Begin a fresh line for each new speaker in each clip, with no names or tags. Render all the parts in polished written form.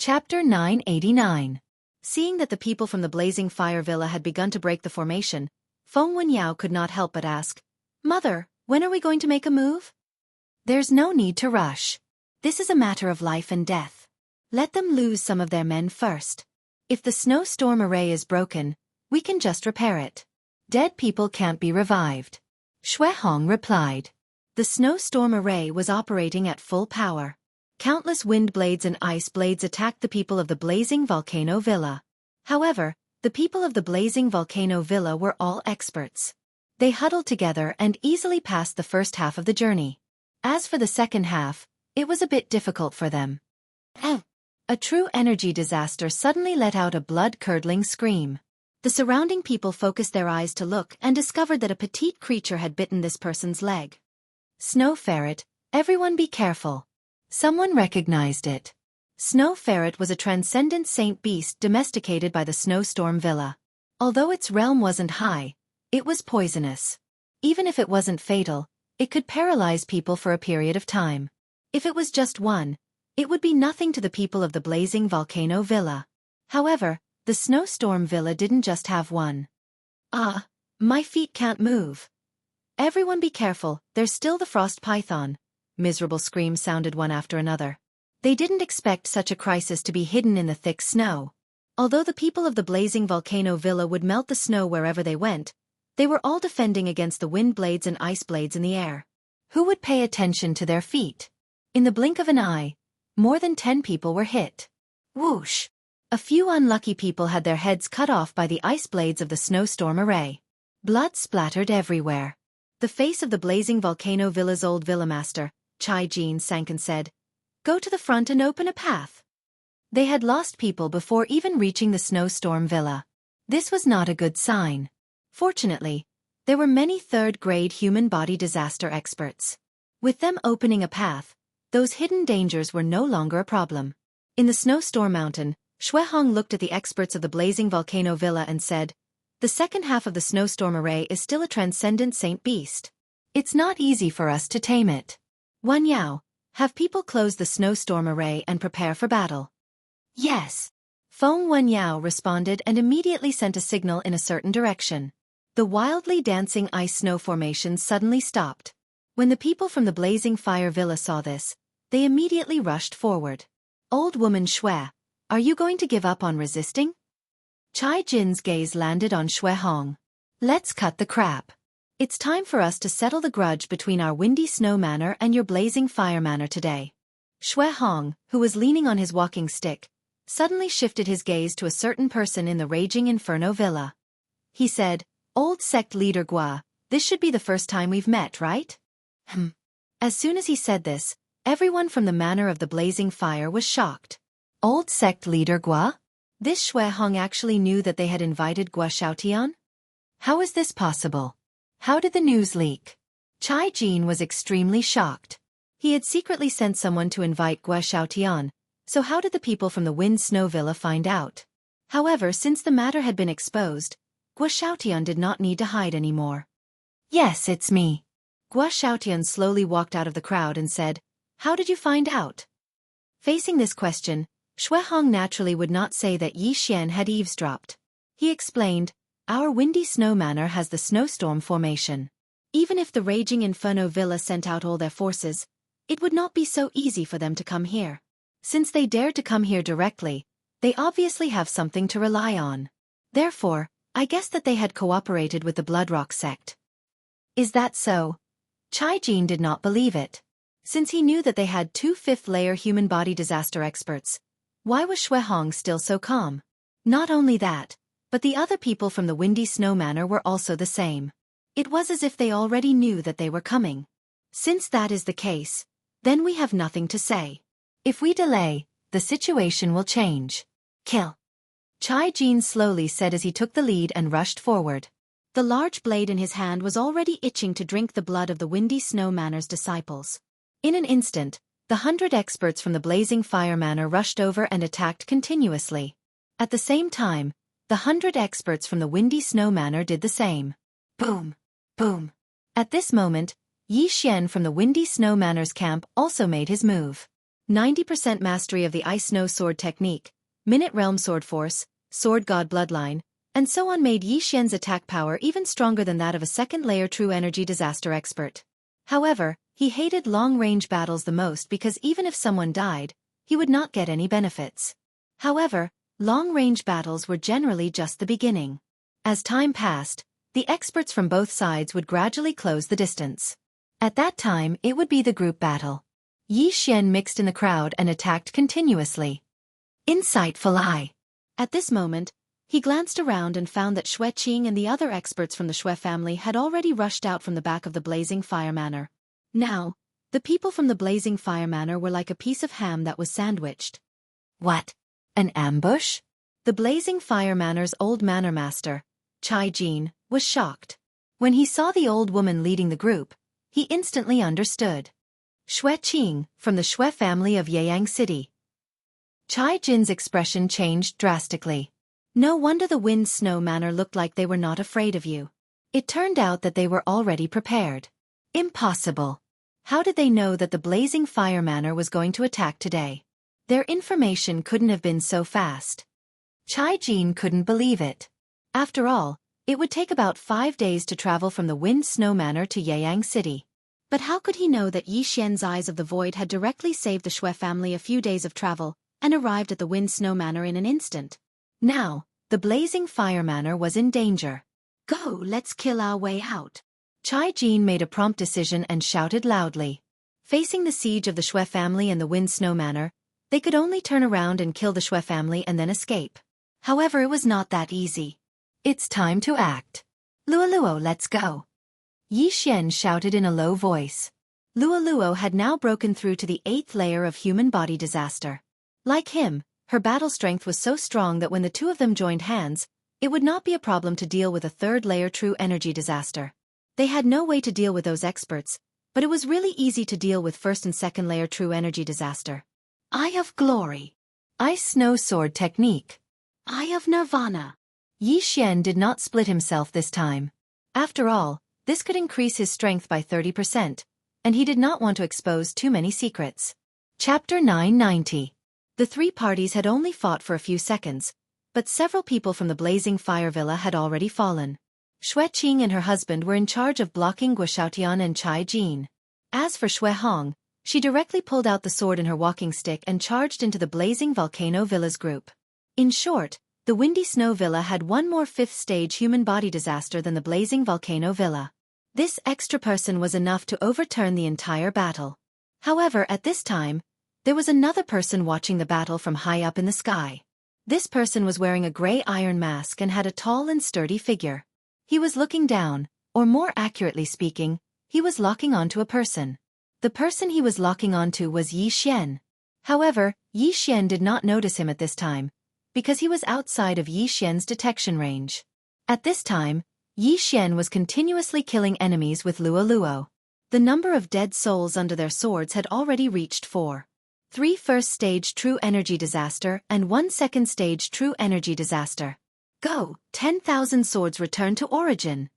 Chapter 989. Seeing that the people from the Blazing Fire Villa had begun to break the formation, Feng Wenyao could not help but ask, "Mother, when are we going to make a move?" "There's no need to rush. This is a matter of life and death. Let them lose some of their men first. If the snowstorm array is broken, we can just repair it. Dead people can't be revived." Shui Hong replied. The snowstorm array was operating at full power. Countless wind blades and ice blades attacked the people of the Blazing Volcano Villa. However, the people of the Blazing Volcano Villa were all experts. They huddled together and easily passed the first half of the journey. As for the second half, it was a bit difficult for them. A true energy disaster suddenly let out a blood-curdling scream. The surrounding people focused their eyes to look and discovered that a petite creature had bitten this person's leg. Snow Ferret, everyone be careful. Someone recognized it. Snow Ferret was a transcendent saint beast domesticated by the Snowstorm Villa. Although its realm wasn't high, it was poisonous. Even if it wasn't fatal, it could paralyze people for a period of time. If it was just one, it would be nothing to the people of the Blazing Volcano Villa. However, the Snowstorm Villa didn't just have one. "Ah, my feet can't move. Everyone be careful, there's still the frost python." Miserable screams sounded one after another. They didn't expect such a crisis to be hidden in the thick snow. Although the people of the Blazing Volcano Villa would melt the snow wherever they went, they were all defending against the wind blades and ice blades in the air. Who would pay attention to their feet? In the blink of an eye, more than 10 people were hit. Whoosh! A few unlucky people had their heads cut off by the ice blades of the snowstorm array. Blood splattered everywhere. The face of the Blazing Volcano Villa's old villa master, Chai Jin, sank and said, "Go to the front and open a path." They had lost people before even reaching the Snowstorm Villa. This was not a good sign. Fortunately, there were many third-grade human body disaster experts. With them opening a path, those hidden dangers were no longer a problem. In the Snowstorm Mountain, Shui Hong looked at the experts of the Blazing Volcano Villa and said, "The second half of the snowstorm array is still a transcendent saint beast. It's not easy for us to tame it. Wenyao, have people close the snowstorm array and prepare for battle." "Yes." Feng Wenyao responded and immediately sent a signal in a certain direction. The wildly dancing ice snow formations suddenly stopped. When the people from the Blazing Fire Villa saw this, they immediately rushed forward. "Old woman Shui, are you going to give up on resisting?" Chai Jin's gaze landed on Shui Hong. "Let's cut the crap. It's time for us to settle the grudge between our Windy Snow Manor and your Blazing Fire Manor today." Shui Hong, who was leaning on his walking stick, suddenly shifted his gaze to a certain person in the Raging Inferno Villa. He said, "Old sect leader Gua, this should be the first time we've met, right?" As soon as he said this, everyone from the Manor of the Blazing Fire was shocked. Old sect leader Gua? This Shui Hong actually knew that they had invited Gua Xiaotian? How is this possible? How did the news leak? Chai Jin was extremely shocked. He had secretly sent someone to invite Gua Xiaotian, so how did the people from the Wind Snow Villa find out? However, since the matter had been exposed, Gua Xiaotian did not need to hide anymore. "Yes, it's me." Gua Xiaotian slowly walked out of the crowd and said, "How did you find out?" Facing this question, Shui Hong naturally would not say that Yi Xian had eavesdropped. He explained, "Our Windy Snow Manor has the snowstorm formation. Even if the Raging Inferno Villa sent out all their forces, it would not be so easy for them to come here. Since they dared to come here directly, they obviously have something to rely on. Therefore, I guess that they had cooperated with the Bloodrock sect." "Is that so?" Chai Jin did not believe it. Since he knew that they had 2 fifth-layer human body disaster experts, why was Shui Hong still so calm? Not only that, but the other people from the Windy Snow Manor were also the same. It was as if they already knew that they were coming. Since that is the case, then we have nothing to say. If we delay, the situation will change. Kill. Chai Jin slowly said as he took the lead and rushed forward. The large blade in his hand was already itching to drink the blood of the Windy Snow Manor's disciples. In an instant, the 100 experts from the Blazing Fire Manor rushed over and attacked continuously. At the same time, the 100 experts from the Windy Snow Manor did the same. Boom! Boom! At this moment, Yi Xian from the Windy Snow Manor's camp also made his move. 90% mastery of the Ice Snow Sword technique, Minute Realm Sword Force, Sword God Bloodline, and so on made Yi Xian's attack power even stronger than that of a second-layer True Energy Disaster expert. However, he hated long-range battles the most because even if someone died, he would not get any benefits. However, long-range battles were generally just the beginning. As time passed, the experts from both sides would gradually close the distance. At that time, it would be the group battle. Yi Xian mixed in the crowd and attacked continuously. Insightful eye. At this moment, he glanced around and found that Xue Qing and the other experts from the Xue family had already rushed out from the back of the Blazing Fire Manor. Now, the people from the Blazing Fire Manor were like a piece of ham that was sandwiched. What? An ambush? The Blazing Fire Manor's old manor master, Chai Jin, was shocked. When he saw the old woman leading the group, he instantly understood. Xue Qing, from the Xue family of Yeyang City. Chai Jin's expression changed drastically. No wonder the Wind Snow Manor looked like they were not afraid of you. It turned out that they were already prepared. Impossible. How did they know that the Blazing Fire Manor was going to attack today? Their information couldn't have been so fast. Chai Jin couldn't believe it. After all, it would take about 5 days to travel from the Wind Snow Manor to Yeyang City. But how could he know that Yi Xian's Eyes of the Void had directly saved the Xue family a few days of travel and arrived at the Wind Snow Manor in an instant? Now, the Blazing Fire Manor was in danger. Go, let's kill our way out. Chai Jin made a prompt decision and shouted loudly. Facing the siege of the Xue family and the Wind Snow Manor, they could only turn around and kill the Xue family and then escape. However, it was not that easy. It's time to act. Luoluo, let's go. Yi Xian shouted in a low voice. Luoluo had now broken through to the 8th layer of human body disaster. Like him, her battle strength was so strong that when the two of them joined hands, it would not be a problem to deal with a 3rd layer True Energy Disaster. They had no way to deal with those experts, but it was really easy to deal with 1st and 2nd layer True Energy Disaster. Eye of Glory. Ice Snow Sword Technique. Eye of Nirvana. Yi Xian did not split himself this time. After all, this could increase his strength by 30%, and he did not want to expose too many secrets. Chapter 990. The 3 parties had only fought for a few seconds, but several people from the Blazing Fire Villa had already fallen. Xue Qing and her husband were in charge of blocking Guo Xiaotian and Chai Jin. As for Xue Hong, she directly pulled out the sword in her walking stick and charged into the Blazing Volcano Villa's group. In short, the Windy Snow Villa had one more 5th-stage human body disaster than the Blazing Volcano Villa. This extra person was enough to overturn the entire battle. However, at this time, there was another person watching the battle from high up in the sky. This person was wearing a gray iron mask and had a tall and sturdy figure. He was looking down, or more accurately speaking, he was locking onto a person. The person he was locking onto was Yi Xian. However, Yi Xian did not notice him at this time, because he was outside of Yi Xian's detection range. At this time, Yi Xian was continuously killing enemies with Luoluo. The number of dead souls under their swords had already reached 4. 3 1st-stage True Energy Disaster and 1 2nd-stage True Energy Disaster. Go, 10,000 swords return to origin.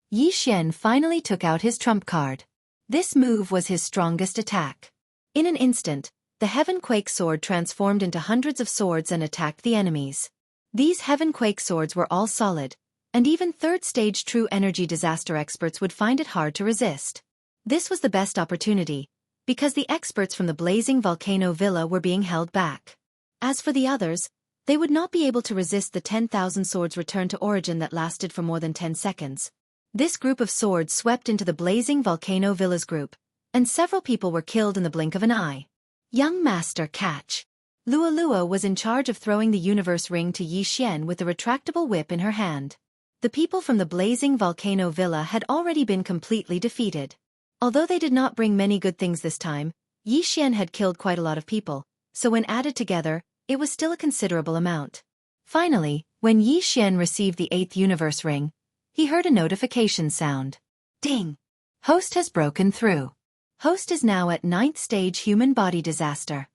Yi Xian finally took out his trump card. This move was his strongest attack. In an instant, the Heavenquake sword transformed into hundreds of swords and attacked the enemies. These Heavenquake swords were all solid, and even 3rd-stage True Energy Disaster experts would find it hard to resist. This was the best opportunity, because the experts from the Blazing Volcano Villa were being held back. As for the others, they would not be able to resist the 10,000 swords return to origin that lasted for more than 10 seconds. This group of swords swept into the Blazing Volcano Villa's group, and several people were killed in the blink of an eye. Young Master, catch. Luoluo was in charge of throwing the universe ring to Yi Xian with the retractable whip in her hand. The people from the Blazing Volcano Villa had already been completely defeated. Although they did not bring many good things this time, Yi Xian had killed quite a lot of people, so when added together, it was still a considerable amount. Finally, when Yi Xian received the 8th universe ring, he heard a notification sound. Ding! Host has broken through. Host is now at 9th stage human body disaster.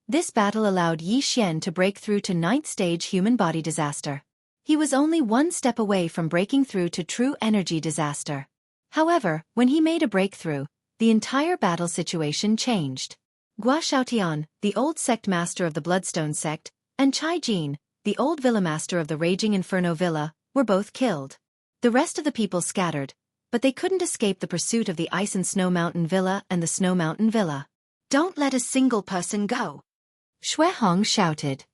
This battle allowed Yi Xian to break through to 9th stage human body disaster. He was only 1 step away from breaking through to True Energy Disaster. However, when he made a breakthrough, the entire battle situation changed. Gua Xiaotian, the old sect master of the Bloodstone sect, and Chai Jin, the old villa master of the Raging Inferno Villa, were both killed. The rest of the people scattered, but they couldn't escape the pursuit of the Ice and Snow Mountain Villa and the Snow Mountain Villa. "Don't let a single person go," Shui Hong shouted.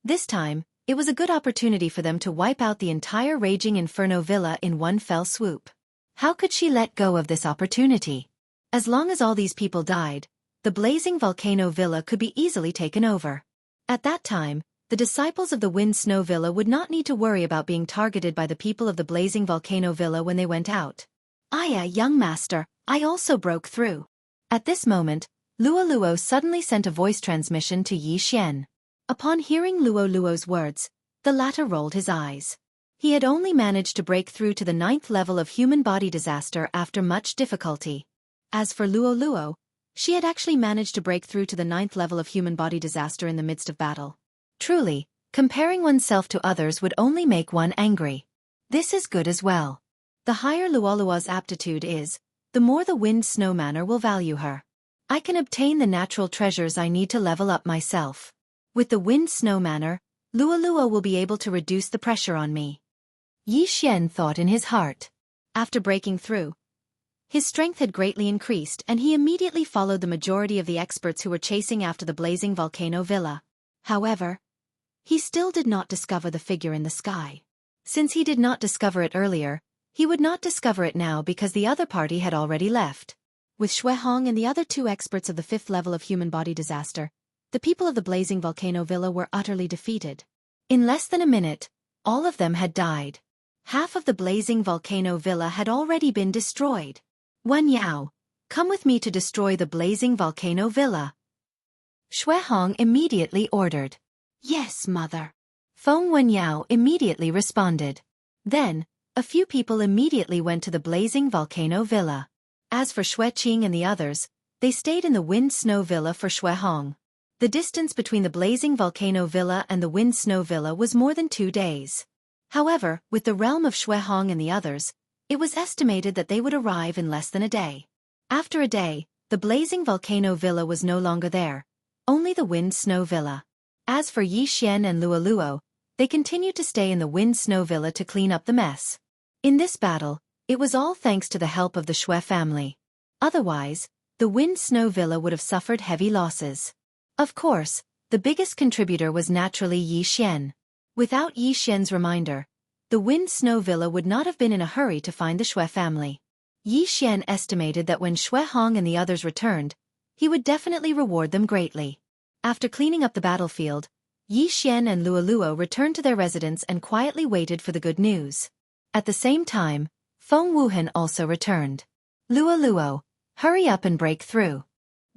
This time, it was a good opportunity for them to wipe out the entire Raging Inferno Villa in one fell swoop. How could she let go of this opportunity? As long as all these people died, the Blazing Volcano Villa could be easily taken over. At that time, the disciples of the Wind Snow Villa would not need to worry about being targeted by the people of the Blazing Volcano Villa when they went out. Young master, I also broke through." At this moment, Luo Luo suddenly sent a voice transmission to Yi Xian. Upon hearing Luo Luo's words, the latter rolled his eyes. He had only managed to break through to the 9th level of human body disaster after much difficulty. As for Luo Luo, she had actually managed to break through to the 9th level of human body disaster in the midst of battle. Truly, comparing oneself to others would only make one angry. This is good as well. The higher Luo Luo's aptitude is, the more the Wind Snow Manor will value her. I can obtain the natural treasures I need to level up myself. With the Wind Snow Manor, Luo Luo will be able to reduce the pressure on me. Yi Xian thought in his heart. After breaking through, his strength had greatly increased and he immediately followed the majority of the experts who were chasing after the Blazing Volcano Villa. However, he still did not discover the figure in the sky. Since he did not discover it earlier, he would not discover it now because the other party had already left. With Shui Hong and the other 2 experts of the 5th level of human body disaster, the people of the Blazing Volcano Villa were utterly defeated. In less than a minute, all of them had died. Half of the Blazing Volcano Villa had already been destroyed. "Wen Yao, come with me to destroy the Blazing Volcano Villa," Shui Hong immediately ordered. "Yes, mother," Feng Wen Yao immediately responded. Then, a few people immediately went to the Blazing Volcano Villa. As for Shui Qing and the others, they stayed in the Wind Snow Villa for Shui Hong. The distance between the Blazing Volcano Villa and the Wind Snow Villa was more than 2 days. However, with the realm of Shui Hong and the others, it was estimated that they would arrive in less than a day. After a day, the Blazing Volcano Villa was no longer there, only the Wind Snow Villa. As for Yi Xian and Luo Luo, they continued to stay in the Wind Snow Villa to clean up the mess. In this battle, it was all thanks to the help of the Shui family. Otherwise, the Wind Snow Villa would have suffered heavy losses. Of course, the biggest contributor was naturally Yi Xian. Without Yi Xian's reminder, the Wind Snow Villa would not have been in a hurry to find the Shui family. Yi Xian estimated that when Shui Hong and the others returned, he would definitely reward them greatly. After cleaning up the battlefield, Yi Xian and Luo Luo returned to their residence and quietly waited for the good news. At the same time, Feng Wuhan also returned. "Luo Luo, hurry up and break through.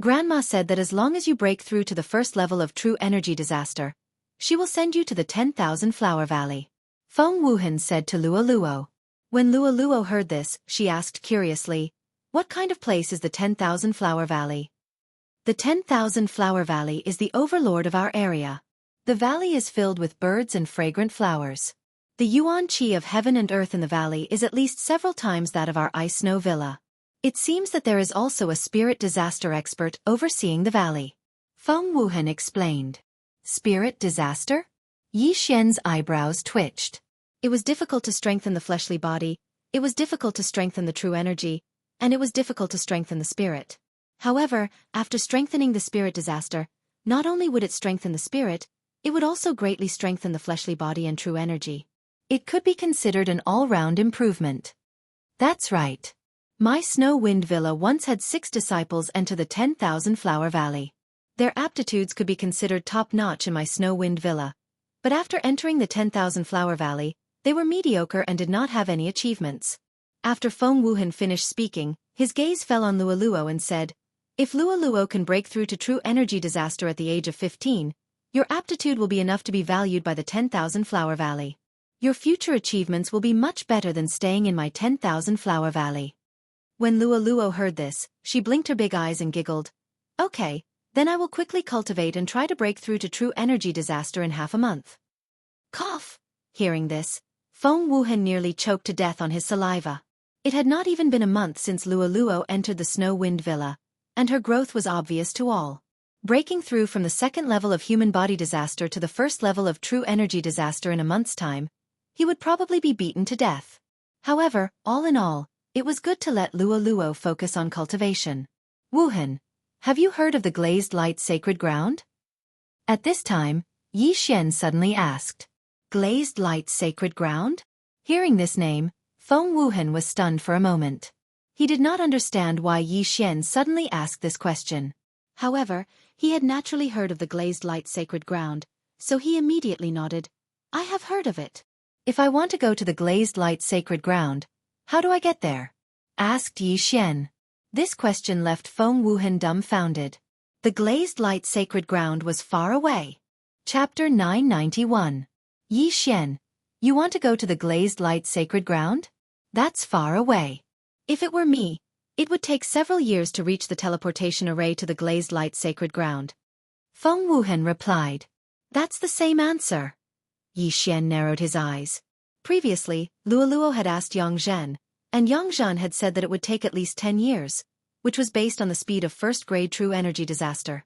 Grandma said that as long as you break through to the 1st level of true energy disaster, she will send you to the 10,000 Flower Valley," Feng Wuhan said to Luo Luo. When Luo Luo heard this, she asked curiously, "What kind of place is the 10,000 Flower Valley?" "The 10,000 Flower Valley is the overlord of our area. The valley is filled with birds and fragrant flowers. The yuan qi of heaven and earth in the valley is at least several times that of our Ice Snow Villa. It seems that there is also a spirit disaster expert overseeing the valley," Feng Wuhan explained. "Spirit disaster?" Yi Xian's eyebrows twitched. It was difficult to strengthen the fleshly body, it was difficult to strengthen the true energy, and it was difficult to strengthen the spirit. However, after strengthening the spirit disaster, not only would it strengthen the spirit, it would also greatly strengthen the fleshly body and true energy. It could be considered an all-round improvement. That's right. My Snow Wind Villa once had 6 disciples enter the 10,000 Flower Valley. Their aptitudes could be considered top-notch in my Snow Wind Villa, but after entering the 10,000 Flower Valley, they were mediocre and did not have any achievements. After Feng Wuhan finished speaking, his gaze fell on Luo Luo and said, "If Luo Luo can break through to true energy disaster at the age of 15, your aptitude will be enough to be valued by the 10,000 Flower Valley. Your future achievements will be much better than staying in my 10,000 Flower Valley." When Luo Luo heard this, she blinked her big eyes and giggled. "Okay, then I will quickly cultivate and try to break through to true energy disaster in half a month." Cough! Hearing this, Feng Wuhan nearly choked to death on his saliva. It had not even been a month since Luo Luo entered the Snow Wind Villa, and her growth was obvious to all. Breaking through from the second level of human body disaster to the first level of true energy disaster in a month's time, he would probably be beaten to death. However, all in all, it was good to let Luo focus on cultivation. Wuhan, have you heard of the glazed light sacred ground? At this time, Yi Xian suddenly asked. Glazed light sacred ground? Hearing this name, Feng Wuhan was stunned for a moment. He did not understand why Yi Xian suddenly asked this question. However, he had naturally heard of the glazed light sacred ground, so he immediately nodded. I have heard of it. If I want to go to the glazed light sacred ground, how do I get there? Asked Yi Xian. This question left Feng Wuhan dumbfounded. The glazed light sacred ground was far away. Chapter 991. Yi Xian, you want to go to the glazed light sacred ground? That's far away. If it were me, it would take several years to reach the teleportation array to the glazed light sacred ground. Feng Wuhan replied. That's the same answer. Yi Xian narrowed his eyes. Previously, Luo had asked Yang Zhen, and Yang Zhen had said that it would take at least 10 years, which was based on the speed of first-grade true energy disaster.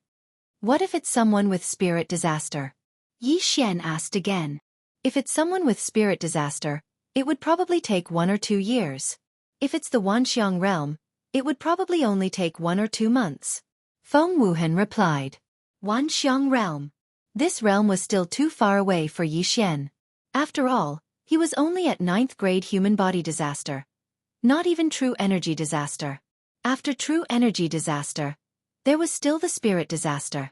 What if it's someone with spirit disaster? Yi Xian asked again. If it's someone with spirit disaster, it would probably take 1 or 2 years. If it's the Wanxiang realm, it would probably only take 1 or 2 months. Feng Wuhan replied. Wanxiang realm. This realm was still too far away for Yi Xian. After all, he was only at 9th grade human body disaster. Not even true energy disaster. After true energy disaster, there was still the spirit disaster.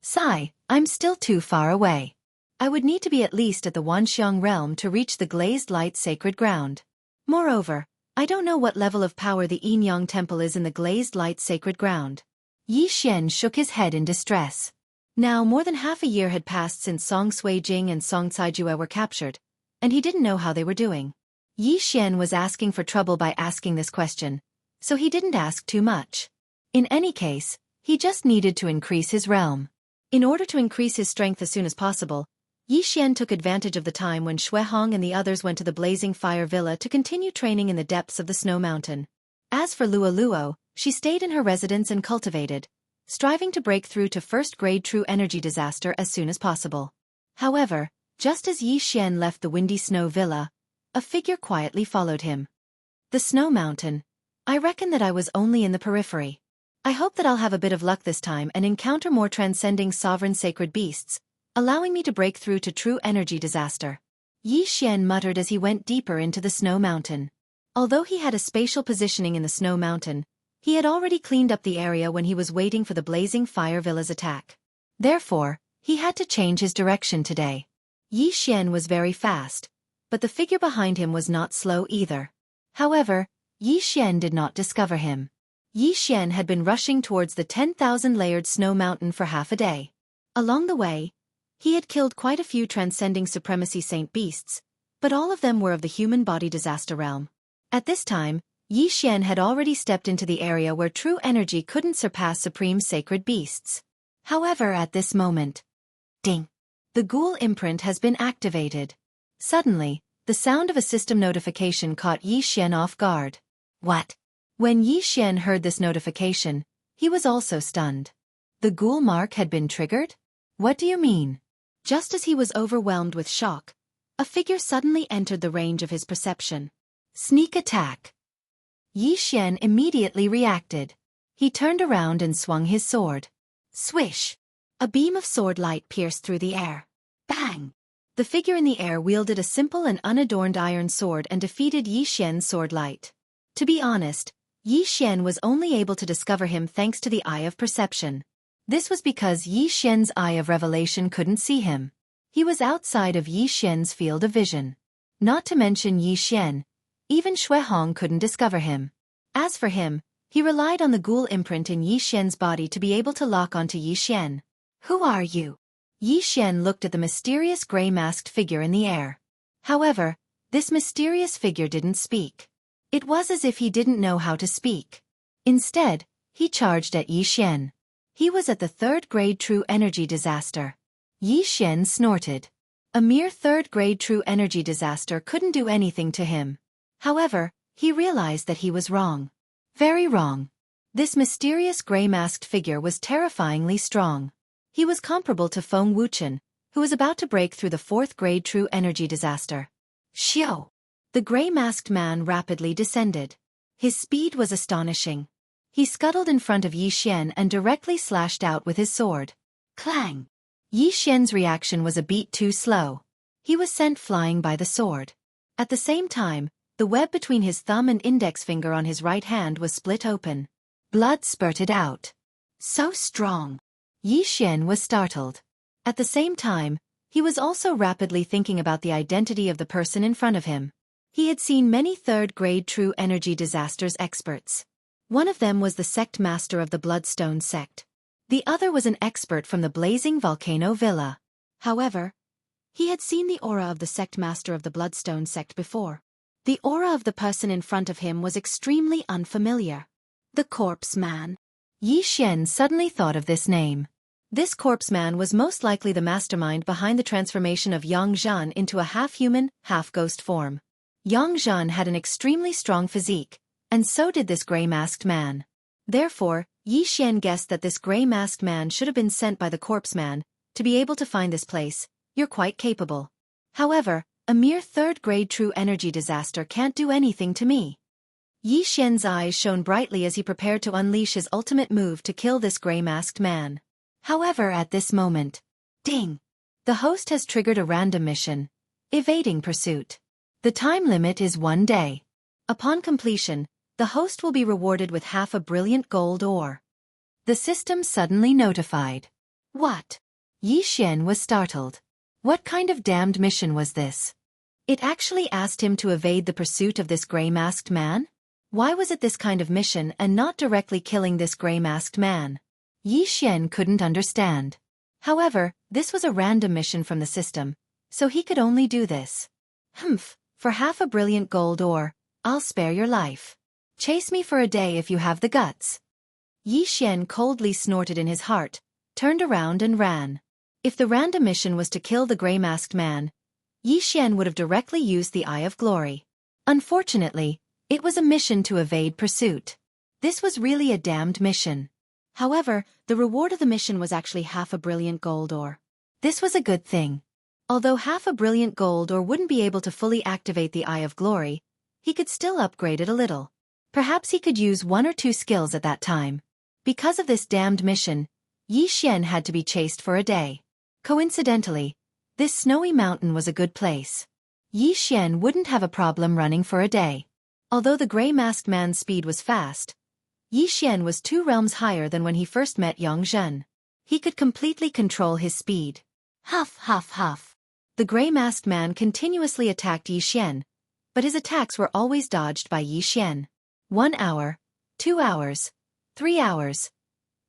Sigh, I'm still too far away. I would need to be at least at the Wanxiang realm to reach the glazed light sacred ground. Moreover, I don't know what level of power the Yin-Yang temple is in the glazed light sacred ground. Yi Xian shook his head in distress. Now more than half a year had passed since Song Suijing and Song Caijue were captured, and he didn't know how they were doing. Yi Xian was asking for trouble by asking this question, so he didn't ask too much. In any case, he just needed to increase his realm. In order to increase his strength as soon as possible, Yi Xian took advantage of the time when Xue Hong and the others went to the Blazing Fire Villa to continue training in the depths of the snow mountain. As for Luo, she stayed in her residence and cultivated, striving to break through to first-grade true energy disaster as soon as possible. However, just as Yi Xian left the windy snow villa, a figure quietly followed him. The snow mountain. I reckon that I was only in the periphery. I hope that I'll have a bit of luck this time and encounter more transcending sovereign sacred beasts, allowing me to break through to true energy disaster. Yi Xian muttered as he went deeper into the snow mountain. Although he had a spatial positioning in the snow mountain, he had already cleaned up the area when he was waiting for the Blazing Fire Villa's attack. Therefore, he had to change his direction today. Yi Xian was very fast, but the figure behind him was not slow either. However, Yi Xian did not discover him. Yi Xian had been rushing towards the 10,000-layered snow mountain for half a day. Along the way, he had killed quite a few transcending supremacy saint beasts, but all of them were of the human body disaster realm. At this time, Yi Xian had already stepped into the area where true energy couldn't surpass supreme sacred beasts. However, at this moment, ding! The ghoul imprint has been activated. Suddenly, the sound of a system notification caught Yi Xian off guard. What? When Yi Xian heard this notification, he was also stunned. The ghoul mark had been triggered? What do you mean? Just as he was overwhelmed with shock, a figure suddenly entered the range of his perception. Sneak attack. Yi Xian immediately reacted. He turned around and swung his sword. Swish! A beam of sword light pierced through the air. Bang! The figure in the air wielded a simple and unadorned iron sword and defeated Yi Xian's sword light. To be honest, Yi Xian was only able to discover him thanks to the Eye of Perception. This was because Yi Xian's Eye of Revelation couldn't see him. He was outside of Yi Xian's field of vision. Not to mention Yi Xian, even Xue Hong couldn't discover him. As for him, he relied on the ghoul imprint in Yi Xian's body to be able to lock onto Yi Xian. Who are you? Yi Xian looked at the mysterious gray-masked figure in the air. However, this mysterious figure didn't speak. It was as if he didn't know how to speak. Instead, he charged at Yi Xian. He was at the 3rd grade true energy disaster. Yi Xian snorted. A mere 3rd grade true energy disaster couldn't do anything to him. However, he realized that he was wrong. Very wrong. This mysterious gray-masked figure was terrifyingly strong. He was comparable to Feng Wuchen, who was about to break through the 4th grade true energy disaster. Xiao! The gray-masked man rapidly descended. His speed was astonishing. He scuttled in front of Yi Xian and directly slashed out with his sword. Clang! Yi Xian's reaction was a beat too slow. He was sent flying by the sword. At the same time, the web between his thumb and index finger on his right hand was split open. Blood spurted out. So strong! Yi Xian was startled. At the same time, he was also rapidly thinking about the identity of the person in front of him. He had seen many 3rd grade true energy disasters experts. One of them was the sect master of the Bloodstone sect. The other was an expert from the Blazing Volcano Villa. However, he had seen the aura of the sect master of the Bloodstone sect before. The aura of the person in front of him was extremely unfamiliar. The Corpse Man. Yi Xian suddenly thought of this name. This Corpse Man was most likely the mastermind behind the transformation of Yang Zhan into a half-human, half-ghost form. Yang Zhan had an extremely strong physique, and so did this gray-masked man. Therefore, Yi Xian guessed that this gray-masked man should have been sent by the Corpse Man. To be able to find this place, you're quite capable. However, a mere 3rd grade true energy disaster can't do anything to me. Yi Xian's eyes shone brightly as he prepared to unleash his ultimate move to kill this gray-masked man. However, at this moment, ding! The host has triggered a random mission. Evading pursuit. The time limit is 1 day. Upon completion, the host will be rewarded with half a brilliant gold ore. The system suddenly notified. What? Yi Xian was startled. What kind of damned mission was this? It actually asked him to evade the pursuit of this gray-masked man? Why was it this kind of mission and not directly killing this gray-masked man? Yi Xian couldn't understand. However, this was a random mission from the system, so he could only do this. Humph, for half a brilliant gold ore, I'll spare your life. Chase me for a day if you have the guts. Yi Xian coldly snorted in his heart, turned around and ran. If the random mission was to kill the gray-masked man, Yi Xian would have directly used the Eye of Glory. Unfortunately, it was a mission to evade pursuit. This was really a damned mission. However, the reward of the mission was actually half a brilliant gold ore. This was a good thing. Although half a brilliant gold ore wouldn't be able to fully activate the Eye of Glory, he could still upgrade it a little. Perhaps he could use 1 or 2 skills at that time. Because of this damned mission, Yi Xian had to be chased for a day. Coincidentally, this snowy mountain was a good place. Yi Xian wouldn't have a problem running for a day. Although the gray-masked man's speed was fast, Yi Xian was 2 realms higher than when he first met Yang Zhen. He could completely control his speed. Huff, huff, huff. The gray-masked man continuously attacked Yi Xian, but his attacks were always dodged by Yi Xian. 1 hour, 2 hours, 3 hours.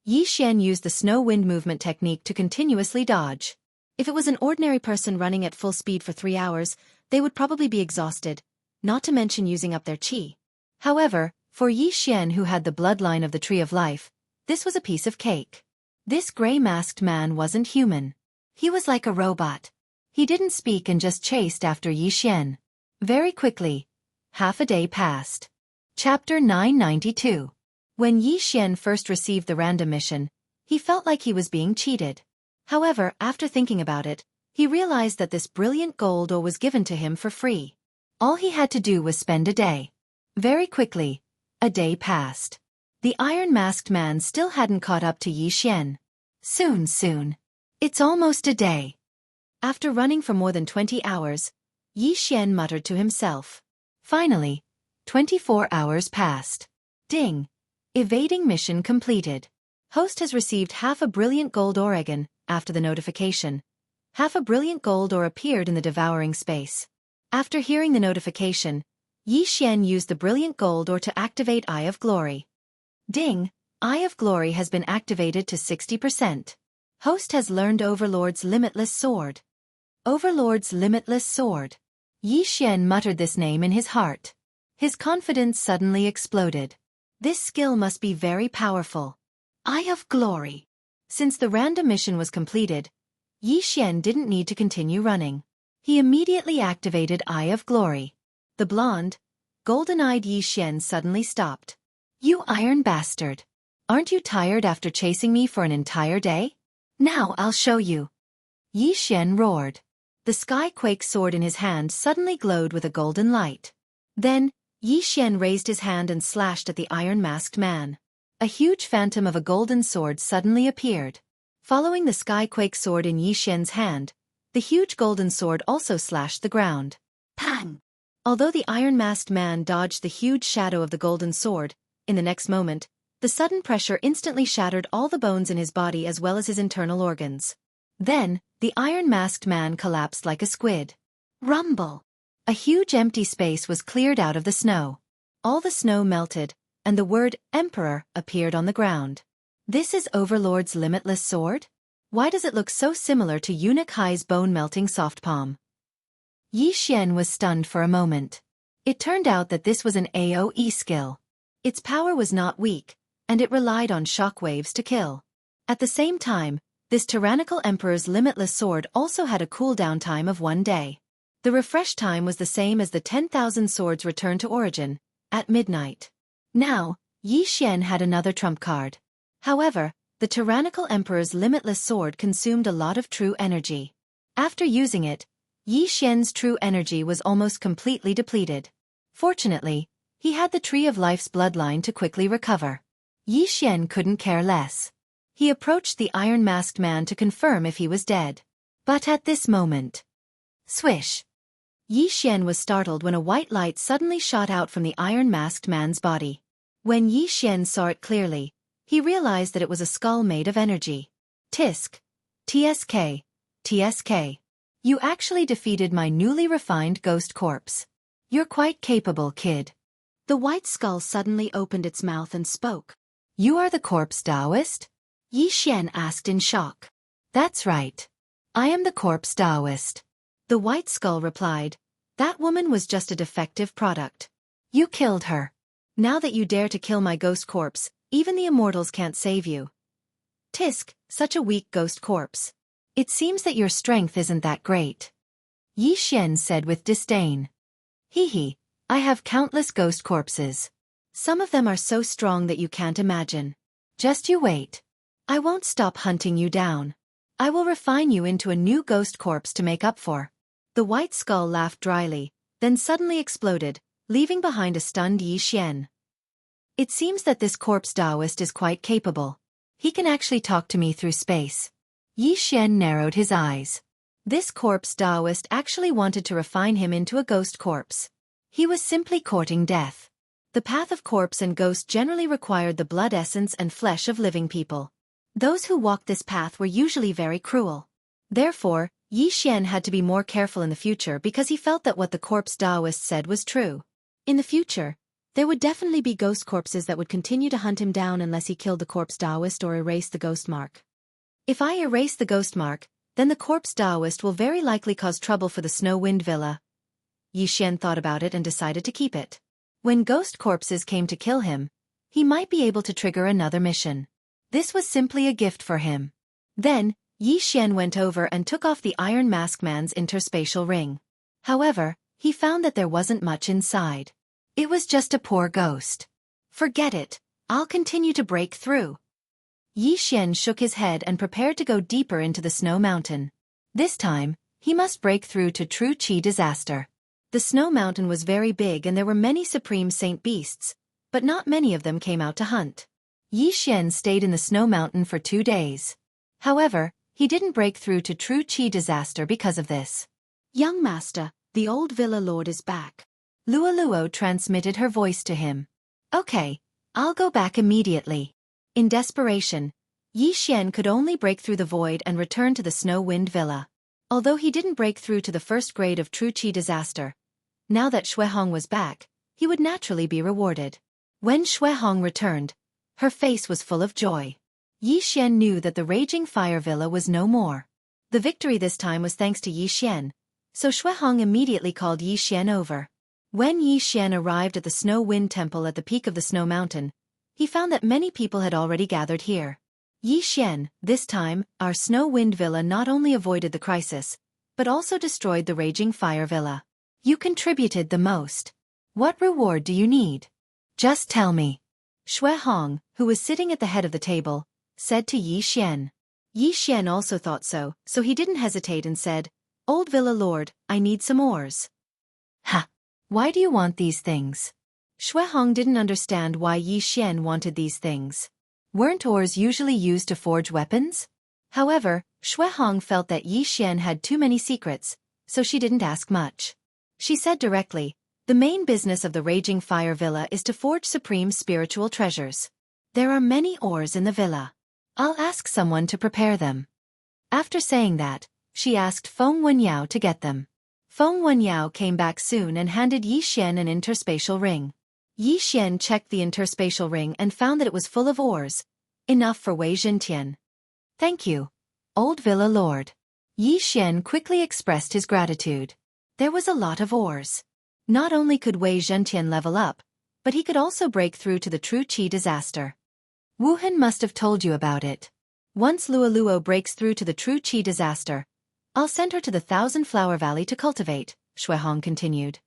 Yi Xian used the snow wind movement technique to continuously dodge. If it was an ordinary person running at full speed for 3 hours, they would probably be exhausted, not to mention using up their qi. However, for Yi Xian, who had the bloodline of the Tree of Life, this was a piece of cake. This gray-masked man wasn't human. He was like a robot. He didn't speak and just chased after Yi Xian. Very quickly, half a day passed. Chapter 992. When Yi Xian first received the random mission, he felt like he was being cheated. However, after thinking about it, he realized that this brilliant gold ore was given to him for free. All he had to do was spend a day. Very quickly, a day passed. The iron-masked man still hadn't caught up to Yi Xian. Soon. It's almost a day. After running for more than 20 hours, Yi Xian muttered to himself. Finally, 24 hours passed. Ding! Evading mission completed. Host has received half a brilliant gold ore again. After the notification, half a brilliant gold ore appeared in the devouring space. After hearing the notification, Yi Xian used the brilliant gold ore to activate Eye of Glory. Ding! Eye of Glory has been activated to 60%. Host has learned Overlord's Limitless Sword. Overlord's Limitless Sword. Yi Xian muttered this name in his heart. His confidence suddenly exploded. This skill must be very powerful. Eye of Glory. Since the random mission was completed, Yi Xian didn't need to continue running. He immediately activated Eye of Glory. The blonde, golden-eyed Yi Xian suddenly stopped. You iron bastard! Aren't you tired after chasing me for an entire day? Now I'll show you. Yi Xian roared. The sky-quake sword in his hand suddenly glowed with a golden light. Then, Yi Xian raised his hand and slashed at the iron-masked man. A huge phantom of a golden sword suddenly appeared. Following the sky-quake sword in Yi Xian's hand, the huge golden sword also slashed the ground. Pang! Although the iron-masked man dodged the huge shadow of the golden sword, in the next moment, the sudden pressure instantly shattered all the bones in his body as well as his internal organs. Then, the iron-masked man collapsed like a squid. Rumble! A huge empty space was cleared out of the snow. All the snow melted, and the word Emperor appeared on the ground. This is Overlord's limitless sword? Why does it look so similar to Eunuch Hai's bone-melting soft palm? Yi Xian was stunned for a moment. It turned out that this was an AoE skill. Its power was not weak, and it relied on shockwaves to kill. At the same time, this tyrannical emperor's limitless sword also had a cooldown time of 1 day. The refresh time was the same as the 10,000 swords return to origin, at midnight. Now, Yi Xian had another trump card. However, the tyrannical emperor's limitless sword consumed a lot of true energy. After using it, Yi Xian's true energy was almost completely depleted. Fortunately, he had the Tree of Life's bloodline to quickly recover. Yi Xian couldn't care less. He approached the iron-masked man to confirm if he was dead. But at this moment... Swish! Yi Xian was startled when a white light suddenly shot out from the iron-masked man's body. When Yi Xian saw it clearly, he realized that it was a skull made of energy. Tisk. TSK. TSK. You actually defeated my newly refined ghost corpse. You're quite capable, kid. The white skull suddenly opened its mouth and spoke. You are the corpse Taoist? Yi Xian asked in shock. That's right. I am the corpse Taoist. The white skull replied. That woman was just a defective product. You killed her. Now that you dare to kill my ghost corpse, even the immortals can't save you. Tisk, such a weak ghost corpse. It seems that your strength isn't that great. Yi Xian said with disdain. Hee, I have countless ghost corpses. Some of them are so strong that you can't imagine. Just you wait. I won't stop hunting you down. I will refine you into a new ghost corpse to make up for. The white skull laughed dryly, then suddenly exploded, leaving behind a stunned Yi Xian. It seems that this corpse Taoist is quite capable. He can actually talk to me through space. Yi Xian narrowed his eyes. This corpse Taoist actually wanted to refine him into a ghost corpse. He was simply courting death. The path of corpse and ghost generally required the blood essence and flesh of living people. Those who walked this path were usually very cruel. Therefore, Yi Xian had to be more careful in the future because he felt that what the corpse Taoist said was true. In the future, there would definitely be ghost corpses that would continue to hunt him down unless he killed the corpse Taoist or erased the ghost mark. If I erase the ghost mark, then the corpse Taoist will very likely cause trouble for the Snow Wind Villa. Yi Xian thought about it and decided to keep it. When ghost corpses came to kill him, he might be able to trigger another mission. This was simply a gift for him. Then, Yi Xian went over and took off the Iron Mask Man's interspatial ring. However, he found that there wasn't much inside. It was just a poor ghost. Forget it, I'll continue to break through. Yi Xian shook his head and prepared to go deeper into the snow mountain. This time, he must break through to True Qi Disaster. The snow mountain was very big and there were many supreme saint beasts, but not many of them came out to hunt. Yi Xian stayed in the snow mountain for 2 days. However, he didn't break through to True Qi Disaster because of this. Young master, the old villa lord is back. Luo transmitted her voice to him. Okay, I'll go back immediately. In desperation, Yi Xian could only break through the void and return to the Snow Wind Villa. Although he didn't break through to the first grade of True Qi Disaster, now that Xuehong was back, he would naturally be rewarded. When Xuehong returned, her face was full of joy. Yi Xian knew that the Raging Fire Villa was no more. The victory this time was thanks to Yi Xian, so Xuehong immediately called Yi Xian over. When Yi Xian arrived at the Snow Wind Temple at the peak of the snow mountain, he found that many people had already gathered here. Yi Xian, this time, our Snow Wind Villa not only avoided the crisis, but also destroyed the Raging Fire Villa. You contributed the most. What reward do you need? Just tell me. Shui Hong, who was sitting at the head of the table, said to Yi Xian. Yi Xian also thought so, so he didn't hesitate and said, "Old Villa Lord, I need some oars." "Ha! Why do you want these things?" Shui Hong didn't understand why Yi Xian wanted these things. Weren't oars usually used to forge weapons? However, Shui Hong felt that Yi Xian had too many secrets, so she didn't ask much. She said directly, "The main business of the Raging Fire Villa is to forge supreme spiritual treasures. There are many ores in the villa. I'll ask someone to prepare them." After saying that, she asked Feng Wenyao to get them. Feng Wenyao came back soon and handed Yi Xian an interspatial ring. Yi Xian checked the interspatial ring and found that it was full of ores, enough for Wei Zhentian. "Thank you, Old Villa Lord." Yi Xian quickly expressed his gratitude. There was a lot of ores. Not only could Wei Zhentian level up, but he could also break through to the true qi disaster. Wuhan must have told you about it. Once Luoluo breaks through to the true qi disaster, I'll send her to the Thousand Flower Valley to cultivate, Shui Hong continued.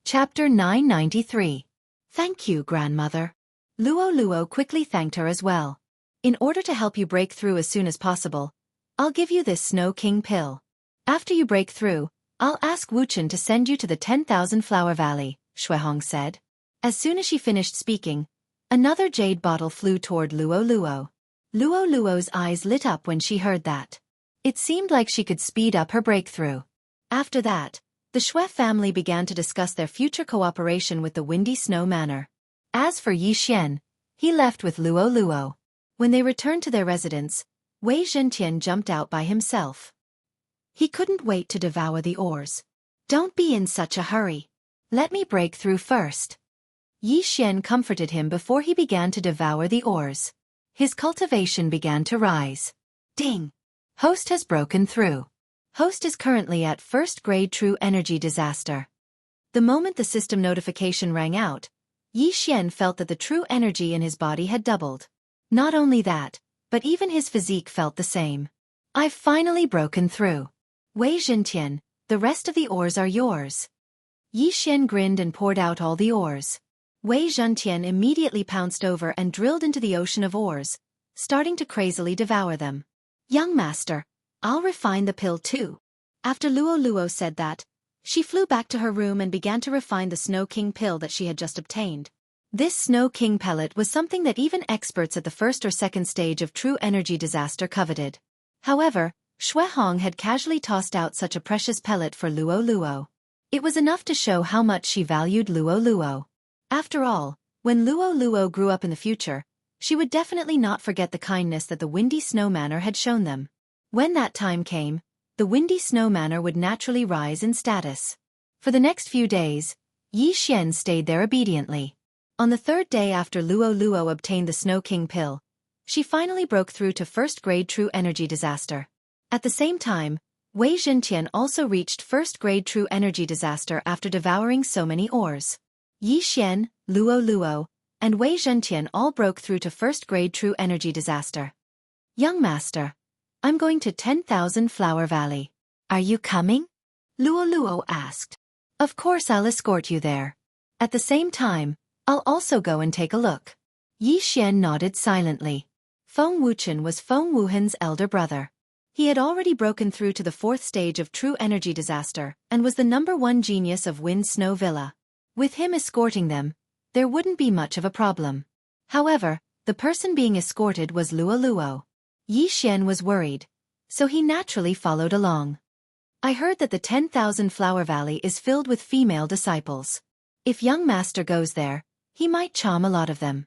Chapter 993. Thank you, grandmother. Luoluo quickly thanked her as well. In order to help you break through as soon as possible, I'll give you this Snow King pill. After you break through, I'll ask Wuchen to send you to the 10,000 Flower Valley, Shui Hong said. As soon as she finished speaking, another jade bottle flew toward Luoluo. Luoluo's eyes lit up when she heard that. It seemed like she could speed up her breakthrough. After that, the Shui family began to discuss their future cooperation with the Windy Snow Manor. As for Yi Xian, he left with Luoluo. When they returned to their residence, Wei Zhentian jumped out by himself. He couldn't wait to devour the ores. "Don't be in such a hurry. Let me break through first." Yi Xian comforted him before he began to devour the ores. His cultivation began to rise. Ding! Host has broken through. Host is currently at first grade true energy disaster. The moment the system notification rang out, Yi Xian felt that the true energy in his body had doubled. Not only that, but even his physique felt the same. "I've finally broken through. Wei Zhentian, the rest of the ores are yours." Yi Xian grinned and poured out all the ores. Wei Zhentian immediately pounced over and drilled into the ocean of ores, starting to crazily devour them. "Young master, I'll refine the pill too." After Luoluo said that, she flew back to her room and began to refine the Snow King pill that she had just obtained. This Snow King pellet was something that even experts at the first or second stage of true energy disaster coveted. However, Shui Hong had casually tossed out such a precious pellet for Luoluo. It was enough to show how much she valued Luoluo. After all, when Luoluo grew up in the future, she would definitely not forget the kindness that the Windy Snow Manor had shown them. When that time came, the Windy Snow Manor would naturally rise in status. For the next few days, Yi Xian stayed there obediently. On the third day after Luoluo obtained the Snow King pill, she finally broke through to first-grade true energy disaster. At the same time, Wei Zhentian also reached first-grade true energy disaster after devouring so many ores. Yi Xian, Luoluo, and Wei Zhentian all broke through to first-grade true energy disaster. "Young master, I'm going to 10,000 Flower Valley. Are you coming?" Luoluo asked. "Of course I'll escort you there. At the same time, I'll also go and take a look." Yi Xian nodded silently. Feng Wuchen was Feng Wuhan's elder brother. He had already broken through to the fourth stage of true energy disaster and was the #1 genius of Wind Snow Villa. With him escorting them, there wouldn't be much of a problem. However, the person being escorted was Luoluo. Yi Xian was worried, so he naturally followed along. "I heard that the 10,000 Flower Valley is filled with female disciples. If young master goes there, he might charm a lot of them."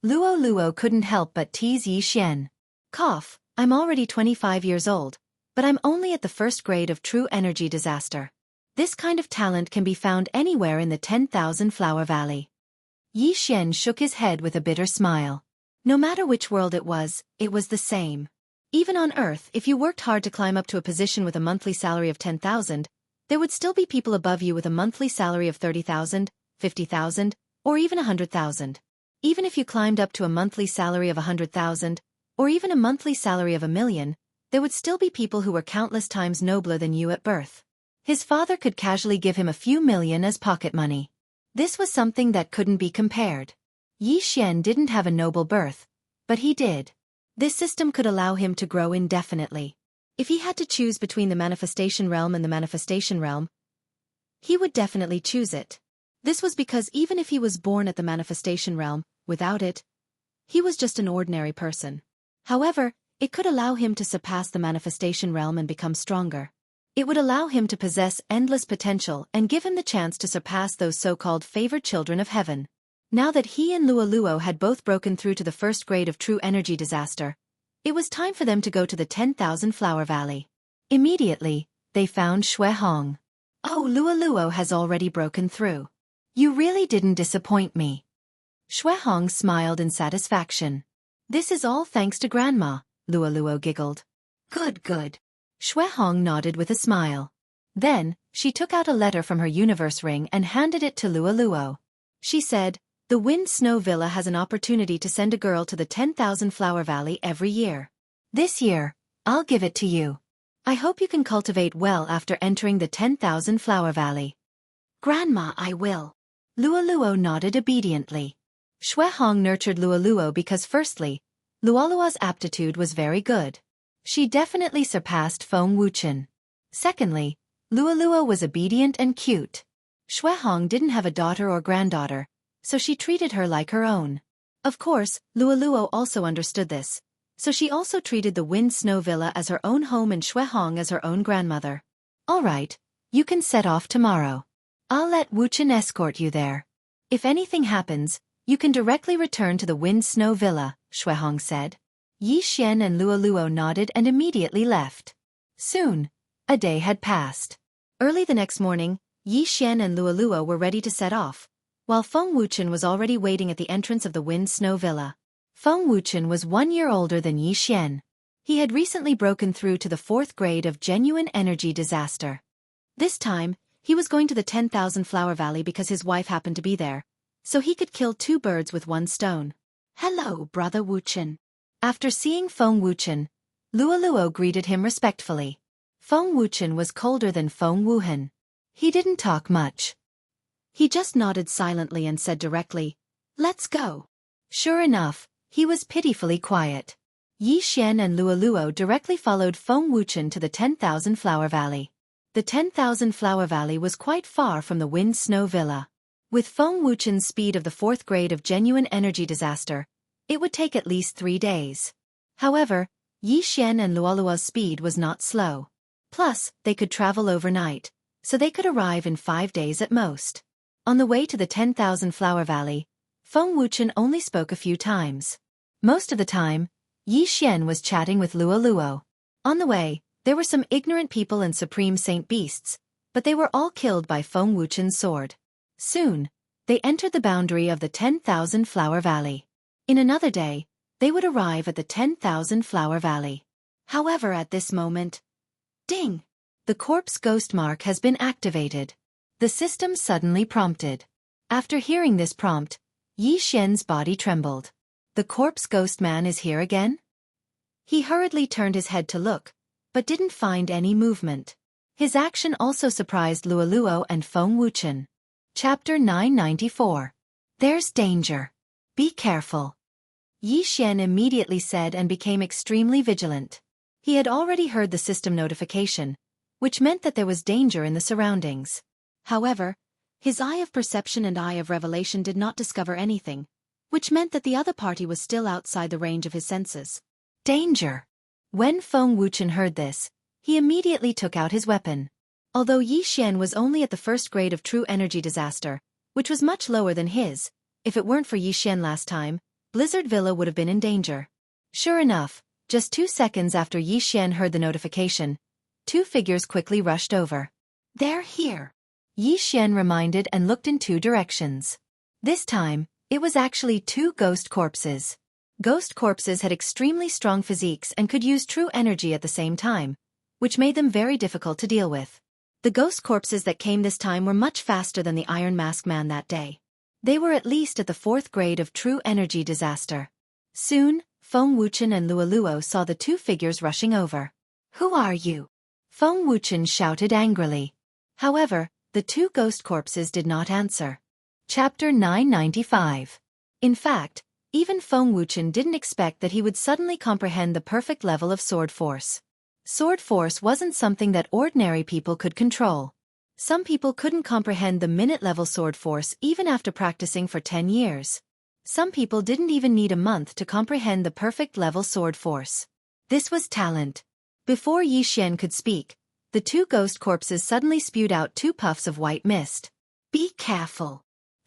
Luoluo couldn't help but tease Yi Xian. "Cough, I'm already 25 years old, but I'm only at the first grade of true energy disaster. This kind of talent can be found anywhere in the 10,000 Flower Valley." Yi Xian shook his head with a bitter smile. No matter which world it was the same. Even on Earth, if you worked hard to climb up to a position with a monthly salary of 10,000, there would still be people above you with a monthly salary of 30,000, 50,000, or even 100,000. Even if you climbed up to a monthly salary of 100,000, or even a monthly salary of 1,000,000, there would still be people who were countless times nobler than you at birth. His father could casually give him a few million as pocket money. This was something that couldn't be compared. Yi Xian didn't have a noble birth, but he did. This system could allow him to grow indefinitely. If he had to choose between the manifestation realm and the manifestation realm, he would definitely choose it. This was because even if he was born at the manifestation realm, without it, he was just an ordinary person. However, it could allow him to surpass the manifestation realm and become stronger. It would allow him to possess endless potential and give him the chance to surpass those so-called favored children of heaven. Now that he and Luoluo had both broken through to the first grade of true energy disaster, it was time for them to go to the 10,000 Flower Valley. Immediately, they found Shui Hong. Oh, Luoluo has already broken through. You really didn't disappoint me. Shui Hong smiled in satisfaction. This is all thanks to Grandma, Luoluo giggled. Good, good. Shui Hong nodded with a smile. Then, she took out a letter from her universe ring and handed it to Luoluo. She said, "The Wind Snow Villa has an opportunity to send a girl to the 10,000 Flower Valley every year. This year, I'll give it to you. I hope you can cultivate well after entering the 10,000 Flower Valley." Grandma, I will. Luoluo nodded obediently. Shui Hong nurtured Luoluo because firstly, Luoluo's aptitude was very good. She definitely surpassed Feng Wuchen. Secondly, Luoluo was obedient and cute. Shui Hong didn't have a daughter or granddaughter, so she treated her like her own. Of course, Luoluo also understood this, so she also treated the Wind Snow Villa as her own home and Shui Hong as her own grandmother. All right, you can set off tomorrow. I'll let Wuchen escort you there. If anything happens, you can directly return to the Wind Snow Villa, Shui Hong said. Yi Xian and Luoluo nodded and immediately left. Soon, a day had passed. Early the next morning, Yi Xian and Luoluo were ready to set off, while Feng Wuchen was already waiting at the entrance of the Wind Snow Villa. Feng Wuchen was 1 year older than Yi Xian. He had recently broken through to the 4th grade of genuine energy disaster. This time, he was going to the 10,000 Flower Valley because his wife happened to be there, so he could kill 2 birds with 1 stone. Hello, Brother Wuchen. After seeing Feng Wuchen, Luoluo greeted him respectfully. Feng Wuchen was colder than Feng Wuhan. He didn't talk much. He just nodded silently and said directly, "Let's go." Sure enough, he was pitifully quiet. Yi Xian and Luoluo directly followed Feng Wuchen to the 10,000 Flower Valley. The 10,000 Flower Valley was quite far from the Wind Snow Villa. With Feng Wuchen's speed of the 4th grade of genuine energy disaster, it would take at least 3 days. However, Yi Xian and Luoluo's speed was not slow. Plus, they could travel overnight, so they could arrive in 5 days at most. On the way to the 10,000 Flower Valley, Feng Wuchen only spoke a few times. Most of the time, Yi Xian was chatting with Luoluo. On the way, there were some ignorant people and supreme saint beasts, but they were all killed by Feng Wuchen's sword. Soon, they entered the boundary of the 10,000 Flower Valley. In another day, they would arrive at the 10,000 Flower Valley. However, at this moment, ding! The corpse ghost mark has been activated. The system suddenly prompted. After hearing this prompt, Yi Xian's body trembled. The corpse ghost man is here again? He hurriedly turned his head to look, but didn't find any movement. His action also surprised Luoluo and Feng Wuchen. Chapter 994. There's danger. Be careful. Yi Xian immediately said and became extremely vigilant. He had already heard the system notification, which meant that there was danger in the surroundings. However, his eye of perception and eye of revelation did not discover anything, which meant that the other party was still outside the range of his senses. Danger! When Feng Wuchen heard this, he immediately took out his weapon. Although Yi Xian was only at the 1st grade of true energy disaster, which was much lower than his, if it weren't for Yi Xian last time, Blizzard Villa would have been in danger. Sure enough, just 2 seconds after Yi Xian heard the notification, 2 figures quickly rushed over. They're here. Yi Xian reminded and looked in 2 directions. This time, it was actually 2 ghost corpses. Ghost corpses had extremely strong physiques and could use true energy at the same time, which made them very difficult to deal with. The ghost corpses that came this time were much faster than the Iron Mask Man that day. They were at least at the 4th grade of true energy disaster. Soon, Feng Wuchen and Luoluo saw the 2 figures rushing over. Who are you? Feng Wuchen shouted angrily. However, the 2 ghost corpses did not answer. Chapter 995. In fact, even Feng Wuchen didn't expect that he would suddenly comprehend the perfect level of sword force. Sword force wasn't something that ordinary people could control. Some people couldn't comprehend the minute-level sword force even after practicing for 10 years. Some people didn't even need a month to comprehend the perfect level sword force. This was talent. Before Yi Xian could speak, the two ghost corpses suddenly spewed out 2 puffs of white mist. "Be careful!"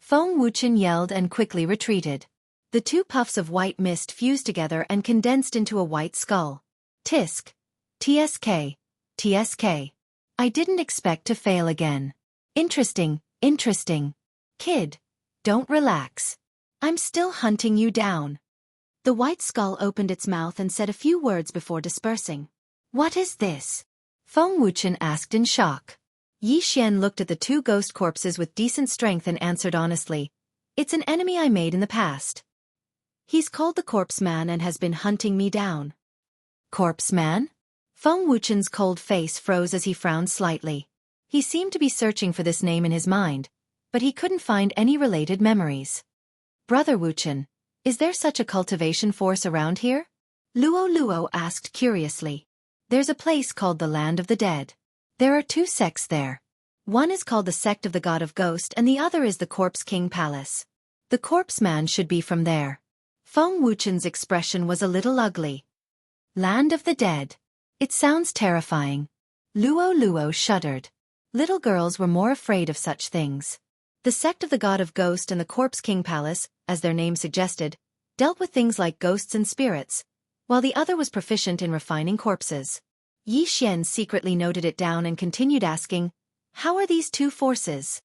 Feng Wuchen yelled and quickly retreated. The 2 puffs of white mist fused together and condensed into a white skull. Tisk. TSK. TSK. I didn't expect to fail again. Interesting, interesting. Kid, don't relax. I'm still hunting you down. The white skull opened its mouth and said a few words before dispersing. What is this? Feng Wuchen asked in shock. Yi Xian looked at the 2 ghost corpses with decent strength and answered honestly. It's an enemy I made in the past. He's called the Corpse Man and has been hunting me down. Corpse Man? Feng Wuchen's cold face froze as he frowned slightly. He seemed to be searching for this name in his mind, but he couldn't find any related memories. Brother Wuchen, is there such a cultivation force around here? Luo asked curiously. There's a place called the Land of the Dead. There are 2 sects there. One is called the Sect of the God of Ghost and the other is the Corpse King Palace. The Corpse Man should be from there. Feng Wuchen's expression was a little ugly. Land of the Dead. It sounds terrifying. Luo shuddered. Little girls were more afraid of such things. The Sect of the God of Ghost and the Corpse King Palace, as their name suggested, dealt with things like ghosts and spirits, while the other was proficient in refining corpses. Yi Xian secretly noted it down and continued asking, how are these 2 forces?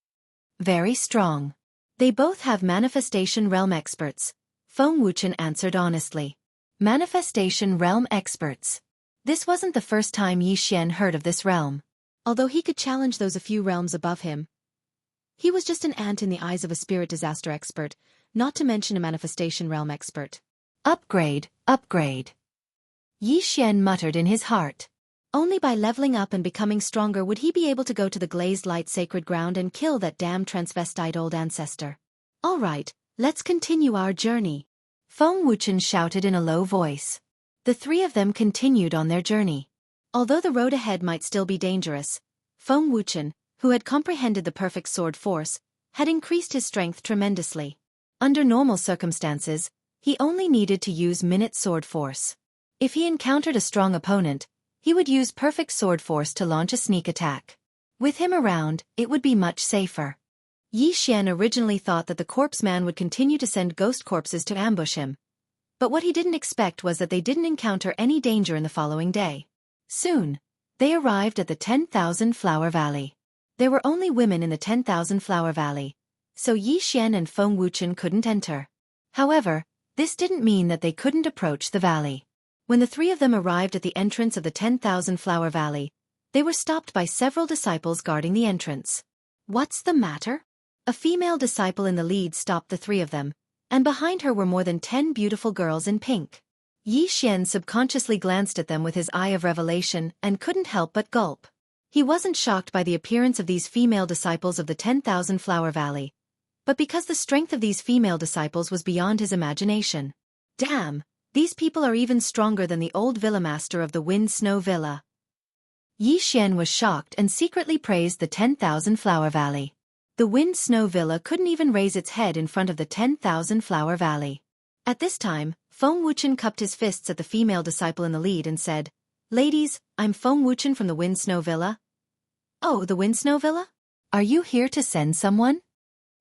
Very strong. They both have Manifestation Realm experts, Feng Wuchen answered honestly. Manifestation Realm experts. This wasn't the first time Yi Xian heard of this realm. Although he could challenge those a few realms above him, he was just an ant in the eyes of a spirit disaster expert, not to mention a manifestation realm expert. Upgrade, upgrade. Yi Xian muttered in his heart. Only by leveling up and becoming stronger would he be able to go to the glazed light sacred ground and kill that damn transvestite old ancestor. All right, let's continue our journey. Feng Wuchen shouted in a low voice. The 3 of them continued on their journey. Although the road ahead might still be dangerous, Feng Wuchen, who had comprehended the perfect sword force, had increased his strength tremendously. Under normal circumstances, he only needed to use minute sword force. If he encountered a strong opponent, he would use perfect sword force to launch a sneak attack. With him around, it would be much safer. Yi Xian originally thought that the Corpse Man would continue to send ghost corpses to ambush him. But what he didn't expect was that they didn't encounter any danger in the following day. Soon, they arrived at the 10,000 Flower Valley. There were only women in the 10,000 Flower Valley, so Yi Xian and Feng Wuchen couldn't enter. However, this didn't mean that they couldn't approach the valley. When the 3 of them arrived at the entrance of the 10,000 Flower Valley, they were stopped by several disciples guarding the entrance. What's the matter? A female disciple in the lead stopped the 3 of them, and behind her were more than 10 beautiful girls in pink. Yi Xian subconsciously glanced at them with his eye of revelation and couldn't help but gulp. He wasn't shocked by the appearance of these female disciples of the 10,000 Flower Valley, but because the strength of these female disciples was beyond his imagination. Damn, these people are even stronger than the old villa master of the Wind Snow Villa. Yi Xian was shocked and secretly praised the 10,000 Flower Valley. The Wind Snow Villa couldn't even raise its head in front of the 10,000 Flower Valley. At this time, Feng Wuchen cupped his fists at the female disciple in the lead and said, Ladies, I'm Feng Wuchen from the Wind Snow Villa. Oh, the Wind Snow Villa? Are you here to send someone?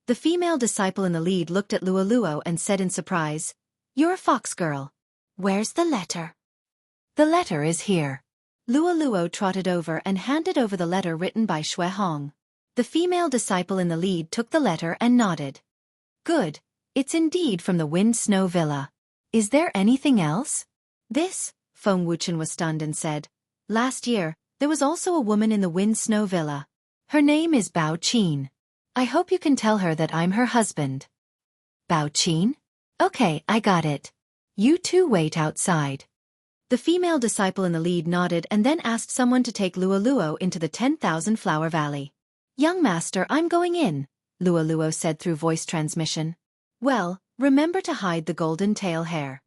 The female disciple in the lead looked at Luo and said in surprise, You're a fox girl. Where's the letter? The letter is here. Luo trotted over and handed over the letter written by Shui Hong. The female disciple in the lead took the letter and nodded. Good, it's indeed from the Wind Snow Villa. Is there anything else? This, Feng Wuchen was stunned and said. Last year, there was also a woman in the Wind Snow Villa. Her name is Bao Qin. I hope you can tell her that I'm her husband. Bao Qin? Okay, I got it. You 2 wait outside. The female disciple in the lead nodded and then asked someone to take Luo into the 10,000 Flower Valley. Young master, I'm going in, Luo said through voice transmission. Well, Remember to hide the golden tail hair.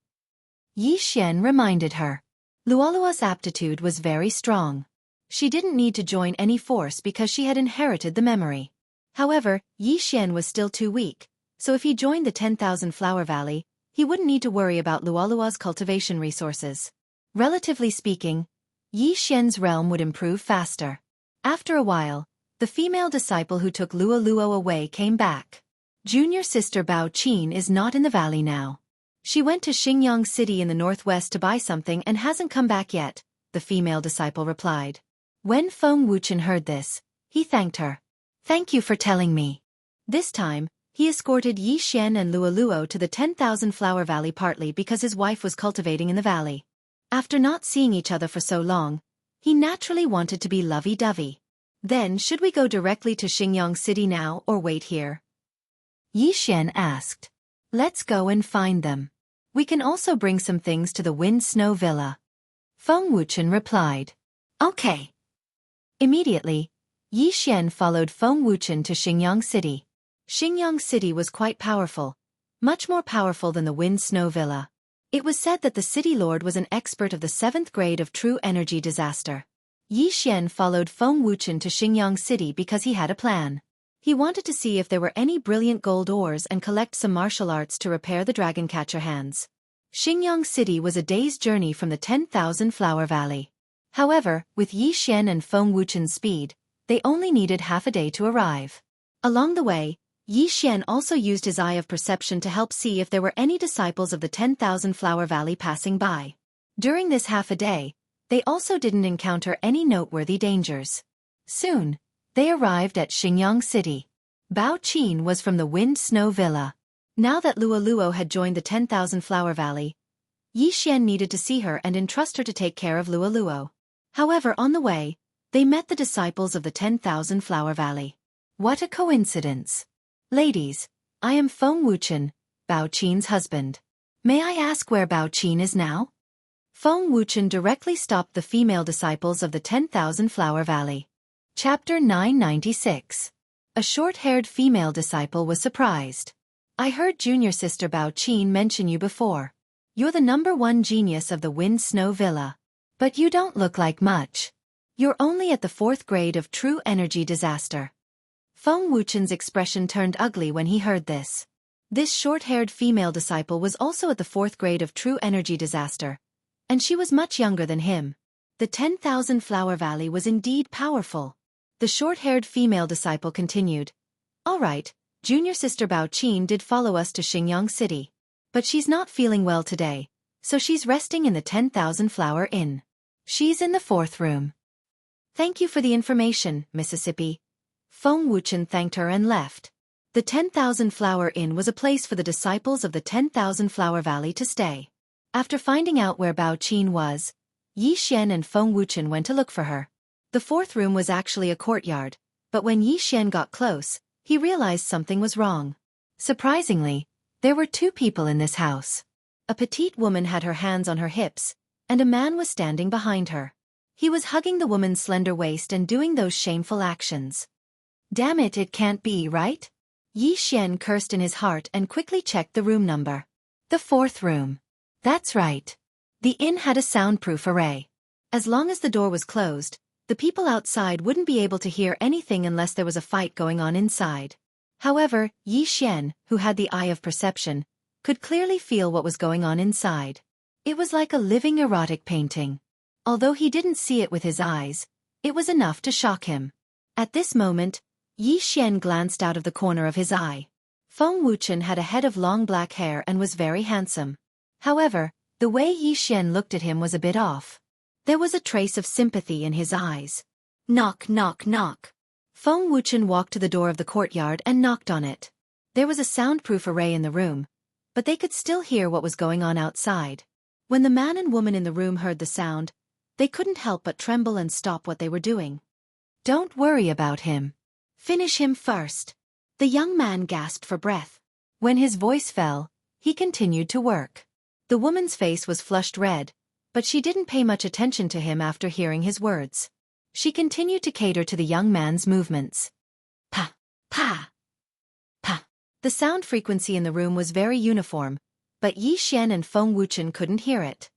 Yi Xian reminded her. Luolua's aptitude was very strong. She didn't need to join any force because she had inherited the memory. However, Yi Xian was still too weak, so if he joined the 10,000 Flower Valley, he wouldn't need to worry about Luolua's cultivation resources. Relatively speaking, Yi Xian's realm would improve faster. After a while, the female disciple who took Luoluo away came back. Junior sister Bao Qin is not in the valley now. She went to Xingyang City in the northwest to buy something and hasn't come back yet, the female disciple replied. When Feng Wuchen heard this, he thanked her. Thank you for telling me. This time, he escorted Yi Xian and Luoluo to the 10,000 Flower Valley partly because his wife was cultivating in the valley. After not seeing each other for so long, he naturally wanted to be lovey-dovey. Then should we go directly to Xingyang City now or wait here? Yi Xian asked. Let's go and find them. We can also bring some things to the Wind Snow Villa. Feng Wuchen replied. Okay. Immediately, Yi Xian followed Feng Wuchen to Xingyang City. Xingyang City was quite powerful, much more powerful than the Wind Snow Villa. It was said that the city lord was an expert of the 7th grade of true energy disaster. Yi Xian followed Feng Wuchen to Xingyang City because he had a plan. He wanted to see if there were any brilliant gold ores and collect some martial arts to repair the dragon catcher hands. Xingyang City was a day's journey from the 10,000 Flower Valley. However, with Yi Xian and Feng Wuchen's speed, they only needed half a day to arrive. Along the way, Yi Xian also used his eye of perception to help see if there were any disciples of the 10,000 Flower Valley passing by. During this half a day, they also didn't encounter any noteworthy dangers. Soon, they arrived at Xingyang City. Bao Qin was from the Wind Snow Villa. Now that Luoluo had joined the 10,000 Flower Valley, Yi Xian needed to see her and entrust her to take care of Luoluo. However, on the way, they met the disciples of the 10,000 Flower Valley. What a coincidence! Ladies, I am Feng Wuchen, Bao Qin's husband. May I ask where Bao Qin is now? Feng Wuchen directly stopped the female disciples of the 10,000 Flower Valley. Chapter 996. A short-haired female disciple was surprised. I heard junior sister Bao Qin mention you before. You're the #1 genius of the Wind Snow Villa. But you don't look like much. You're only at the 4th grade of true energy disaster. Feng Wuchen's expression turned ugly when he heard this. This short-haired female disciple was also at the 4th grade of true energy disaster, and she was much younger than him. The 10,000 Flower Valley was indeed powerful. The short-haired female disciple continued. All right, junior sister Bao Qin did follow us to Xingyang City. But she's not feeling well today, so she's resting in the 10,000 Flower Inn. She's in the 4th room. Thank you for the information, Mississippi. Feng Wuchen thanked her and left. The 10,000 Flower Inn was a place for the disciples of the 10,000 Flower Valley to stay. After finding out where Bao Qin was, Yi Xian and Feng Wuchen went to look for her. The 4th room was actually a courtyard, but when Yi Xian got close, he realized something was wrong. Surprisingly, there were 2 people in this house. A petite woman had her hands on her hips, and a man was standing behind her. He was hugging the woman's slender waist and doing those shameful actions. Damn it, it can't be, right? Yi Xian cursed in his heart and quickly checked the room number. The 4th room. That's right. The inn had a soundproof array. As long as the door was closed, the people outside wouldn't be able to hear anything unless there was a fight going on inside. However, Yi Xian, who had the eye of perception, could clearly feel what was going on inside. It was like a living erotic painting. Although he didn't see it with his eyes, it was enough to shock him. At this moment, Yi Xian glanced out of the corner of his eye. Feng Wuchen had a head of long black hair and was very handsome. However, the way Yi Xian looked at him was a bit off. There was a trace of sympathy in his eyes. Knock, knock, knock. Feng Wuchen walked to the door of the courtyard and knocked on it. There was a soundproof array in the room, but they could still hear what was going on outside. When the man and woman in the room heard the sound, they couldn't help but tremble and stop what they were doing. Don't worry about him. Finish him first. The young man gasped for breath. When his voice fell, he continued to work. The woman's face was flushed red, but she didn't pay much attention to him after hearing his words. She continued to cater to the young man's movements. Pa, pa, pa. The sound frequency in the room was very uniform, but Yi Xian and Feng Wuchen couldn't hear it.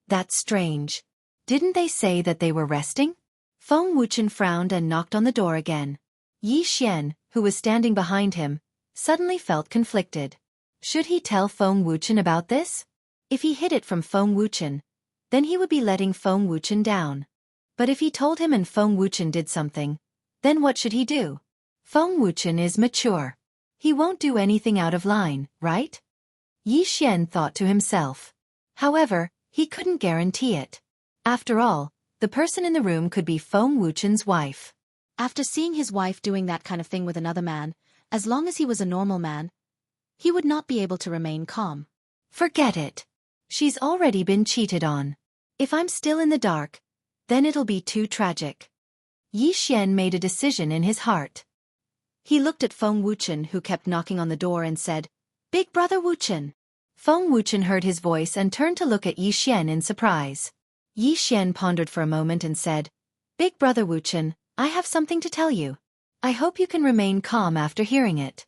That's strange. Didn't they say that they were resting? Feng Wuchen frowned and knocked on the door again. Yi Xian, who was standing behind him, suddenly felt conflicted. Should he tell Feng Wuchen about this? If he hid it from Feng Wuchen, then he would be letting Feng Wuchen down. But if he told him and Feng Wuchen did something, then what should he do? Feng Wuchen is mature. He won't do anything out of line, right? Yi Xian thought to himself. However, he couldn't guarantee it. After all, the person in the room could be Feng Wuchen's wife. After seeing his wife doing that kind of thing with another man, as long as he was a normal man, he would not be able to remain calm. Forget it. She's already been cheated on. If I'm still in the dark, then it'll be too tragic. Yi Xian made a decision in his heart. He looked at Feng Wuchen, who kept knocking on the door, and said, "Big brother Wuchen." Feng Wuchen heard his voice and turned to look at Yi Xian in surprise. Yi Xian pondered for a moment and said, "Big brother Wuchen, I have something to tell you. I hope you can remain calm after hearing it."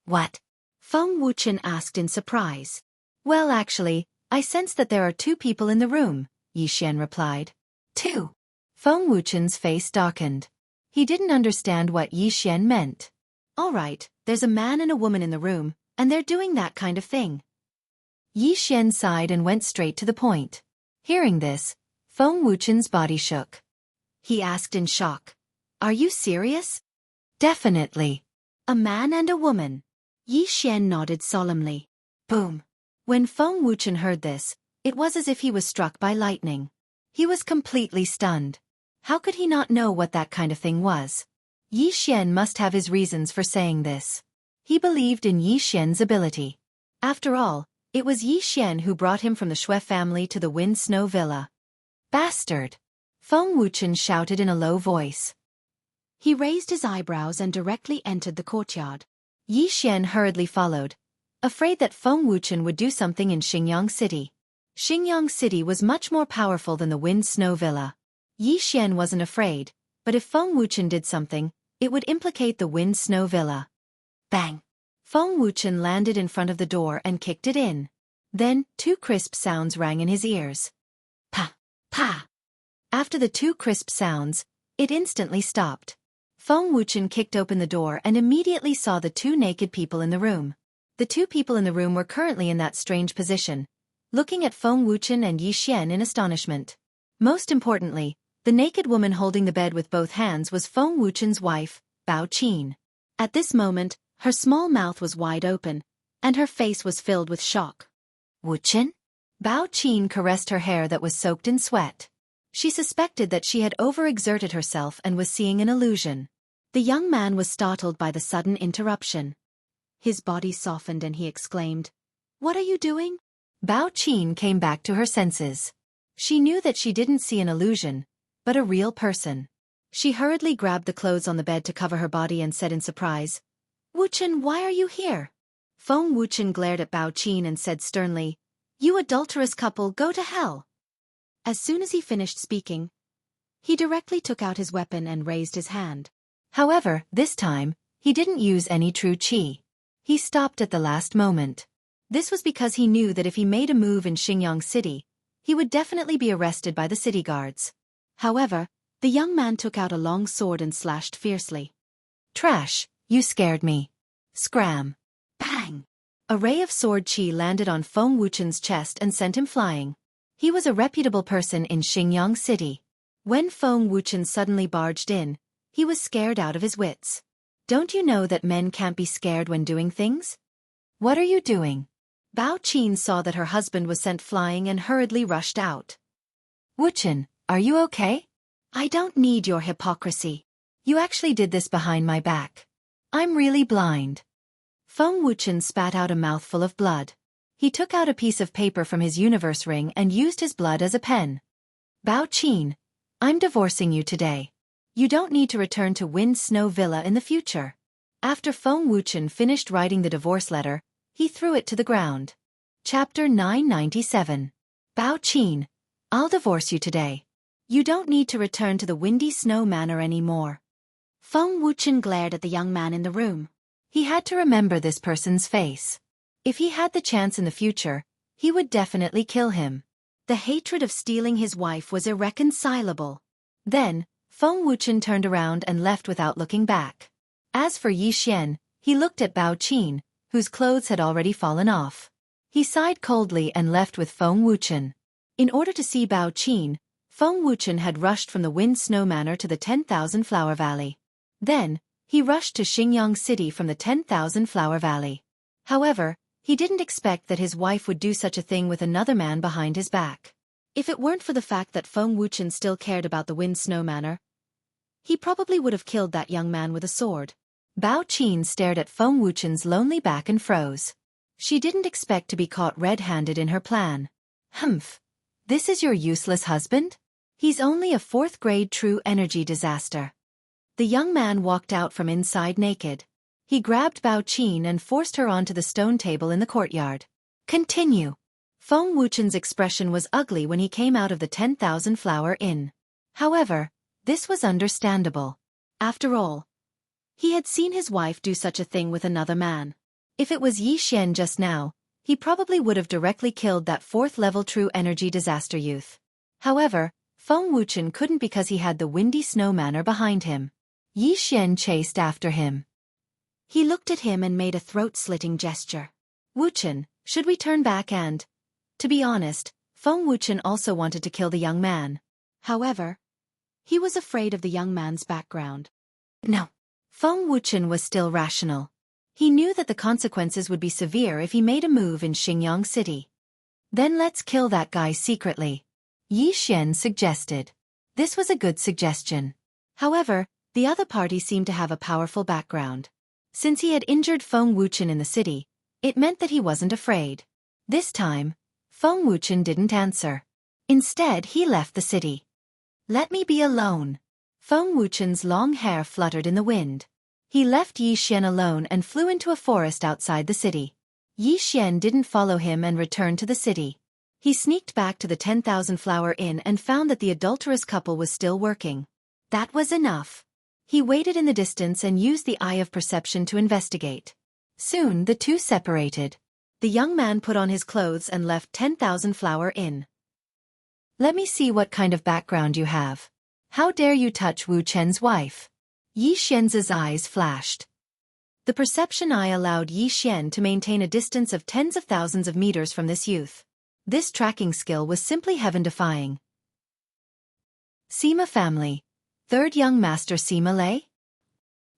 "What?" Feng Wuchen asked in surprise. "Well, actually, I sense that there are two people in the room," Yi Xian replied. "Two?" Feng Wuchen's face darkened. He didn't understand what Yi Xian meant. "All right, there's a man and a woman in the room, and they're doing that kind of thing." Yi Xian sighed and went straight to the point. Hearing this, Feng Wuchen's body shook. He asked in shock, "Are you serious?" "Definitely. A man and a woman." Yi Xian nodded solemnly. Boom. When Feng Wuchen heard this, it was as if he was struck by lightning. He was completely stunned. How could he not know what that kind of thing was? Yi Xian must have his reasons for saying this. He believed in Yi Xian's ability. After all, it was Yi Xian who brought him from the Shui family to the Wind Snow Villa. "Bastard!" Feng Wuchen shouted in a low voice. He raised his eyebrows and directly entered the courtyard. Yi Xian hurriedly followed, afraid that Feng Wuchen would do something in Xingyang City. Xingyang City was much more powerful than the Wind Snow Villa. Yi Xian wasn't afraid, but if Feng Wuchen did something, it would implicate the Wind Snow Villa. Bang! Feng Wuchen landed in front of the door and kicked it in. Then, two crisp sounds rang in his ears. Pa! Pa! After the two crisp sounds, it instantly stopped. Feng Wuchen kicked open the door and immediately saw the two naked people in the room. The two people in the room were currently in that strange position, looking at Feng Wuchen and Yi Xian in astonishment. Most importantly, the naked woman holding the bed with both hands was Feng Wuchen's wife, Bao Qin. At this moment, her small mouth was wide open, and her face was filled with shock. "Wuchen?" Bao Qin caressed her hair that was soaked in sweat. She suspected that she had overexerted herself and was seeing an illusion. The young man was startled by the sudden interruption. His body softened and he exclaimed, "What are you doing?" Bao Qin came back to her senses. She knew that she didn't see an illusion, but a real person. She hurriedly grabbed the clothes on the bed to cover her body and said in surprise, "Wuchen, why are you here?" Feng Wuchen glared at Bao Qin and said sternly, "You adulterous couple, go to hell." As soon as he finished speaking, he directly took out his weapon and raised his hand. However, this time, he didn't use any true qi. He stopped at the last moment. This was because he knew that if he made a move in Xingyang City, he would definitely be arrested by the city guards. However, the young man took out a long sword and slashed fiercely. "Trash, you scared me." Scram. Bang! A ray of sword qi landed on Feng Wuchen's chest and sent him flying. He was a reputable person in Xingyang City. When Feng Wuchen suddenly barged in, he was scared out of his wits. Don't you know that men can't be scared when doing things? "What are you doing?" Bao Qin saw that her husband was sent flying and hurriedly rushed out. "Wuchen, are you okay?" "I don't need your hypocrisy. You actually did this behind my back. I'm really blind." Feng Wuchen spat out a mouthful of blood. He took out a piece of paper from his universe ring and used his blood as a pen. "Bao Qin, I'm divorcing you today. You don't need to return to Wind Snow Villa in the future." After Feng Wuchen finished writing the divorce letter, he threw it to the ground. Chapter 997. Bao Qin, I'll divorce you today. You don't need to return to the Windy Snow Manor anymore. Feng Wuchen glared at the young man in the room. He had to remember this person's face. If he had the chance in the future, he would definitely kill him. The hatred of stealing his wife was irreconcilable. Then, Feng Wuchen turned around and left without looking back. As for Yi Xian, he looked at Bao Qin, whose clothes had already fallen off. He sighed coldly and left with Feng Wuchen. In order to see Bao Qin, Feng Wuchen had rushed from the Wind Snow Manor to the 10,000 Flower Valley. Then, he rushed to Xingyang City from the 10,000 Flower Valley. However, he didn't expect that his wife would do such a thing with another man behind his back. If it weren't for the fact that Feng Wuchen still cared about the Wind Snow Manor, he probably would have killed that young man with a sword. Bao Qin stared at Feng Wuchen's lonely back and froze. She didn't expect to be caught red-handed in her plan. Humph. This is your useless husband? He's only a 4th grade true energy disaster. The young man walked out from inside naked. He grabbed Bao Qin and forced her onto the stone table in the courtyard. Continue. Feng Wuchen's expression was ugly when he came out of the 10,000 Flower Inn. However, this was understandable. After all, he had seen his wife do such a thing with another man. If it was Yi Xian just now, he probably would have directly killed that 4th-level true energy disaster youth. However, Feng Wuchen couldn't because he had the Windy Snow Manor behind him. Yi Xian chased after him. He looked at him and made a throat-slitting gesture. Wuchen, should we turn back and... To be honest, Feng Wuchen also wanted to kill the young man. However, he was afraid of the young man's background. No. Feng Wuchen was still rational. He knew that the consequences would be severe if he made a move in Xingyang City. Then let's kill that guy secretly, Yi Xian suggested. This was a good suggestion. However, the other party seemed to have a powerful background. Since he had injured Feng Wuchen in the city, it meant that he wasn't afraid. This time, Feng Wuchen didn't answer. Instead, he left the city. Let me be alone. Feng Wuchen's long hair fluttered in the wind. He left Yi Xian alone and flew into a forest outside the city. Yi Xian didn't follow him and returned to the city. He sneaked back to the 10,000 Flower Inn and found that the adulterous couple was still working. That was enough. He waited in the distance and used the eye of perception to investigate. Soon the two separated. The young man put on his clothes and left 10,000 Flower Inn. Let me see what kind of background you have. How dare you touch Wu Chen's wife? Yi Xian's eyes flashed. The perception eye allowed Yi Xian to maintain a distance of tens of thousands of meters from this youth. This tracking skill was simply heaven-defying. Sima family. Third young master Sima Lei?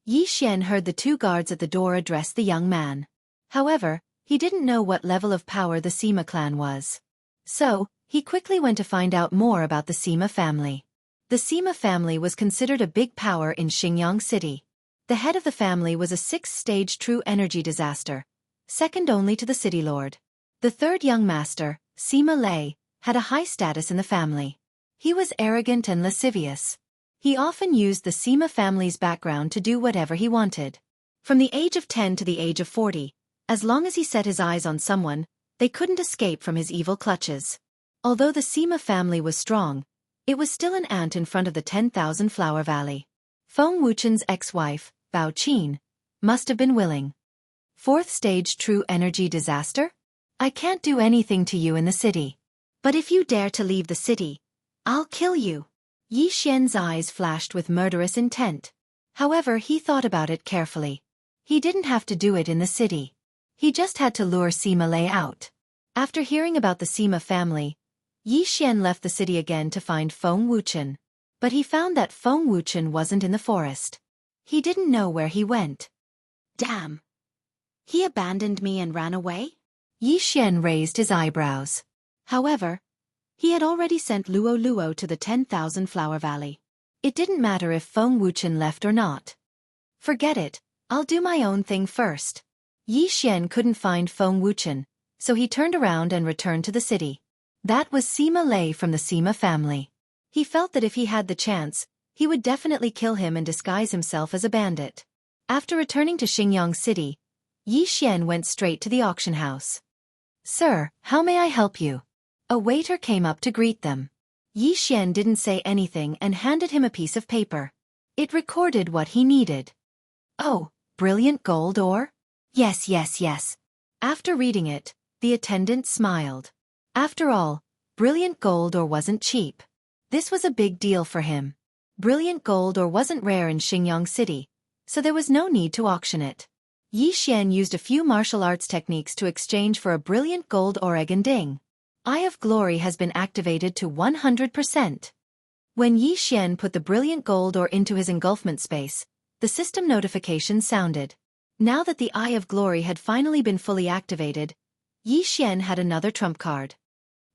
Yi Xian heard the two guards at the door address the young man. However, he didn't know what level of power the Sima clan was. So, he quickly went to find out more about the Sima family. The Sima family was considered a big power in Xingyang City. The head of the family was a 6th-stage true energy disaster, second only to the city lord. The third young master, Sima Lei, had a high status in the family. He was arrogant and lascivious. He often used the Sima family's background to do whatever he wanted. From the age of 10 to the age of 40, as long as he set his eyes on someone, they couldn't escape from his evil clutches. Although the Sima family was strong, it was still an ant in front of the 10,000 Flower Valley. Feng Wuchen's ex-wife, Bao Qin, must have been willing. 4th stage true energy disaster? I can't do anything to you in the city. But if you dare to leave the city, I'll kill you. Yi Xian's eyes flashed with murderous intent. However, he thought about it carefully. He didn't have to do it in the city. He just had to lure Sima Lei out. After hearing about the Sima family, Yi Xian left the city again to find Feng Wuchen. But he found that Feng Wuchen wasn't in the forest. He didn't know where he went. Damn. He abandoned me and ran away? Yi Xian raised his eyebrows. However, he had already sent Luo Luo to the 10,000 Flower Valley. It didn't matter if Feng Wuchen left or not. Forget it, I'll do my own thing first. Yi Xian couldn't find Feng Wuchen, so he turned around and returned to the city. That was Sima Lei from the Sima family. He felt that if he had the chance, he would definitely kill him and disguise himself as a bandit. After returning to Xingyang City, Yi Xian went straight to the auction house. Sir, how may I help you? A waiter came up to greet them. Yi Xian didn't say anything and handed him a piece of paper. It recorded what he needed. Oh, Brilliant gold ore? Yes, yes, yes. After reading it, the attendant smiled. After all, brilliant gold ore wasn't cheap. This was a big deal for him. Brilliant gold ore wasn't rare in Xingyang City, so there was no need to auction it. Yi Xian used a few martial arts techniques to exchange for a brilliant gold ore egg and ding. Eye of Glory has been activated to 100%. When Yi Xian put the brilliant gold ore into his engulfment space, the system notification sounded. Now that the Eye of Glory had finally been fully activated, Yi Xian had another trump card.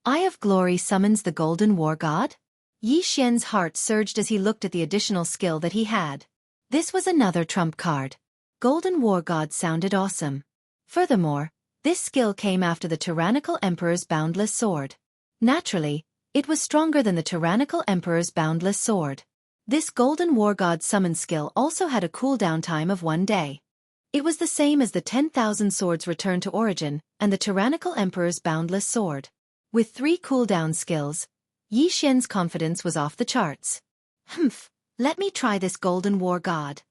Eye of Glory summons the Golden War God? Yi Xian's heart surged as he looked at the additional skill that he had. This was another trump card. Golden War God sounded awesome. Furthermore, this skill came after the Tyrannical Emperor's Boundless Sword. Naturally, it was stronger than the Tyrannical Emperor's Boundless Sword. This Golden War God summon skill also had a cooldown time of 1 day. It was the same as the 10,000 Swords Return to Origin and the Tyrannical Emperor's Boundless Sword. With 3 cooldown skills, Yi Xian's confidence was off the charts. Let me try this Golden War God.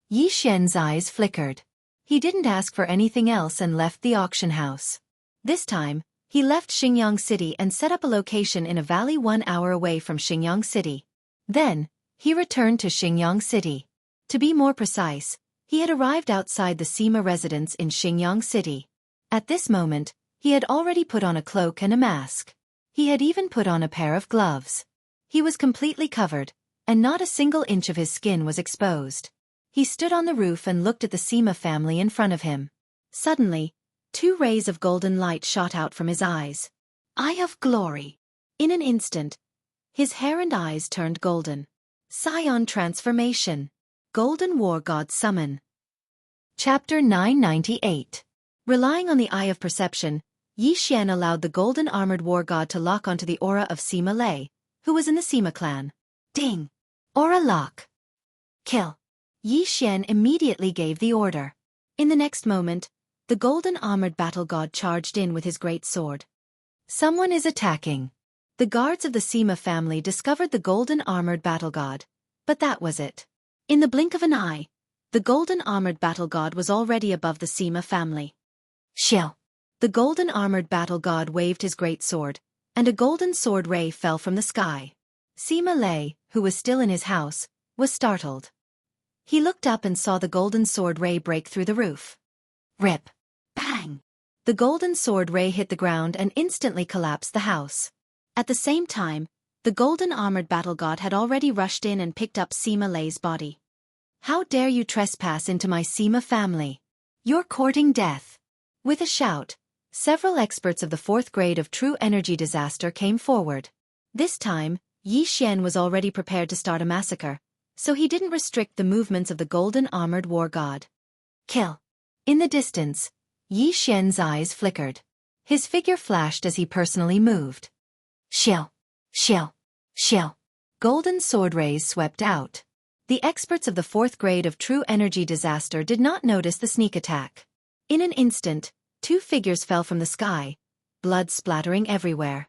Yi Xian's eyes flickered. He didn't ask for anything else and left the auction house. This time, he left Xingyang City and set up a location in a valley 1 hour away from Xingyang City. Then, he returned to Xingyang City. To be more precise, he had arrived outside the Sima residence in Xingyang City. At this moment, he had already put on a cloak and a mask. He had even put on a pair of gloves. He was completely covered, and not a single inch of his skin was exposed. He stood on the roof and looked at the Sima family in front of him. Suddenly, 2 rays of golden light shot out from his eyes. Eye of Glory. In an instant, his hair and eyes turned golden. Scion Transformation. Golden War God Summon. Chapter 998. Relying on the Eye of Perception, Yi Xian allowed the Golden Armored War God to lock onto the aura of Sima Lei, who was in the Sima clan. Ding! Aura lock. Kill. Yi Xian immediately gave the order. In the next moment, the Golden Armored Battle God charged in with his great sword. Someone is attacking. The guards of the Sima family discovered the Golden Armored Battle God, but that was it. In the blink of an eye, the Golden Armored Battle God was already above the Sima family. Shill. The Golden Armored Battle God waved his great sword, and a golden sword ray fell from the sky. Sima Lei, who was still in his house, was startled. He looked up and saw the golden sword ray break through the roof. Rip. Bang! The golden sword ray hit the ground and instantly collapsed the house. At the same time, the Golden Armored Battle God had already rushed in and picked up Sima Lei's body. How dare you trespass into my Sima family? You're courting death. With a shout, several experts of the 4th grade of True Energy Disaster came forward. This time, Yi Xian was already prepared to start a massacre, so he didn't restrict the movements of the Golden Armored War God. Kill. In the distance, Yi Xian's eyes flickered. His figure flashed as he personally moved. Shill. Shill. Shill. Golden sword rays swept out. The experts of the 4th grade of True Energy Disaster did not notice the sneak attack. In an instant, 2 figures fell from the sky, blood splattering everywhere.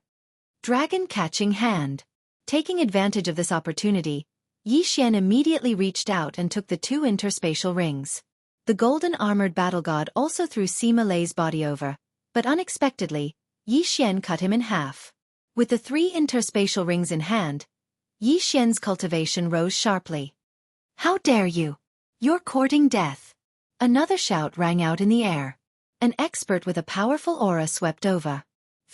Dragon Catching Hand. Taking advantage of this opportunity, Yi Xian immediately reached out and took the 2 interspatial rings. The Golden Armored Battle God also threw Sima Lei's body over, but unexpectedly, Yi Xian cut him in half. With the 3 interspatial rings in hand, Yi Xian's cultivation rose sharply. How dare you! You're courting death! Another shout rang out in the air. An expert with a powerful aura swept over.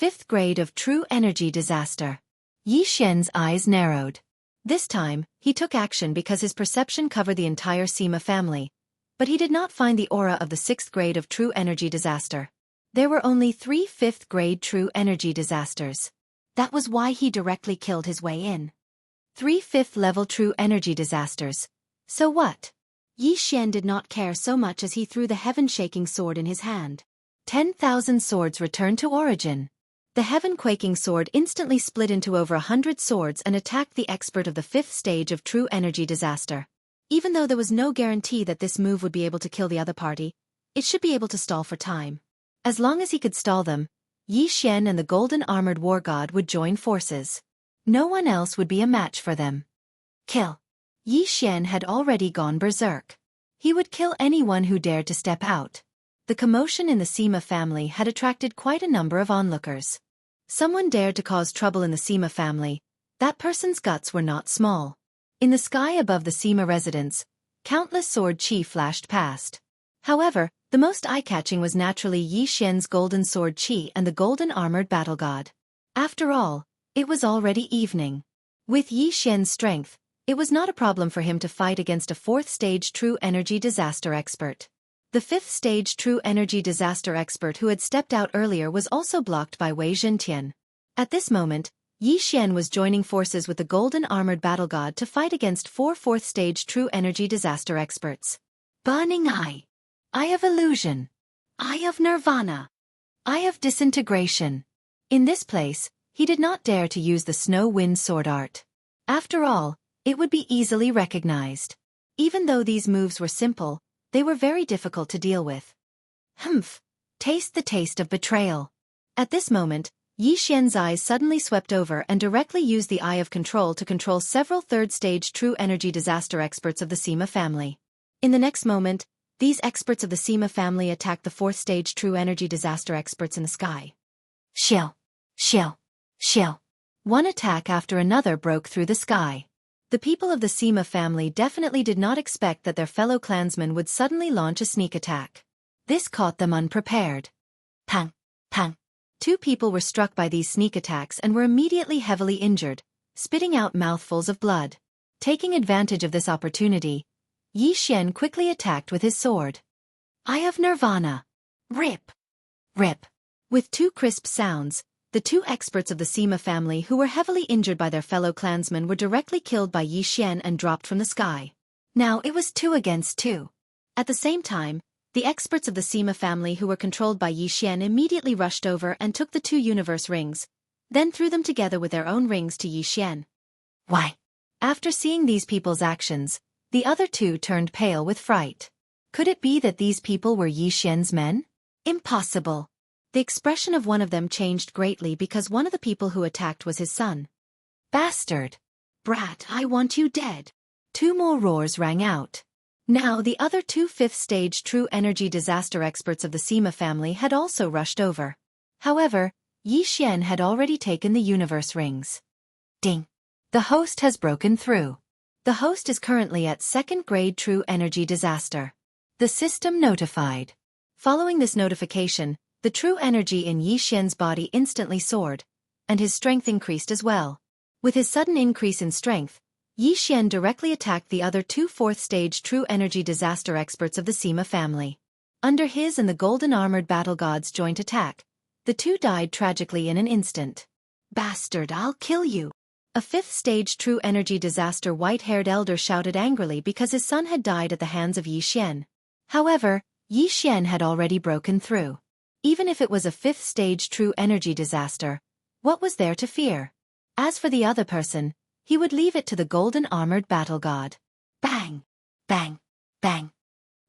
5th grade of True Energy Disaster. Yi Xian's eyes narrowed. This time, he took action because his perception covered the entire Sima family, but he did not find the aura of the 6th grade of True Energy Disaster. There were only 3 5th grade True Energy Disasters. That was why he directly killed his way in. 3 5th level True Energy Disasters. So what? Yi Xian did not care so much as he threw the heaven-shaking sword in his hand. 10,000 swords returned to origin. The heaven-quaking sword instantly split into over 100 swords and attacked the expert of the 5th stage of True Energy Disaster. Even though there was no guarantee that this move would be able to kill the other party, it should be able to stall for time. As long as he could stall them, Yi Xian and the Golden Armored War God would join forces. No one else would be a match for them. Kill. Yi Xian had already gone berserk. He would kill anyone who dared to step out. The commotion in the Sima family had attracted quite a number of onlookers. Someone dared to cause trouble in the Sima family. That person's guts were not small. In the sky above the Sima residence, countless sword chi flashed past. However, the most eye-catching was naturally Yi Xian's golden sword chi and the golden armored battle god. After all, it was already evening. With Yi Xian's strength, it was not a problem for him to fight against a 4th stage true energy disaster expert. The 5th stage true energy disaster expert who had stepped out earlier was also blocked by Wei Zhentian. At this moment, Yi Xian was joining forces with the golden armored battle god to fight against 4 4th stage true energy disaster experts. Burning Eye. Eye of Illusion. Eye of Nirvana. Eye of Disintegration. In this place, he did not dare to use the snow wind sword art. After all, it would be easily recognized. Even though these moves were simple, they were very difficult to deal with. Humph! Taste the taste of betrayal. At this moment, Yi Xian's eyes suddenly swept over and directly used the Eye of Control to control several 3rd stage true energy disaster experts of the Sima family. In the next moment, these experts of the Sima family attacked the 4th stage true energy disaster experts in the sky. Shill! Shill! Shill! One attack after another broke through the sky. The people of the Sima family definitely did not expect that their fellow clansmen would suddenly launch a sneak attack. This caught them unprepared. Pang! Pang! 2 people were struck by these sneak attacks and were immediately heavily injured, spitting out mouthfuls of blood. Taking advantage of this opportunity, Yi Xian quickly attacked with his sword. Eye of Nirvana. Rip! Rip! With 2 crisp sounds, the 2 experts of the Sima family who were heavily injured by their fellow clansmen were directly killed by Yi Xian and dropped from the sky. Now it was 2 against 2. At the same time, the experts of the Sima family who were controlled by Yi Xian immediately rushed over and took the 2 universe rings, then threw them together with their own rings to Yi Xian. Why? After seeing these people's actions, the other 2 turned pale with fright. Could it be that these people were Yi Xian's men? Impossible. The expression of one of them changed greatly because one of the people who attacked was his son. Bastard! Brat, I want you dead! 2 more roars rang out. Now the other 2 5th stage true energy disaster experts of the Sima family had also rushed over. However, Yi Xian had already taken the universe rings. Ding! The host has broken through. The host is currently at 2nd grade true energy disaster. The system notified. Following this notification, the true energy in Yi Xian's body instantly soared, and his strength increased as well. With his sudden increase in strength, Yi Xian directly attacked the other 2 4th stage true energy disaster experts of the Sima family. Under his and the golden armored battle god's joint attack, the 2 died tragically in an instant. Bastard, I'll kill you! A 5th stage true energy disaster white-haired elder shouted angrily because his son had died at the hands of Yi Xian. However, Yi Xian had already broken through. Even if it was a 5th stage true energy disaster, what was there to fear? As for the other person, he would leave it to the golden armored battle god. Bang! Bang! Bang!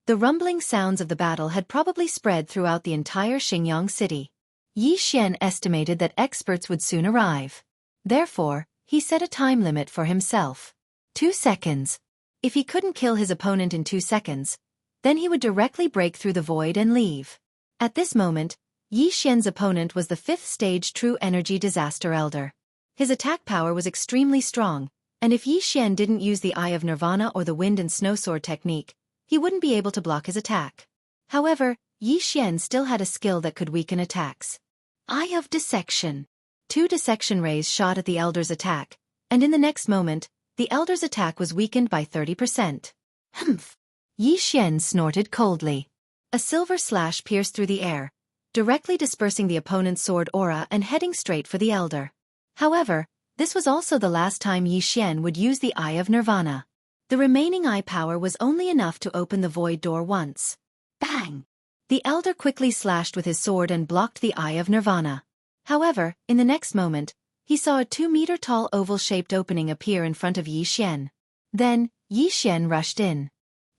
The rumbling sounds of the battle had probably spread throughout the entire Xingyang city. Yi Xian estimated that experts would soon arrive. Therefore, he set a time limit for himself. 2 seconds. If he couldn't kill his opponent in 2 seconds, then he would directly break through the void and leave. At this moment, Yi Xian's opponent was the 5th stage true energy disaster elder. His attack power was extremely strong, and if Yi Xian didn't use the Eye of Nirvana or the Wind and Snow Sword technique, he wouldn't be able to block his attack. However, Yi Xian still had a skill that could weaken attacks. Eye of Dissection. 2 dissection rays shot at the elder's attack, and in the next moment, the elder's attack was weakened by 30%. Humph! Yi Xian snorted coldly. A silver slash pierced through the air, directly dispersing the opponent's sword aura and heading straight for the elder. However, this was also the last time Yi Xian would use the Eye of Nirvana. The remaining eye power was only enough to open the void door once. Bang! The elder quickly slashed with his sword and blocked the Eye of Nirvana. However, in the next moment, he saw a 2-meter-tall oval-shaped opening appear in front of Yi Xian. Then, Yi Xian rushed in.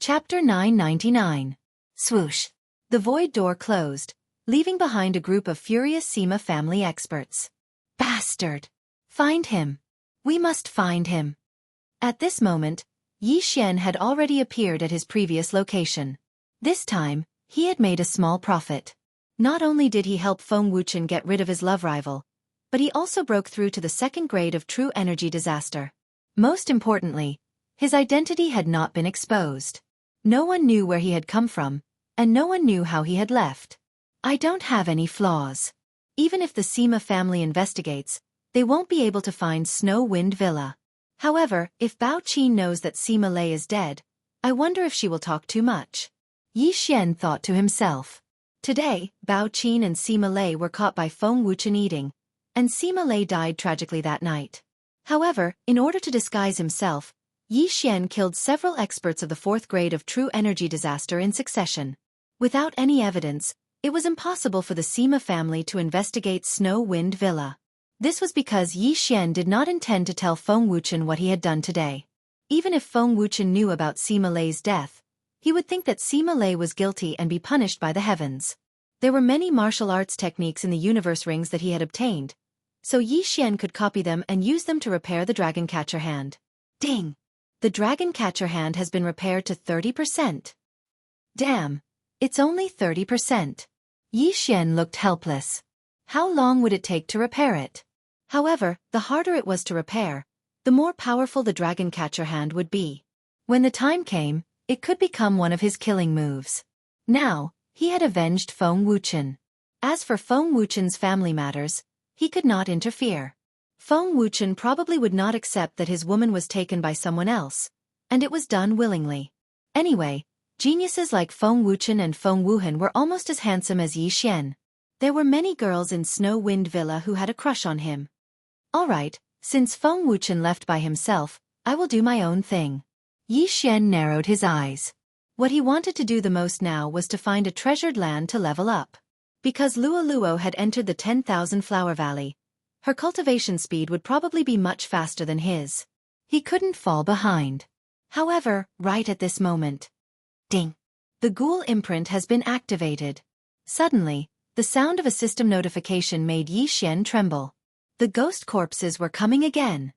Chapter 999. Swoosh. The void door closed, leaving behind a group of furious Sima family experts. Bastard! Find him! We must find him! At this moment, Yi Xian had already appeared at his previous location. This time, he had made a small profit. Not only did he help Feng Wuchen get rid of his love rival, but he also broke through to the second grade of true energy disaster. Most importantly, his identity had not been exposed. No one knew where he had come from, and no one knew how he had left. I don't have any flaws. Even if the Sima family investigates, they won't be able to find Snow Wind Villa. However, if Bao Qin knows that Sima Lei is dead, I wonder if she will talk too much. Yi Xian thought to himself. Today, Bao Qin and Sima Lei were caught by Feng Wuchen eating, and Sima Lei died tragically that night. However, in order to disguise himself, Yi Xian killed several experts of the fourth grade of true energy disaster in succession. Without any evidence, it was impossible for the Sima family to investigate Snow Wind Villa. This was because Yi Xian did not intend to tell Feng Wuchen what he had done today. Even if Feng Wuchen knew about Sima Lei's death, he would think that Sima Lei was guilty and be punished by the heavens. There were many martial arts techniques in the universe rings that he had obtained, so Yi Xian could copy them and use them to repair the dragon catcher hand. Ding! The dragon catcher hand has been repaired to 30%. Damn! It's only 30%. Yi Xian looked helpless. How long would it take to repair it? However, the harder it was to repair, the more powerful the dragon catcher hand would be. When the time came, it could become one of his killing moves. Now, he had avenged Feng Wuchen. As for Feng Wuchen's family matters, he could not interfere. Feng Wuchen probably would not accept that his woman was taken by someone else, and it was done willingly. Anyway, geniuses like Feng Wuchen and Feng Wuhan were almost as handsome as Yi Xian. There were many girls in Snow Wind Villa who had a crush on him. Alright, since Feng Wuchen left by himself, I will do my own thing. Yi Xian narrowed his eyes. What he wanted to do the most now was to find a treasured land to level up. Because Luo Luo had entered the 10,000 Flower Valley, her cultivation speed would probably be much faster than his. He couldn't fall behind. However, right at this moment. Ding! The ghoul imprint has been activated. Suddenly, the sound of a system notification made Yi Xian tremble. The ghost corpses were coming again.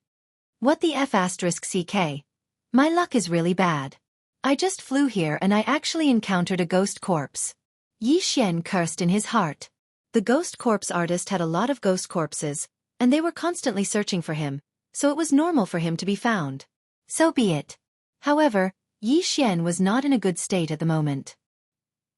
What the F***ck? My luck is really bad. I just flew here and I actually encountered a ghost corpse. Yi Xian cursed in his heart. The ghost corpse artist had a lot of ghost corpses, and they were constantly searching for him, so it was normal for him to be found. So be it. However, Yi Xian was not in a good state at the moment.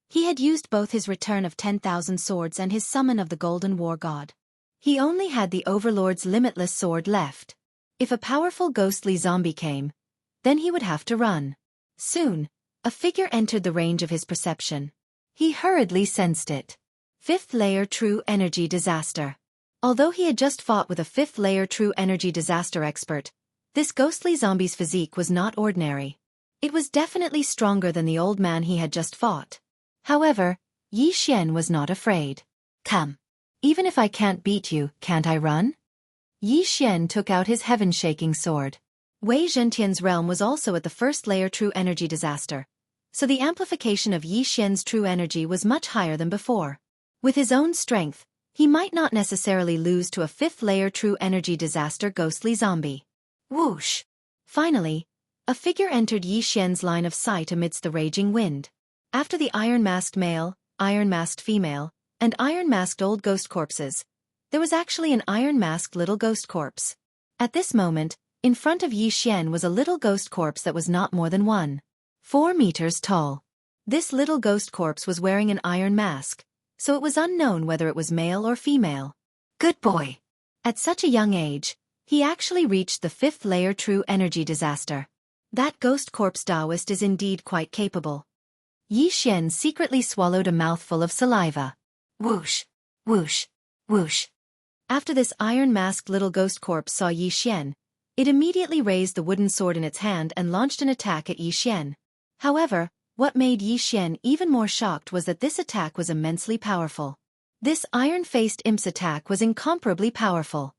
He had used both his return of 10,000 swords and his summon of the Golden War God. He only had the Overlord's limitless sword left. If a powerful ghostly zombie came, then he would have to run. Soon, a figure entered the range of his perception. He hurriedly sensed it. Fifth layer true energy disaster. Although he had just fought with a fifth layer true energy disaster expert, this ghostly zombie's physique was not ordinary. It was definitely stronger than the old man he had just fought. However, Yi Xian was not afraid. Come. Even if I can't beat you, can't I run? Yi Xian took out his heaven-shaking sword. Wei Zhentian's realm was also at the first layer true energy disaster, so the amplification of Yi Xian's true energy was much higher than before. With his own strength, he might not necessarily lose to a fifth layer true energy disaster ghostly zombie. Whoosh! Finally, a figure entered Yi Xian's line of sight amidst the raging wind. After the iron-masked male, iron-masked female, and iron-masked old ghost corpses, there was actually an iron-masked little ghost corpse. At this moment, in front of Yi Xian was a little ghost corpse that was not more than 1.4 meters tall. This little ghost corpse was wearing an iron mask, so it was unknown whether it was male or female. Good boy! At such a young age, he actually reached the fifth layer true energy disaster. That ghost corpse Taoist is indeed quite capable. Yi Xian secretly swallowed a mouthful of saliva. Whoosh! Whoosh! Whoosh! After this iron-masked little ghost corpse saw Yi Xian, it immediately raised the wooden sword in its hand and launched an attack at Yi Xian. However, what made Yi Xian even more shocked was that this attack was immensely powerful. This iron-faced imp's attack was incomparably powerful.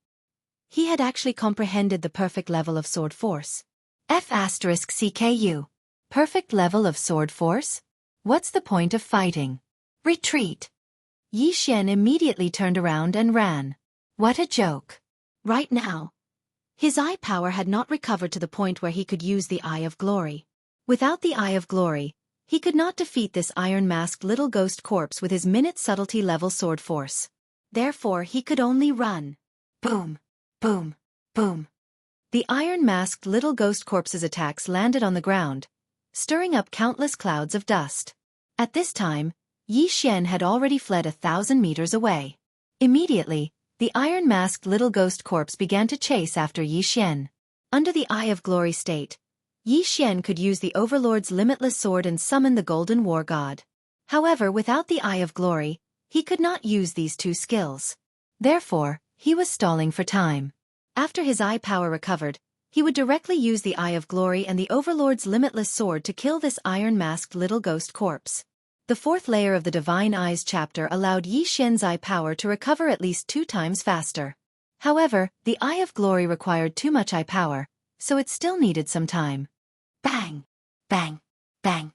He had actually comprehended the perfect level of sword force. F***CKU. Perfect level of sword force? What's the point of fighting? Retreat. Yi Xian immediately turned around and ran. What a joke. Right now, His eye power had not recovered to the point where he could use the Eye of Glory. Without the Eye of Glory, he could not defeat this iron-masked little ghost corpse with his minute subtlety level sword force. Therefore he could only run. Boom! Boom! Boom! The iron-masked little ghost corpse's attacks landed on the ground, stirring up countless clouds of dust. At this time, Yi Xian had already fled 1,000 meters away. Immediately, the iron-masked little ghost corpse began to chase after Yi Xian. Under the Eye of Glory state, Yi Xian could use the Overlord's limitless sword and summon the Golden War God. However, without the Eye of Glory, he could not use these two skills. Therefore, he was stalling for time. After his eye power recovered, he would directly use the Eye of Glory and the Overlord's limitless sword to kill this iron-masked little ghost corpse. The fourth layer of the Divine Eyes chapter allowed Yi Xian's eye power to recover at least 2 times faster. However, the Eye of Glory required too much eye power, so it still needed some time. Bang! Bang! Bang!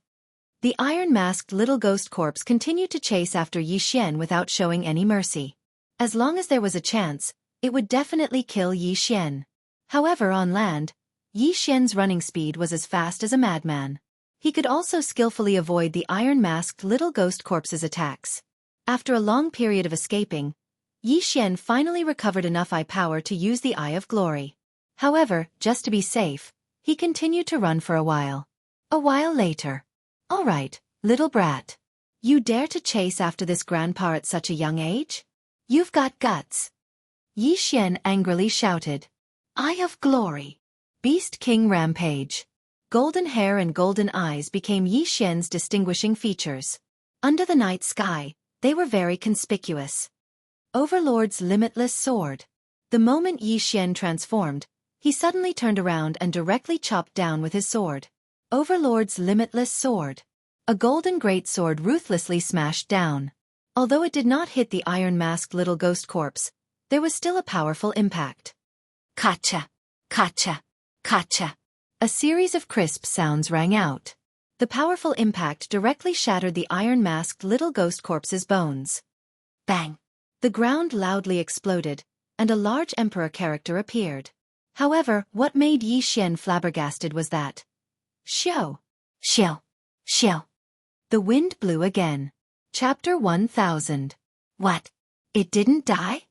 The iron-masked little ghost corpse continued to chase after Yi Xian without showing any mercy. As long as there was a chance, it would definitely kill Yi Xian. However, on land, Yi Xian's running speed was as fast as a madman. He could also skillfully avoid the iron-masked little ghost corpse's attacks. After a long period of escaping, Yi Xian finally recovered enough eye power to use the Eye of Glory. However, just to be safe, he continued to run for a while. A while later. "All right, little brat. You dare to chase after this grandpa at such a young age? You've got guts." Yi Xian angrily shouted. "Eye of Glory." Beast King Rampage. Golden hair and golden eyes became Yi Xian's distinguishing features. Under the night sky, they were very conspicuous. Overlord's limitless sword. The moment Yi Xian transformed, he suddenly turned around and directly chopped down with his sword. Overlord's limitless sword. A golden greatsword ruthlessly smashed down. Although it did not hit the iron-masked little ghost corpse, there was still a powerful impact. Kacha! Kacha! Kacha! A series of crisp sounds rang out. The powerful impact directly shattered the iron-masked little ghost corpse's bones. Bang! The ground loudly exploded, and a large emperor character appeared. However, what made Yi Xian flabbergasted was that Xiao! Xiao! Xiao! The wind blew again. Chapter 1000. What? It didn't die?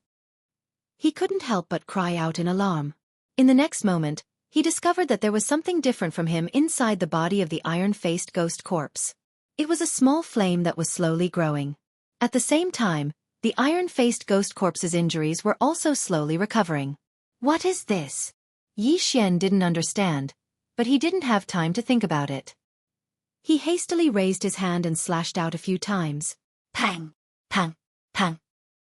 He couldn't help but cry out in alarm. In the next moment, he discovered that there was something different from him inside the body of the iron-faced ghost corpse. It was a small flame that was slowly growing. At the same time, the iron-faced ghost corpse's injuries were also slowly recovering. What is this? Yi Xian didn't understand, but he didn't have time to think about it. He hastily raised his hand and slashed out a few times. Pang! Pang! Pang!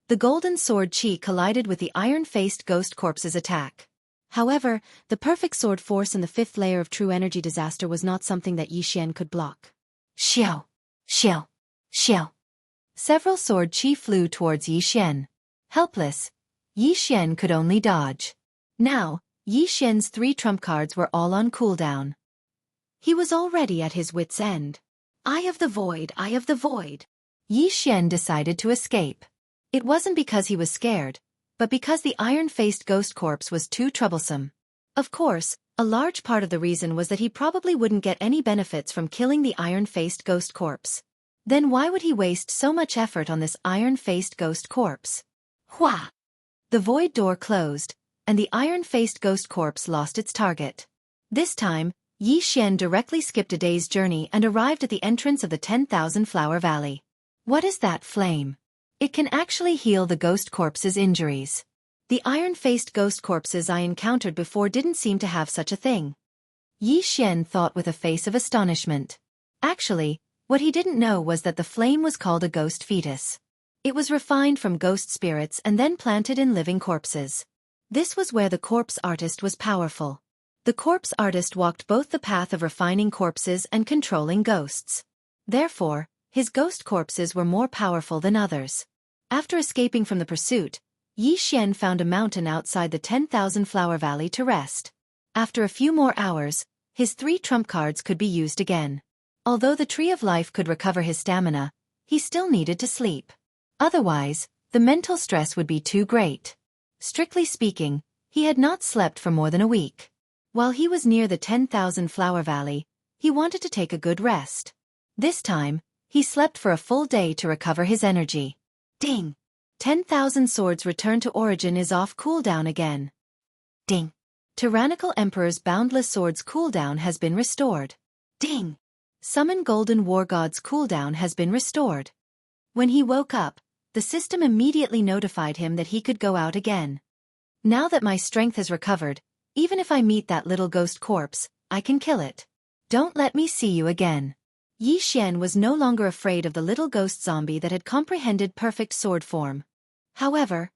The golden sword chi collided with the iron-faced ghost corpse's attack. However, the perfect sword force in the 5th layer of true energy disaster was not something that Yi Xian could block. Xiao! Xiao! Xiao! Several sword chi flew towards Yi Xian. Helpless, Yi Xian could only dodge. Now, Yi Xian's 3 trump cards were all on cooldown. He was already at his wit's end. Eye of the Void, Eye of the Void. Yi Xian decided to escape. It wasn't because he was scared, but because the iron-faced ghost corpse was too troublesome. Of course, a large part of the reason was that he probably wouldn't get any benefits from killing the iron-faced ghost corpse. Then why would he waste so much effort on this iron-faced ghost corpse? Hua! The void door closed, and the iron-faced ghost corpse lost its target. This time, Yi Xian directly skipped a day's journey and arrived at the entrance of the 10,000 Flower Valley. What is that flame? It can actually heal the ghost corpse's injuries. The iron-faced ghost corpses I encountered before didn't seem to have such a thing. Yi Xian thought with a face of astonishment. Actually, what he didn't know was that the flame was called a ghost fetus. It was refined from ghost spirits and then planted in living corpses. This was where the corpse artist was powerful. The corpse artist walked both the path of refining corpses and controlling ghosts. Therefore, his ghost corpses were more powerful than others. After escaping from the pursuit, Yi Xian found a mountain outside the 10,000 Flower Valley to rest. After a few more hours, his 3 trump cards could be used again. Although the Tree of Life could recover his stamina, he still needed to sleep. Otherwise, the mental stress would be too great. Strictly speaking, He had not slept for more than a week. While he was near the 10,000 Flower Valley, he wanted to take a good rest. This time, he slept for a full day to recover his energy. Ding! 10,000 Swords Return to Origin is off cooldown again. Ding! Tyrannical Emperor's Boundless Swords cooldown has been restored. Ding! Summon Golden War God's cooldown has been restored. When he woke up, the system immediately notified him that he could go out again. Now that my strength has recovered, even if I meet that little ghost corpse, I can kill it. Don't let me see you again. Yi Xian was no longer afraid of the little ghost zombie that had comprehended perfect sword form. However,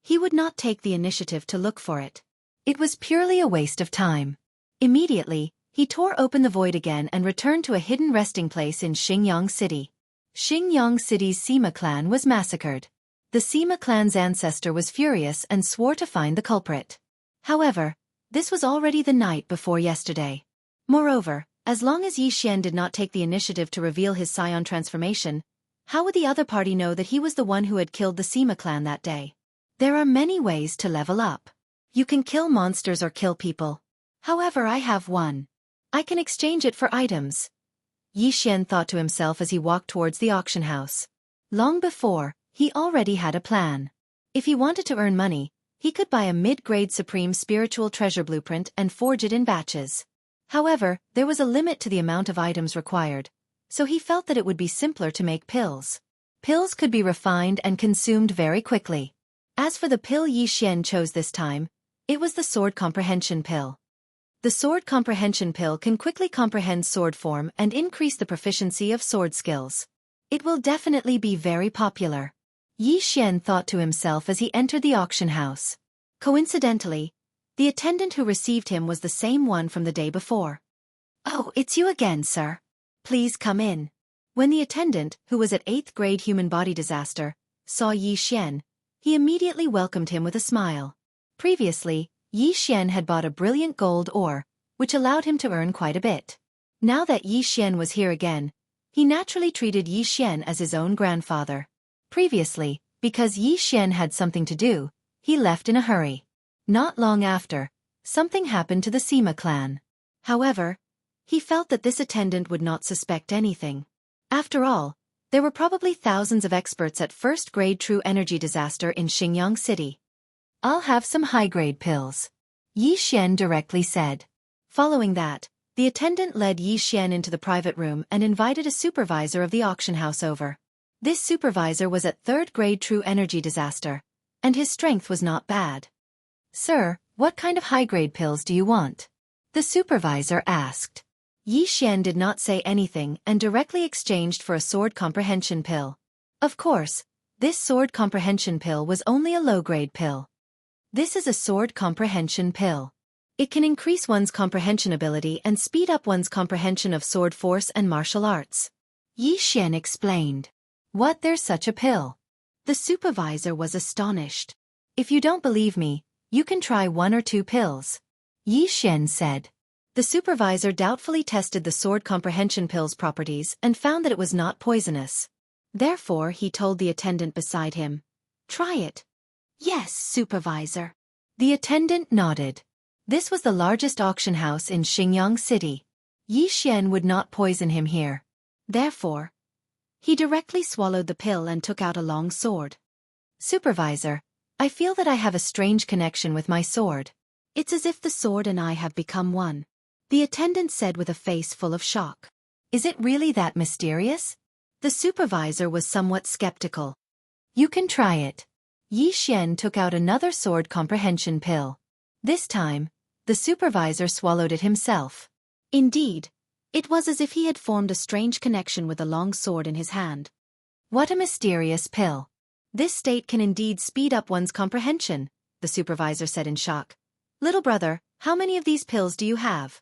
he would not take the initiative to look for it. It was purely a waste of time. Immediately, he tore open the void again and returned to a hidden resting place in Xingyang City. Xingyang City's Sima clan was massacred. The Sima clan's ancestor was furious and swore to find the culprit. However, this was already the night before yesterday. Moreover, as long as Yi Xian did not take the initiative to reveal his scion transformation, how would the other party know that he was the one who had killed the Sima clan that day? There are many ways to level up. You can kill monsters or kill people. However, I have one. I can exchange it for items. Yi Xian thought to himself as he walked towards the auction house. Long before, he already had a plan. If he wanted to earn money, he could buy a mid-grade Supreme Spiritual Treasure Blueprint and forge it in batches. However, there was a limit to the amount of items required, so he felt that it would be simpler to make pills. Pills could be refined and consumed very quickly. As for the pill Yi Xian chose this time, it was the Sword Comprehension Pill. The Sword Comprehension Pill can quickly comprehend sword form and increase the proficiency of sword skills. It will definitely be very popular. Yi Xian thought to himself as he entered the auction house. Coincidentally, the attendant who received him was the same one from the day before. "Oh, it's you again, sir. Please come in." When the attendant, who was at 8th grade human body disaster, saw Yi Xian, he immediately welcomed him with a smile. Previously, Yi Xian had bought a brilliant gold ore, which allowed him to earn quite a bit. Now that Yi Xian was here again, he naturally treated Yi Xian as his own grandfather. Previously, because Yi Xian had something to do, he left in a hurry. Not long after, something happened to the Sima clan. However, he felt that this attendant would not suspect anything. After all, there were probably thousands of experts at first-grade true energy disaster in Xingyang City. "I'll have some high-grade pills," Yi Xian directly said. Following that, the attendant led Yi Xian into the private room and invited a supervisor of the auction house over. This supervisor was at 3rd grade true energy disaster, and his strength was not bad. "Sir, what kind of high-grade pills do you want?" the supervisor asked. Yi Xian did not say anything and directly exchanged for a sword comprehension pill. Of course, this sword comprehension pill was only a low-grade pill. This is a sword comprehension pill. It can increase one's comprehension ability and speed up one's comprehension of sword force and martial arts. Yi Xian explained. "What, there's such a pill?" The supervisor was astonished. "If you don't believe me, you can try 1 or 2 pills," Yi Xian said. The supervisor doubtfully tested the sword comprehension pill's properties and found that it was not poisonous. Therefore, he told the attendant beside him, "Try it." "Yes, supervisor." The attendant nodded. This was the largest auction house in Xingyang City. Yi Xian would not poison him here. Therefore, he directly swallowed the pill and took out a long sword. "Supervisor, I feel that I have a strange connection with my sword. It's as if the sword and I have become one," the attendant said with a face full of shock. "Is it really that mysterious?" The supervisor was somewhat skeptical. "You can try it." Yi Xian took out another sword comprehension pill. This time, the supervisor swallowed it himself. Indeed, it was as if he had formed a strange connection with the long sword in his hand. "What a mysterious pill. This state can indeed speed up one's comprehension," the supervisor said in shock. "Little brother, how many of these pills do you have?"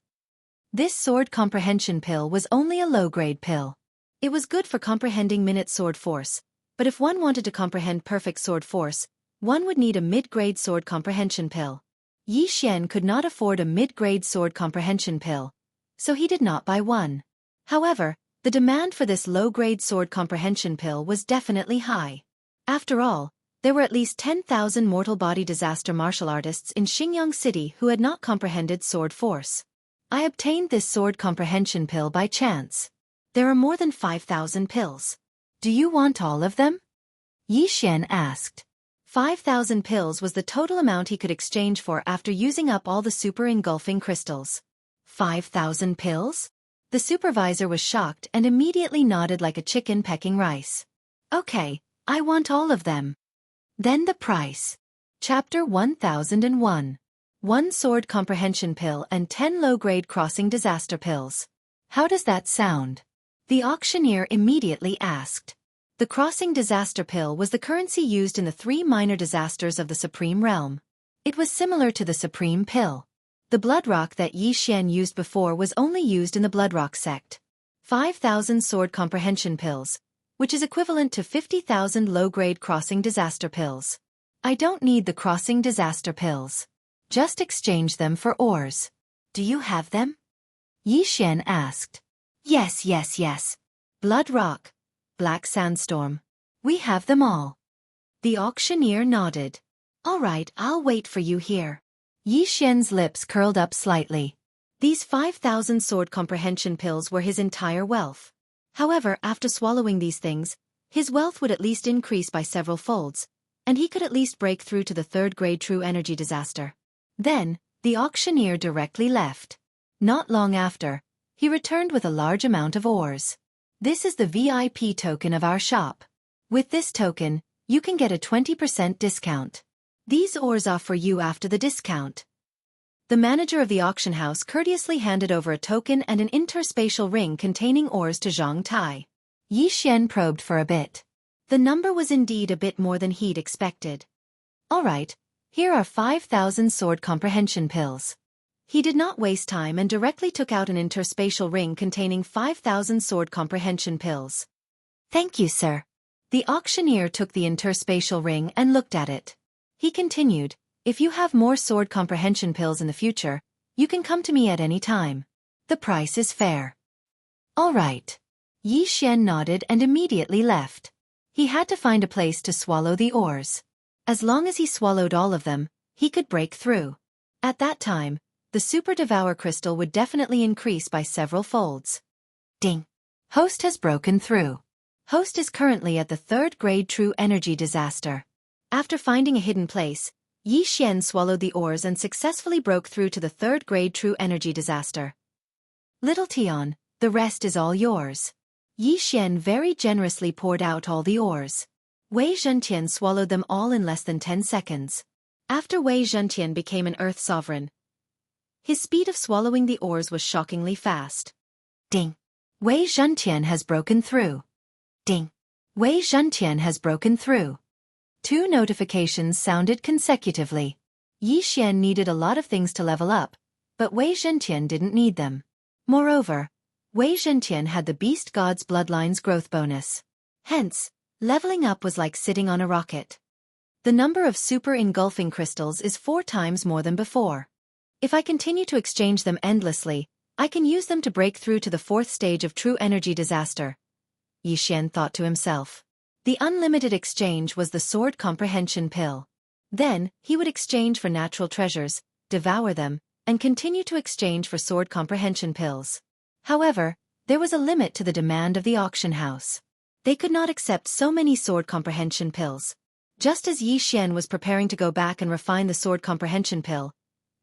This sword comprehension pill was only a low-grade pill. It was good for comprehending minute sword force, but if one wanted to comprehend perfect sword force, one would need a mid-grade sword comprehension pill. Yi Xian could not afford a mid-grade sword comprehension pill, so he did not buy one. However, the demand for this low-grade sword comprehension pill was definitely high. After all, There were at least 10,000 mortal body disaster martial artists in Xingyang City who had not comprehended sword force. I obtained this sword comprehension pill by chance. There are more than 5,000 pills. Do you want all of them? Yi Xian asked. 5,000 pills was the total amount he could exchange for after using up all the super engulfing crystals. 5,000 pills? The supervisor was shocked and immediately nodded like a chicken pecking rice. Okay, I want all of them. Then the price. Chapter 1001. 1 sword comprehension pill and 10 low-grade crossing disaster pills. How does that sound? The auctioneer immediately asked. The crossing disaster pill was the currency used in the 3 minor disasters of the Supreme Realm. It was similar to the Supreme Pill. The blood rock that Yi Xian used before was only used in the blood rock sect. 5,000 sword comprehension pills, which is equivalent to 50,000 low-grade crossing disaster pills. I don't need the crossing disaster pills. Just exchange them for ores. Do you have them? Yi Xian asked. Yes. Blood rock. Black sandstorm. We have them all. The auctioneer nodded. All right, I'll wait for you here. Yi Xian's lips curled up slightly. These 5,000 sword comprehension pills were his entire wealth. However, after swallowing these things, his wealth would at least increase by several folds, and he could at least break through to the 3rd grade true energy disaster. Then, the auctioneer directly left. Not long after, he returned with a large amount of ores. This is the VIP token of our shop. With this token, you can get a 20% discount. These ores are for you after the discount. The manager of the auction house courteously handed over a token and an interspatial ring containing ores to Zhang Tai. Yi Xian probed for a bit. The number was indeed a bit more than he'd expected. All right, here are 5,000 sword comprehension pills. He did not waste time and directly took out an interspatial ring containing 5,000 sword comprehension pills. Thank you, sir. The auctioneer took the interspatial ring and looked at it. He continued, if you have more sword comprehension pills in the future, you can come to me at any time. The price is fair. All right. Yi Xian nodded and immediately left. He had to find a place to swallow the ores. As long as he swallowed all of them, he could break through. At that time, the Super Devour crystal would definitely increase by several folds. Ding! Host has broken through. Host is currently at the 3rd grade true energy disaster. After finding a hidden place, Yi Xian swallowed the ores and successfully broke through to the 3rd grade true energy disaster. Little Tian, the rest is all yours. Yi Xian very generously poured out all the ores. Wei Zhentian swallowed them all in less than 10 seconds. After Wei Zhentian became an Earth Sovereign, his speed of swallowing the ores was shockingly fast. Ding! Wei Zhentian has broken through. Ding! Wei Zhentian has broken through. 2 notifications sounded consecutively. Yi Xian needed a lot of things to level up, but Wei Zhentian didn't need them. Moreover, Wei Zhentian had the Beast God's Bloodline's growth bonus. Hence, leveling up was like sitting on a rocket. The number of super engulfing crystals is 4 times more than before. If I continue to exchange them endlessly, I can use them to break through to the 4th stage of true energy disaster. Yi Xian thought to himself. The unlimited exchange was the sword comprehension pill. Then, he would exchange for natural treasures, devour them, and continue to exchange for sword comprehension pills. However, there was a limit to the demand of the auction house. They could not accept so many sword comprehension pills. Just as Yi Xian was preparing to go back and refine the sword comprehension pill,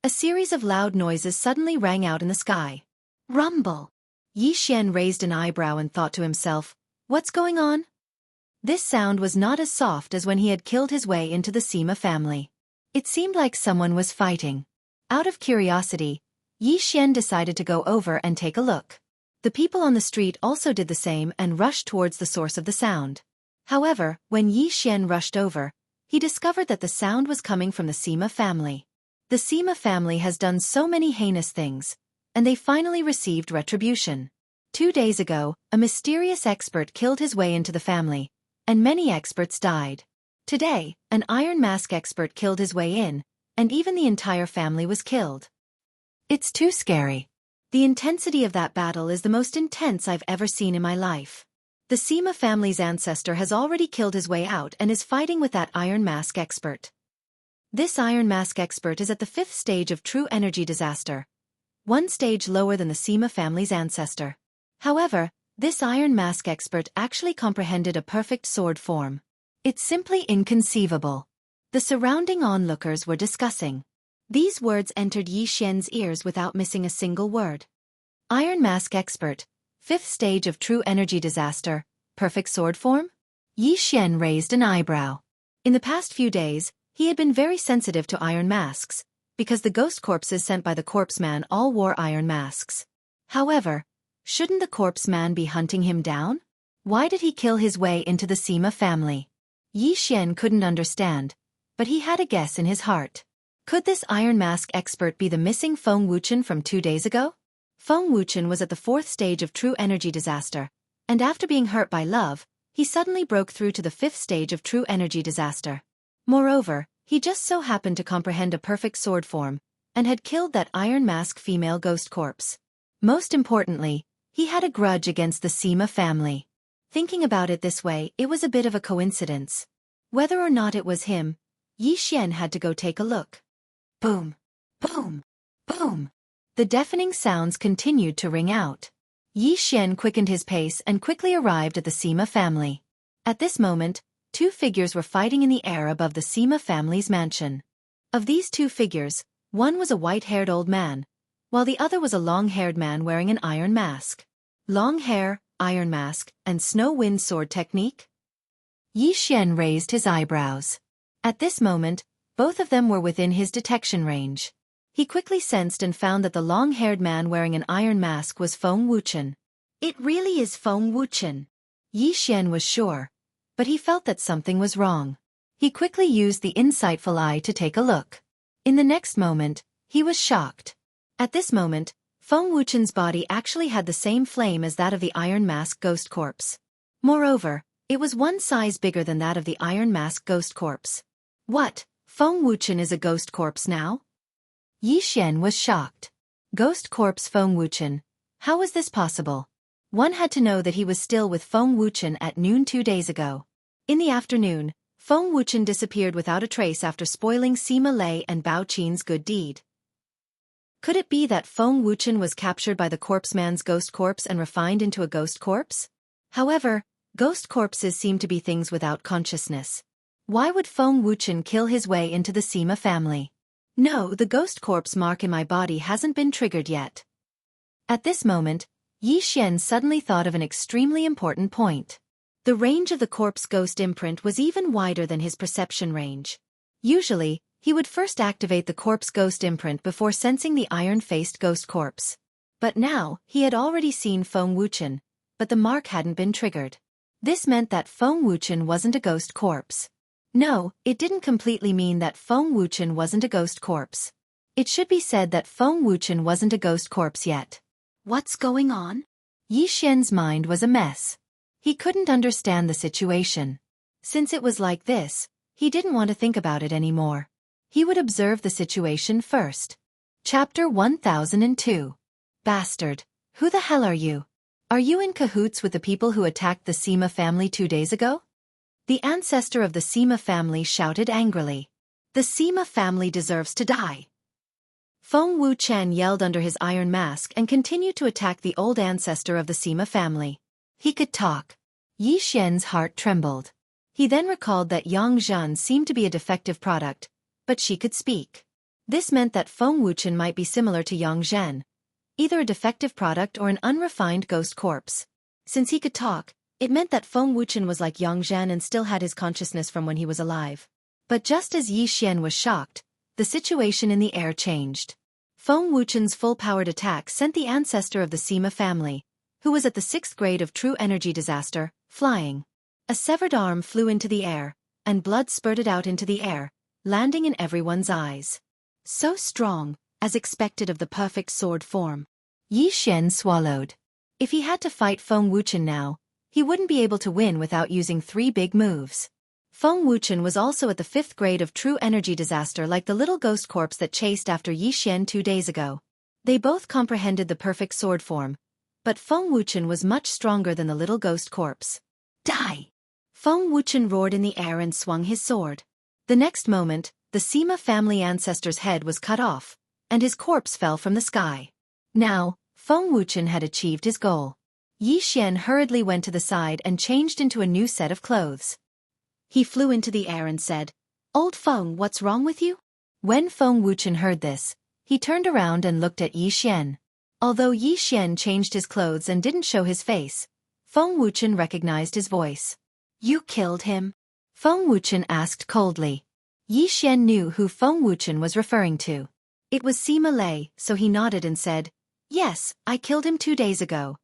a series of loud noises suddenly rang out in the sky. Rumble! Yi Xian raised an eyebrow and thought to himself, what's going on? This sound was not as soft as when he had killed his way into the Sima family. It seemed like someone was fighting. Out of curiosity, Yi Xian decided to go over and take a look. The people on the street also did the same and rushed towards the source of the sound. However, when Yi Xian rushed over, he discovered that the sound was coming from the Sima family. The Sima family has done so many heinous things, and they finally received retribution. 2 days ago, a mysterious expert killed his way into the family, and many experts died. Today, an Iron Mask expert killed his way in, and even the entire family was killed. It's too scary. The intensity of that battle is the most intense I've ever seen in my life. The Sima family's ancestor has already killed his way out and is fighting with that Iron Mask expert. This Iron Mask expert is at the 5th stage of true energy disaster, one stage lower than the Sima family's ancestor. However, this Iron Mask expert actually comprehended a perfect sword form. It's simply inconceivable. The surrounding onlookers were discussing. These words entered Yi Xian's ears without missing a single word. Iron Mask expert, 5th stage of true energy disaster, perfect sword form? Yi Xian raised an eyebrow. In the past few days, he had been very sensitive to iron masks, because the ghost corpses sent by the corpse man all wore iron masks. However, shouldn't the corpse man be hunting him down? Why did he kill his way into the Sima family? Yi Xian couldn't understand, but he had a guess in his heart. Could this Iron Mask expert be the missing Feng Wuchen from 2 days ago? Feng Wuchen was at the 4th stage of true energy disaster, and after being hurt by love, he suddenly broke through to the 5th stage of true energy disaster. Moreover, he just so happened to comprehend a perfect sword form, and had killed that Iron Mask female ghost corpse. Most importantly, he had a grudge against the Sima family. Thinking about it this way, it was a bit of a coincidence. Whether or not it was him, Yi Xian had to go take a look. Boom! Boom! Boom! The deafening sounds continued to ring out. Yi Xian quickened his pace and quickly arrived at the Sima family. At this moment, 2 figures were fighting in the air above the Sima family's mansion. Of these 2 figures, one was a white-haired old man, while the other was a long-haired man wearing an iron mask. Long hair, iron mask, and snow wind sword technique? Yi Xian raised his eyebrows. At this moment, both of them were within his detection range. He quickly sensed and found that the long-haired man wearing an iron mask was Feng Wuchen. It really is Feng Wuchen. Yi Xian was sure, but he felt that something was wrong. He quickly used the insightful eye to take a look. In the next moment, he was shocked. At this moment, Feng Wuchen's body actually had the same flame as that of the Iron Mask ghost corpse. Moreover, it was 1 size bigger than that of the Iron Mask ghost corpse. What? Feng Wuchen is a ghost corpse now? Yi Xian was shocked. Ghost corpse Feng Wuchen. How was this possible? One had to know that he was still with Feng Wuchen at noon 2 days ago. In the afternoon, Feng Wuchen disappeared without a trace after spoiling Sima Lei and Bao Qin's good deed. Could it be that Feng Wuchen was captured by the corpse man's ghost corpse and refined into a ghost corpse? However, ghost corpses seem to be things without consciousness. Why would Feng Wuchen kill his way into the Sima family? No, the ghost corpse mark in my body hasn't been triggered yet. At this moment, Yi Xian suddenly thought of an extremely important point. The range of the corpse ghost imprint was even wider than his perception range. Usually, he would first activate the corpse ghost imprint before sensing the iron-faced ghost corpse. But now, he had already seen Feng Wuchen, but the mark hadn't been triggered. This meant that Feng Wuchen wasn't a ghost corpse. No, it didn't completely mean that Feng Wuchen wasn't a ghost corpse. It should be said that Feng Wuchen wasn't a ghost corpse yet. What's going on? Yi Xian's mind was a mess. He couldn't understand the situation. Since it was like this, he didn't want to think about it anymore. He would observe the situation first. Chapter 1002. Bastard. Who the hell are you? Are you in cahoots with the people who attacked the Sima family 2 days ago? The ancestor of the Sima family shouted angrily. The Sima family deserves to die. Feng Wuchen yelled under his iron mask and continued to attack the old ancestor of the Sima family. He could talk. Yi Xian's heart trembled. He then recalled that Yang Zhan seemed to be a defective product, but she could speak. This meant that Feng Wuchen might be similar to Yang Zhan, either a defective product or an unrefined ghost corpse. Since he could talk, it meant that Feng Wuchen was like Yang Zhan and still had his consciousness from when he was alive. But just as Yi Xian was shocked, the situation in the air changed. Feng Wuchen's full-powered attack sent the ancestor of the Sima family, who was at the 6th grade of true energy disaster, flying. A severed arm flew into the air, and blood spurted out into the air, landing in everyone's eyes. So strong, as expected of the perfect sword form. Yi Xian swallowed. If he had to fight Feng Wuchen now, he wouldn't be able to win without using 3 big moves. Feng Wuchen was also at the 5th grade of true energy disaster like the little ghost corpse that chased after Yi Xian 2 days ago. They both comprehended the perfect sword form, But Feng Wuchen was much stronger than the little ghost corpse. Die! Feng Wuchen roared in the air and swung his sword. The next moment, the Sima family ancestor's head was cut off, and his corpse fell from the sky. Now, Feng Wuchen had achieved his goal. Yi Xian hurriedly went to the side and changed into a new set of clothes. He flew into the air and said, "Old Feng, what's wrong with you?" When Feng Wuchen heard this, he turned around and looked at Yi Xian. Although Yi Xian changed his clothes and didn't show his face, Feng Wuchen recognized his voice. "You killed him?" Feng Wuchen asked coldly. Yi Xian knew who Feng Wuchen was referring to. It was Sima Lei, so he nodded and said, "Yes, I killed him 2 days ago."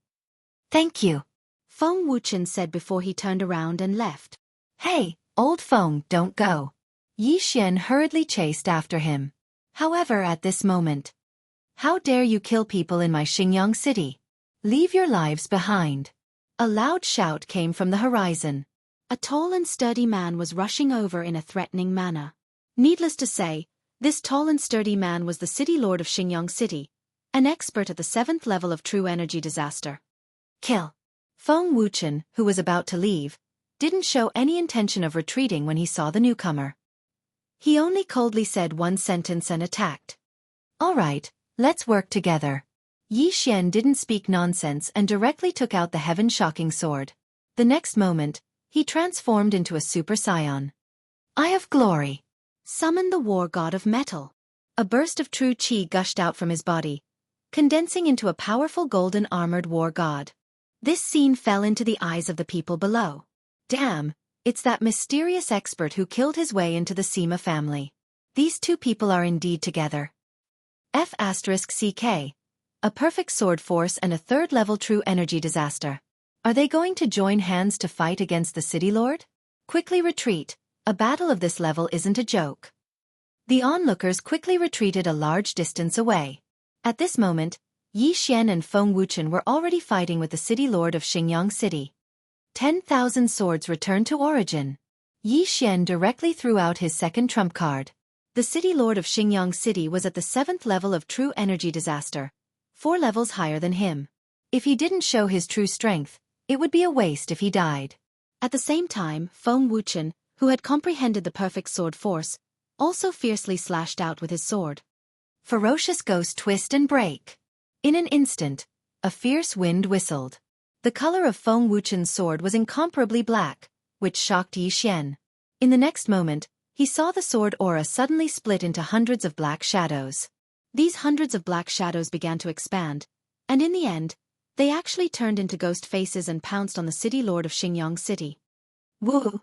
"Thank you," Feng Wuchen said before he turned around and left. "Hey, old Feng, don't go." Yi Xian hurriedly chased after him. However, at this moment, "How dare you kill people in my Xingyang city? Leave your lives behind." A loud shout came from the horizon. A tall and sturdy man was rushing over in a threatening manner. Needless to say, this tall and sturdy man was the city lord of Xingyang City, an expert at the 7th level of true energy disaster. Kill. Feng Wuchen, who was about to leave, didn't show any intention of retreating when he saw the newcomer. He only coldly said one sentence and attacked. "All right, let's work together." Yi Xian didn't speak nonsense and directly took out the heaven-shocking sword. The next moment, he transformed into a Super Saiyan. "Eye of Glory." Summon the war god of metal. A burst of true qi gushed out from his body, condensing into a powerful golden armored war god. This scene fell into the eyes of the people below. Damn, it's that mysterious expert who killed his way into the Sima family. These two people are indeed together. F***CK. A perfect sword force and a 3rd level true energy disaster. Are they going to join hands to fight against the city lord? Quickly retreat, a battle of this level isn't a joke. The onlookers quickly retreated a large distance away. At this moment, Yi Xian and Feng Wuchen were already fighting with the city lord of Xingyang City. 10,000 swords returned to origin. Yi Xian directly threw out his second trump card. The city lord of Xingyang City was at the 7th level of true energy disaster, 4 levels higher than him. If he didn't show his true strength, it would be a waste if he died. At the same time, Feng Wuchen, who had comprehended the perfect sword force, also fiercely slashed out with his sword. Ferocious ghost twist and break. In an instant, a fierce wind whistled. The color of Feng Wuchen's sword was incomparably black, which shocked Yi Xian. In the next moment, he saw the sword aura suddenly split into hundreds of black shadows. These hundreds of black shadows began to expand, and in the end, they actually turned into ghost faces and pounced on the city lord of Xingyang City. Woo!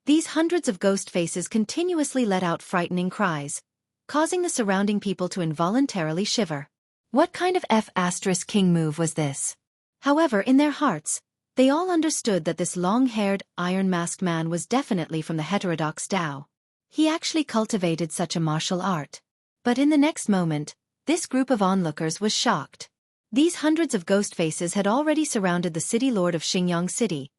These hundreds of ghost faces continuously let out frightening cries, causing the surrounding people to involuntarily shiver. What kind of F***king move was this? However, in their hearts, they all understood that this long-haired, iron-masked man was definitely from the heterodox Tao. He actually cultivated such a martial art. But in the next moment, this group of onlookers was shocked. These hundreds of ghost faces had already surrounded the city lord of Xingyang City,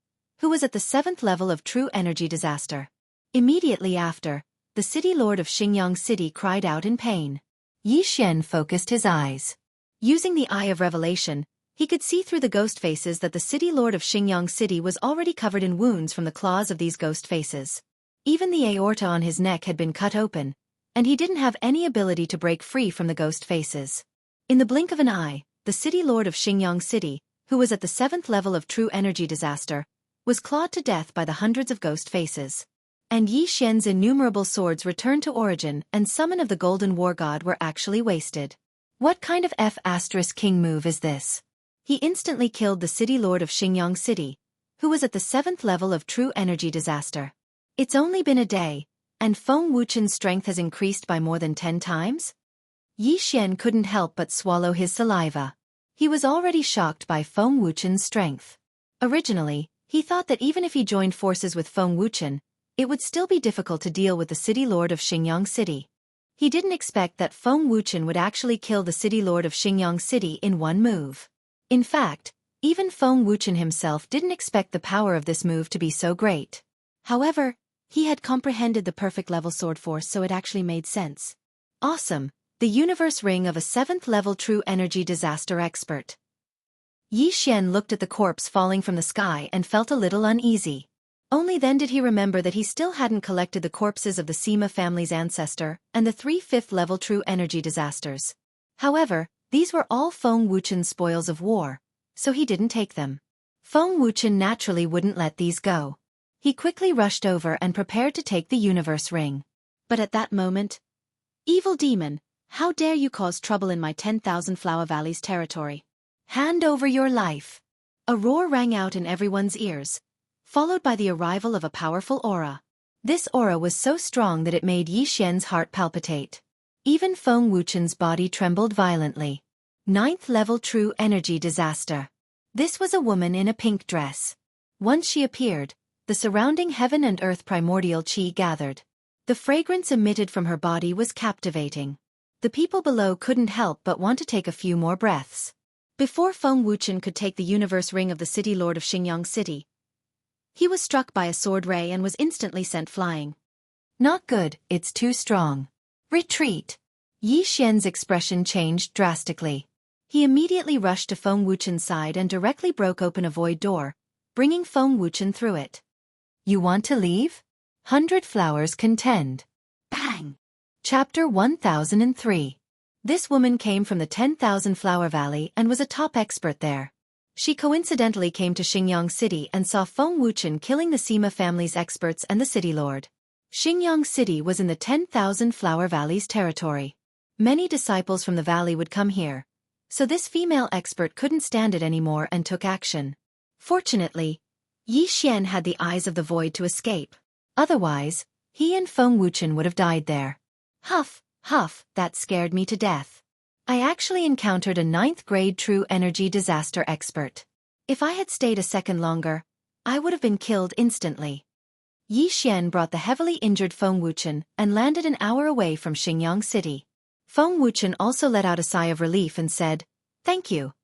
who was at the 7th level of true energy disaster. Immediately after, the city lord of Xingyang City cried out in pain. Yi Xian focused his eyes. Using the Eye of Revelation, he could see through the ghost faces that the city lord of Xingyang City was already covered in wounds from the claws of these ghost faces. Even the aorta on his neck had been cut open, and he didn't have any ability to break free from the ghost faces. In the blink of an eye, the city lord of Xingyang City, who was at the 7th level of true energy disaster, was clawed to death by the hundreds of ghost faces. And Yi Xian's innumerable swords returned to origin and summon of the golden war god were actually wasted. What kind of F***king move is this? He instantly killed the city lord of Xingyang City, who was at the 7th level of true energy disaster. It's only been a day, and Feng Wuchen's strength has increased by more than 10 times? Yi Xian couldn't help but swallow his saliva. He was already shocked by Feng Wuchen's strength. Originally, he thought that even if he joined forces with Feng Wuchen, it would still be difficult to deal with the city lord of Xingyang City. He didn't expect that Feng Wuchen would actually kill the city lord of Xingyang City in one move. In fact, even Feng Wuchen himself didn't expect the power of this move to be so great. However, he had comprehended the perfect level sword force, so it actually made sense. Awesome, the universe ring of a 7th level true energy disaster expert. Yi Xian looked at the corpse falling from the sky and felt a little uneasy. Only then did he remember that he still hadn't collected the corpses of the Sima family's ancestor and the 3 5th-level true energy disasters. However, these were all Feng Wuchen's spoils of war, so he didn't take them. Feng Wuchen naturally wouldn't let these go. He quickly rushed over and prepared to take the universe ring. But at that moment, "Evil demon, how dare you cause trouble in my 10,000 Flower Valley's territory? Hand over your life!" A roar rang out in everyone's ears, followed by the arrival of a powerful aura. This aura was so strong that it made Yi Xian's heart palpitate. Even Feng Wuchen's body trembled violently. 9th-level true energy disaster. This was a woman in a pink dress. Once she appeared, the surrounding heaven and earth primordial qi gathered. The fragrance emitted from her body was captivating. The people below couldn't help but want to take a few more breaths. Before Feng Wuchen could take the universe ring of the city lord of Xingyang City, he was struck by a sword ray and was instantly sent flying. "Not good, it's too strong. Retreat." Yi Xian's expression changed drastically. He immediately rushed to Feng Wuchen's side and directly broke open a void door, bringing Feng Wuchen through it. "You want to leave? 100 flowers contend." Bang! Chapter 1003. This woman came from the 10,000 Flower Valley and was a top expert there. She coincidentally came to Xingyang City and saw Feng Wuchen killing the Sima family's experts and the city lord. Xingyang City was in the 10,000 Flower Valley's territory. Many disciples from the valley would come here, so this female expert couldn't stand it anymore and took action. Fortunately, Yi Xian had the eyes of the void to escape. Otherwise, he and Feng Wuchen would have died there. Huff, huff, that scared me to death. I actually encountered a 9th-grade true energy disaster expert. If I had stayed a second longer, I would have been killed instantly. Yi Xian brought the heavily injured Feng Wuchen and landed an hour away from Xingyang City. Feng Wuchen also let out a sigh of relief and said, "Thank you."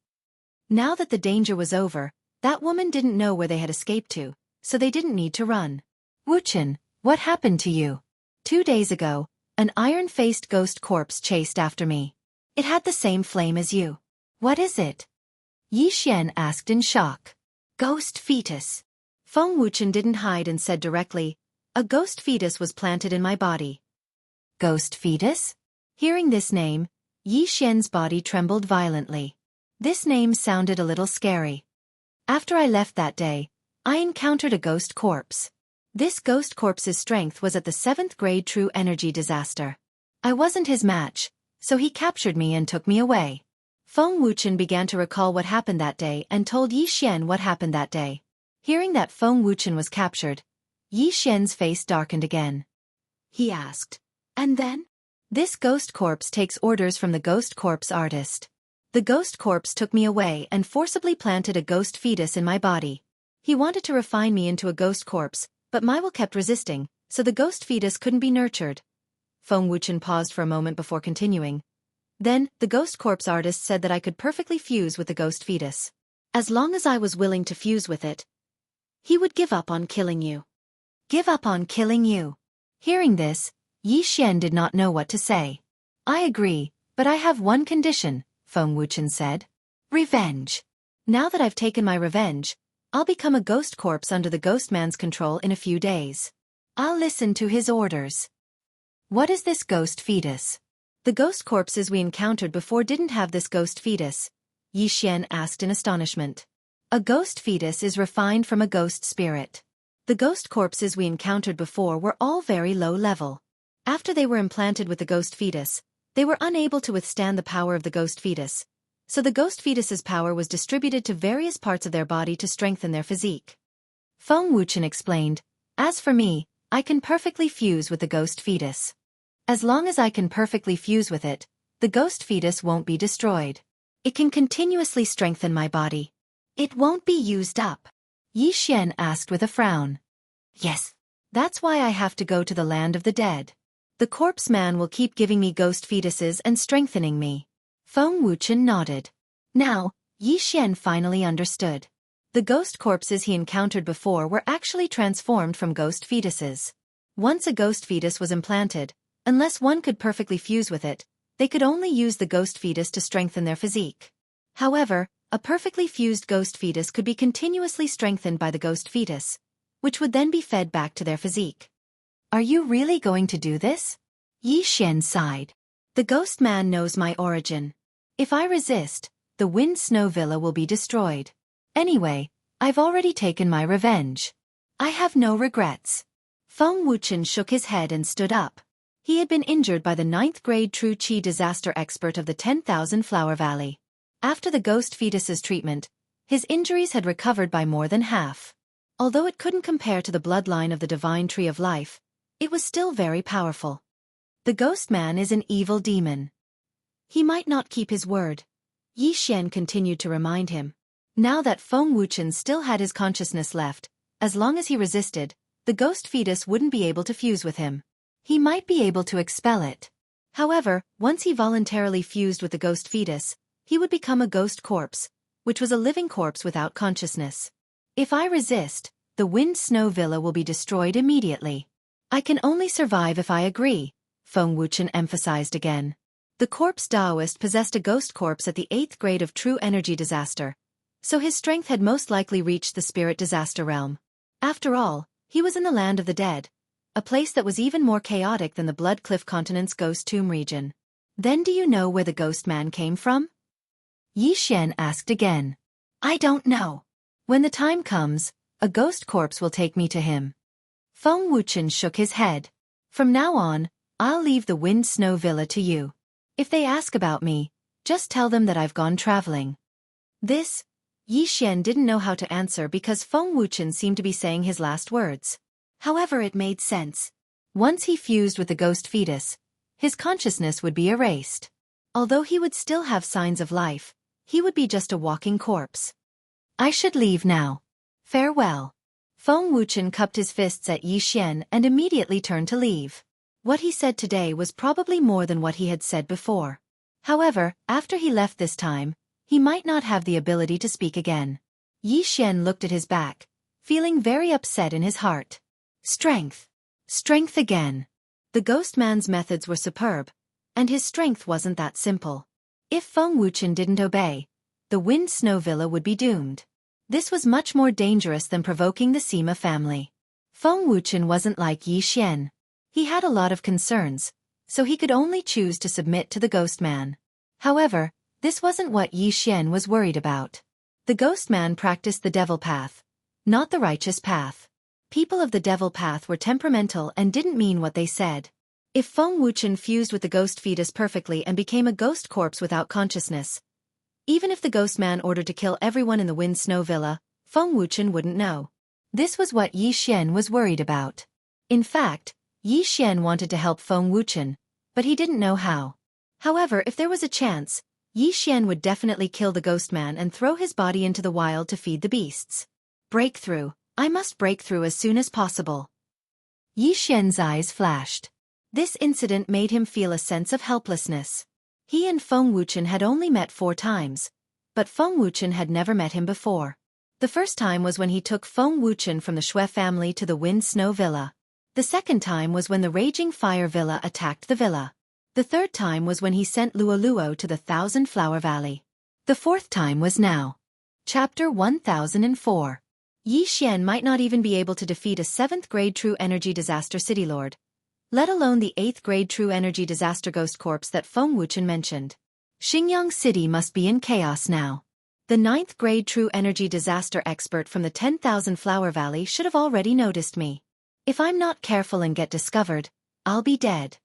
Now that the danger was over, that woman didn't know where they had escaped to, so they didn't need to run. "Wuchen, what happened to you?" 2 days ago, an iron-faced ghost corpse chased after me. It had the same flame as you. What is it?" Yi Xian asked in shock. "Ghost fetus." Feng Wuchen didn't hide and said directly, "A ghost fetus was planted in my body." "Ghost fetus?" Hearing this name, Yi Xian's body trembled violently. This name sounded a little scary. "After I left that day, I encountered a ghost corpse. This ghost corpse's strength was at the 7th-grade true energy disaster. I wasn't his match, so he captured me and took me away." Feng Wuchen began to recall what happened that day and told Yi Xian what happened that day. Hearing that Feng Wuchen was captured, Yi Xian's face darkened again. He asked, "And then?" "This ghost corpse takes orders from the ghost corpse artist. The ghost corpse took me away and forcibly planted a ghost fetus in my body. He wanted to refine me into a ghost corpse, but my will kept resisting, so the ghost fetus couldn't be nurtured." Feng Wuchen paused for a moment before continuing. "Then, the ghost corpse artist said that I could perfectly fuse with the ghost fetus. As long as I was willing to fuse with it, he would give up on killing you." "Give up on killing you?" Hearing this, Yi Xian did not know what to say. "I agree, but I have one condition," Feng Wuchen said. "Revenge. Now that I've taken my revenge, I'll become a ghost corpse under the ghost man's control in a few days. I'll listen to his orders." "What is this ghost fetus?" "The ghost corpses we encountered before didn't have this ghost fetus," Yi Xian asked in astonishment. "A ghost fetus is refined from a ghost spirit. The ghost corpses we encountered before were all very low level. After they were implanted with the ghost fetus, they were unable to withstand the power of the ghost fetus, so the ghost fetus's power was distributed to various parts of their body to strengthen their physique." Feng Wuchen explained, "As for me, I can perfectly fuse with the ghost fetus. As long as I can perfectly fuse with it, the ghost fetus won't be destroyed. It can continuously strengthen my body. It won't be used up." Yi Xian asked with a frown. "Yes. That's why I have to go to the land of the dead. The corpse man will keep giving me ghost fetuses and strengthening me." Feng Wuchen nodded. Now, Yi Xian finally understood. The ghost corpses he encountered before were actually transformed from ghost fetuses. Once a ghost fetus was implanted, unless one could perfectly fuse with it, they could only use the ghost fetus to strengthen their physique. However, A perfectly fused ghost fetus could be continuously strengthened by the ghost fetus, which would then be fed back to their physique. Are you really going to do this? Yi Xian sighed. The ghost man knows my origin. If I resist, the Wind Snow Villa will be destroyed. Anyway, I've already taken my revenge. I have no regrets. Feng Wuchen shook his head and stood up. He had been injured by the 9th grade True Qi disaster expert of the 10,000 Flower Valley. After the ghost fetus's treatment, his injuries had recovered by more than half. Although it couldn't compare to the bloodline of the divine tree of life, it was still very powerful. The ghost man is an evil demon. He might not keep his word. Yi Xian continued to remind him. Now that Feng Wuchen still had his consciousness left, as long as he resisted, the ghost fetus wouldn't be able to fuse with him. He might be able to expel it. However, once he voluntarily fused with the ghost fetus, he would become a ghost corpse, which was a living corpse without consciousness. If I resist, the Wind Snow Villa will be destroyed immediately. I can only survive if I agree, Feng Wuchen emphasized again. The corpse Taoist possessed a ghost corpse at the 8th grade of true energy disaster, so his strength had most likely reached the spirit disaster realm. After all, he was in the land of the dead, a place that was even more chaotic than the Blood Cliff Continent's ghost tomb region. Then do you know where the ghost man came from? Yi Xian asked again. I don't know. When the time comes, a ghost corpse will take me to him. Feng Wuchen shook his head. From now on, I'll leave the Wind Snow Villa to you. If they ask about me, just tell them that I've gone traveling. This, Yi Xian didn't know how to answer because Feng Wuchen seemed to be saying his last words. However, it made sense. Once he fused with the ghost fetus, his consciousness would be erased. Although he would still have signs of life, he would be just a walking corpse. I should leave now. Farewell. Feng Wuchen cupped his fists at Yi Xian and immediately turned to leave. What he said today was probably more than what he had said before. However, after he left this time, he might not have the ability to speak again. Yi Xian looked at his back, feeling very upset in his heart. Strength. Strength again. The ghost man's methods were superb, and his strength wasn't that simple. If Feng Wuchen didn't obey, the Wind Snow Villa would be doomed. This was much more dangerous than provoking the Sima family. Feng Wuchen wasn't like Yi Xian. He had a lot of concerns, so he could only choose to submit to the ghost man. However, this wasn't what Yi Xian was worried about. The ghost man practiced the devil path, not the righteous path. People of the devil path were temperamental and didn't mean what they said. If Feng Wuchen fused with the ghost fetus perfectly and became a ghost corpse without consciousness, even if the ghost man ordered to kill everyone in the Wind Snow Villa, Feng Wuchen wouldn't know. This was what Yi Xian was worried about. In fact, Yi Xian wanted to help Feng Wuchen, but he didn't know how. However, if there was a chance, Yi Xian would definitely kill the ghost man and throw his body into the wild to feed the beasts. Breakthrough. I must break through as soon as possible. Yi Xian's eyes flashed. This incident made him feel a sense of helplessness. He and Feng Wuchen had only met 4 times, but Feng Wuchen had never met him before. The first time was when he took Feng Wuchen from the Shui family to the Wind Snow Villa. The second time was when the Raging Fire Villa attacked the villa. The third time was when he sent Luoluo to the 1,000 Flower Valley. The fourth time was now. Chapter 1004. Yi Xian might not even be able to defeat a 7th grade True Energy Disaster City Lord, let alone the 8th grade True Energy Disaster Ghost Corpse that Feng Wuchen mentioned. Xingyang City must be in chaos now. The 9th grade True Energy Disaster expert from the 10,000 Flower Valley should have already noticed me. If I'm not careful and get discovered, I'll be dead.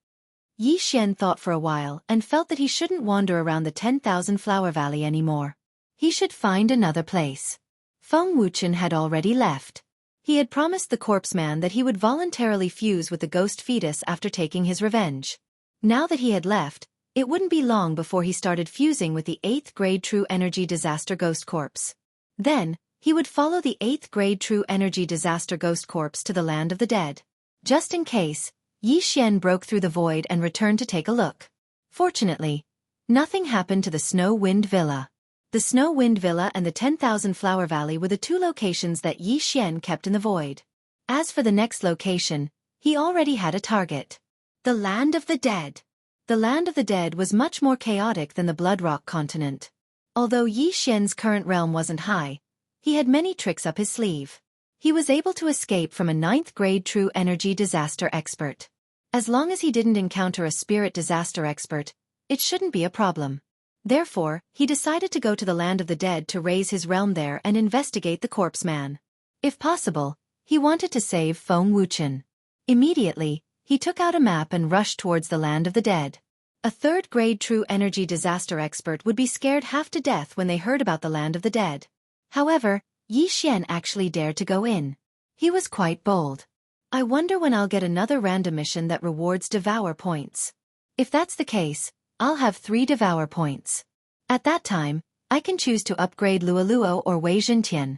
Yi Xian thought for a while and felt that he shouldn't wander around the 10,000 Flower Valley anymore. He should find another place. Feng Wuchen had already left. He had promised the corpse man that he would voluntarily fuse with the ghost fetus after taking his revenge. Now that he had left, it wouldn't be long before he started fusing with the 8th grade True Energy Disaster Ghost Corpse. Then, he would follow the 8th grade True Energy Disaster Ghost Corpse to the land of the dead. Just in case, Yi Xian broke through the void and returned to take a look. Fortunately, nothing happened to the Snow Wind Villa. The Snow Wind Villa and the 10,000 Flower Valley were the 2 locations that Yi Xian kept in the void. As for the next location, he already had a target. The Land of the Dead. The Land of the Dead was much more chaotic than the Bloodrock continent. Although Yi Xian's current realm wasn't high, he had many tricks up his sleeve. He was able to escape from a 9th grade true energy disaster expert. As long as he didn't encounter a spirit disaster expert, it shouldn't be a problem. Therefore, he decided to go to the land of the dead to raise his realm there and investigate the corpse man. If possible, he wanted to save Feng Wuchen. Immediately, he took out a map and rushed towards the land of the dead. A 3rd grade true energy disaster expert would be scared half to death when they heard about the land of the dead. However, Yi Xian actually dared to go in. He was quite bold. I wonder when I'll get another random mission that rewards devour points. If that's the case, I'll have 3 devour points. At that time, I can choose to upgrade Luoluo or Wei Zhentian.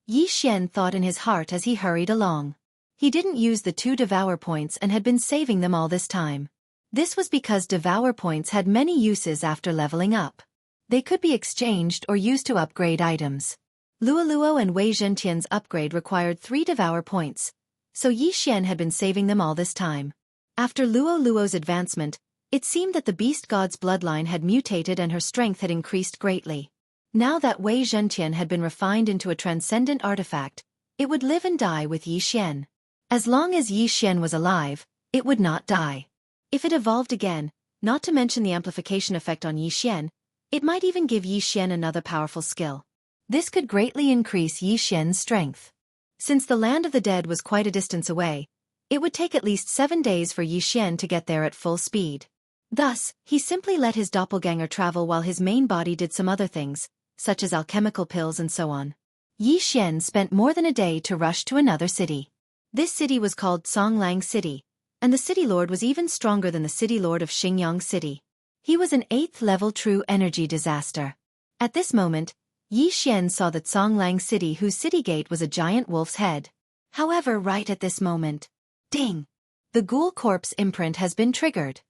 Yi Xian thought in his heart as he hurried along. He didn't use the 2 devour points and had been saving them all this time. This was because devour points had many uses after leveling up. They could be exchanged or used to upgrade items. Luoluo and Wei Zhentian's upgrade required 3 devour points, so Yi Xian had been saving them all this time. After Luoluo's advancement, it seemed that the beast god's bloodline had mutated and her strength had increased greatly. Now that Wei Zhentian had been refined into a transcendent artifact, it would live and die with Yi Xian. As long as Yi Xian was alive, it would not die. If it evolved again, not to mention the amplification effect on Yi Xian, it might even give Yi Xian another powerful skill. This could greatly increase Yi Xian's strength. Since the land of the dead was quite a distance away, it would take at least 7 days for Yi Xian to get there at full speed. Thus, he simply let his doppelganger travel while his main body did some other things, such as alchemical pills and so on. Yi Xian spent more than a day to rush to another city. This city was called Songlang City, and the city lord was even stronger than the city lord of Xingyang City. He was an 8th level true energy disaster. At this moment, Yi Xian saw that Songlang City whose city gate was a giant wolf's head. However, right at this moment, ding! The ghoul corpse imprint has been triggered.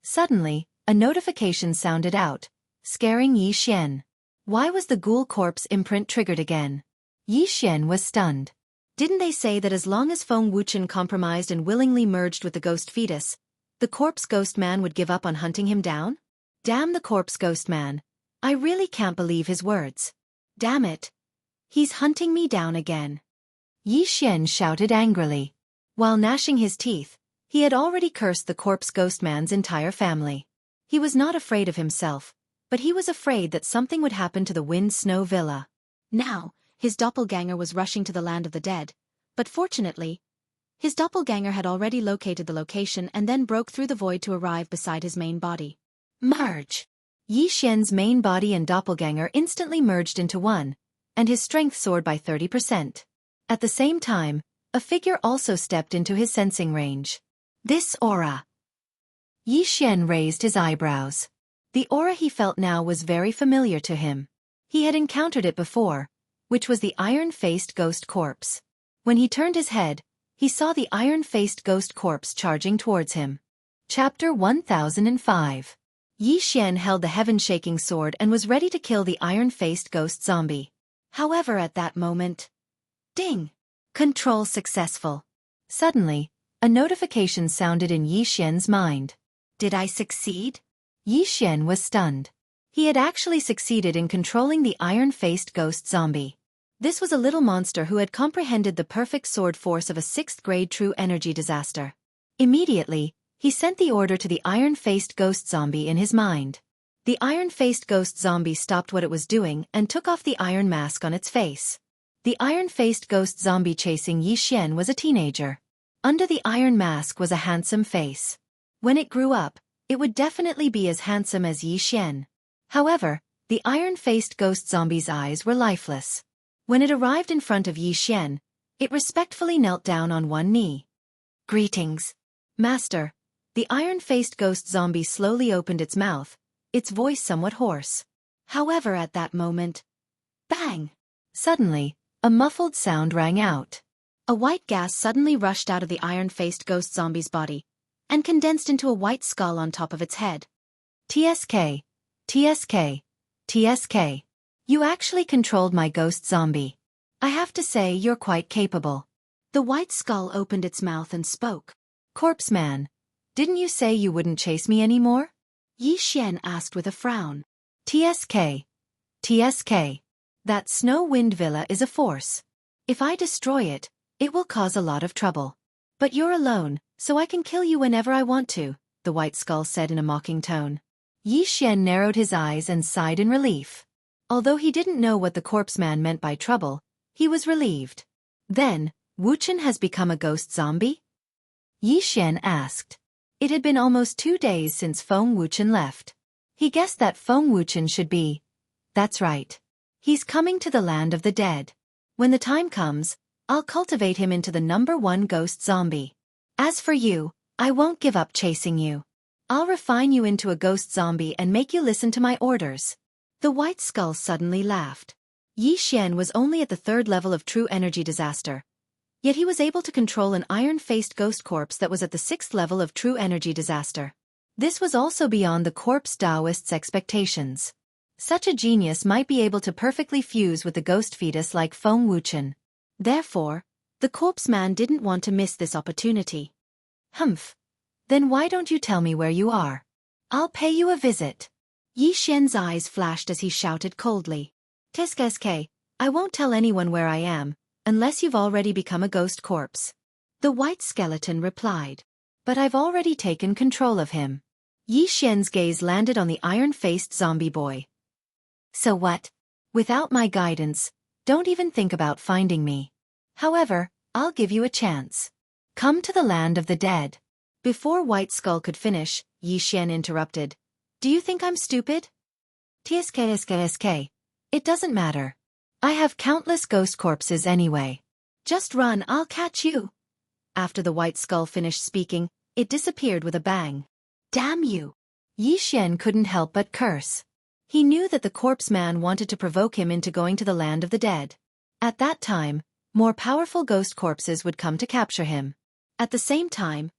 Suddenly, a notification sounded out, scaring Yi Xian. Why was the ghoul corpse imprint triggered again? Yi Xian was stunned. Didn't they say that as long as Feng Wuchen compromised and willingly merged with the ghost fetus, the corpse ghost man would give up on hunting him down? Damn the corpse ghost man. I really can't believe his words. Damn it. He's hunting me down again. Yi Xian shouted angrily. While gnashing his teeth, he had already cursed the corpse ghost man's entire family. He was not afraid of himself, but he was afraid that something would happen to the Wind Snow Villa. Now, his doppelganger was rushing to the land of the dead, but fortunately, his doppelganger had already located the location and then broke through the void to arrive beside his main body. Merge! Yi Xian's main body and doppelganger instantly merged into one, and his strength soared by 30%. At the same time, a figure also stepped into his sensing range. This aura. Yi Xian raised his eyebrows. The aura he felt now was very familiar to him. He had encountered it before, which was the iron-faced ghost corpse. When he turned his head, he saw the iron-faced ghost corpse charging towards him. Chapter 1005. Yi Xian held the heaven-shaking sword and was ready to kill the iron-faced ghost zombie. However, at that moment, ding! Control successful. Suddenly, a notification sounded in Yi Xian's mind. Did I succeed? Yi Xian was stunned. He had actually succeeded in controlling the iron-faced ghost zombie. This was a little monster who had comprehended the perfect sword force of a 6th grade true energy disaster. Immediately, he sent the order to the iron-faced ghost zombie in his mind. The iron-faced ghost zombie stopped what it was doing and took off the iron mask on its face. The iron-faced ghost zombie chasing Yi Xian was a teenager. Under the iron mask was a handsome face. When it grew up, it would definitely be as handsome as Yi Xian. However, the iron-faced ghost zombie's eyes were lifeless. When it arrived in front of Yi Xian, it respectfully knelt down on one knee. Greetings, Master. The iron-faced ghost zombie slowly opened its mouth, its voice somewhat hoarse. However, at that moment, bang! Suddenly, a muffled sound rang out. A white gas suddenly rushed out of the iron-faced ghost zombie's body, and condensed into a white skull on top of its head. TSK, TSK, TSK. You actually controlled my ghost zombie. I have to say you're quite capable. The white skull opened its mouth and spoke. Corpse man, didn't you say you wouldn't chase me anymore? Yi Xian asked with a frown. TSK. TSK. That snow wind villa is a force. If I destroy it, it will cause a lot of trouble. But you're alone, so I can kill you whenever I want to, the White Skull said in a mocking tone. Yi Xian narrowed his eyes and sighed in relief. Although he didn't know what the corpse man meant by trouble, he was relieved. Then, Wuchen has become a ghost zombie? Yi Xian asked. It had been almost 2 days since Feng Wuchen left. He guessed that Feng Wuchen should be. That's right. He's coming to the land of the dead. When the time comes, I'll cultivate him into the #1 ghost zombie. As for you, I won't give up chasing you. I'll refine you into a ghost zombie and make you listen to my orders. The White Skull suddenly laughed. Yi Xian was only at the 3rd level of true energy disaster. Yet he was able to control an iron-faced ghost corpse that was at the 6th level of true energy disaster. This was also beyond the corpse Taoist's expectations. Such a genius might be able to perfectly fuse with the ghost fetus like Feng Wuchen. Therefore, the corpse man didn't want to miss this opportunity. Humph. Then why don't you tell me where you are? I'll pay you a visit. Yi Xian's eyes flashed as he shouted coldly. TSK, I won't tell anyone where I am, unless you've already become a ghost corpse. The white skeleton replied. But I've already taken control of him. Yi Xian's gaze landed on the iron-faced zombie boy. So what? Without my guidance, don't even think about finding me. However, I'll give you a chance. Come to the land of the dead. Before White Skull could finish, Yi Xian interrupted. Do you think I'm stupid? TSK. It doesn't matter. I have countless ghost corpses anyway. Just run, I'll catch you. After the White Skull finished speaking, it disappeared with a bang. Damn you! Yi Xian couldn't help but curse. He knew that the corpse man wanted to provoke him into going to the land of the dead. At that time, more powerful ghost corpses would come to capture him. At the same time,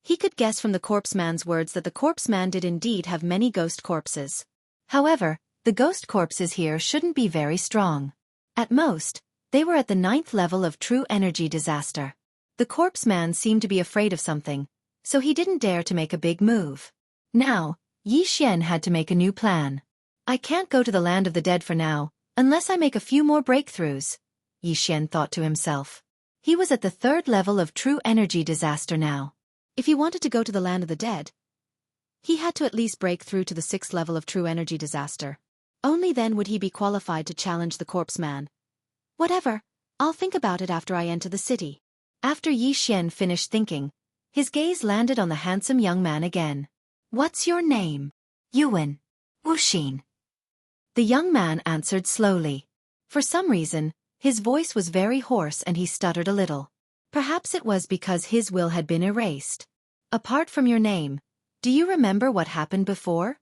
he could guess from the corpse man's words that the corpse man did indeed have many ghost corpses. However, the ghost corpses here shouldn't be very strong. At most, they were at the 9th level of true energy disaster. The corpse man seemed to be afraid of something, so he didn't dare to make a big move. Now, Yi Xian had to make a new plan. I can't go to the land of the dead for now, unless I make a few more breakthroughs, Yi Xian thought to himself. He was at the 3rd level of true energy disaster now. If he wanted to go to the land of the dead, he had to at least break through to the 6th level of true energy disaster. Only then would he be qualified to challenge the corpse man. Whatever, I'll think about it after I enter the city. After Yi Xian finished thinking, his gaze landed on the handsome young man again. What's your name? Yuan. Wuxin. The young man answered slowly. For some reason, his voice was very hoarse and he stuttered a little. Perhaps it was because his will had been erased. Apart from your name, do you remember what happened before?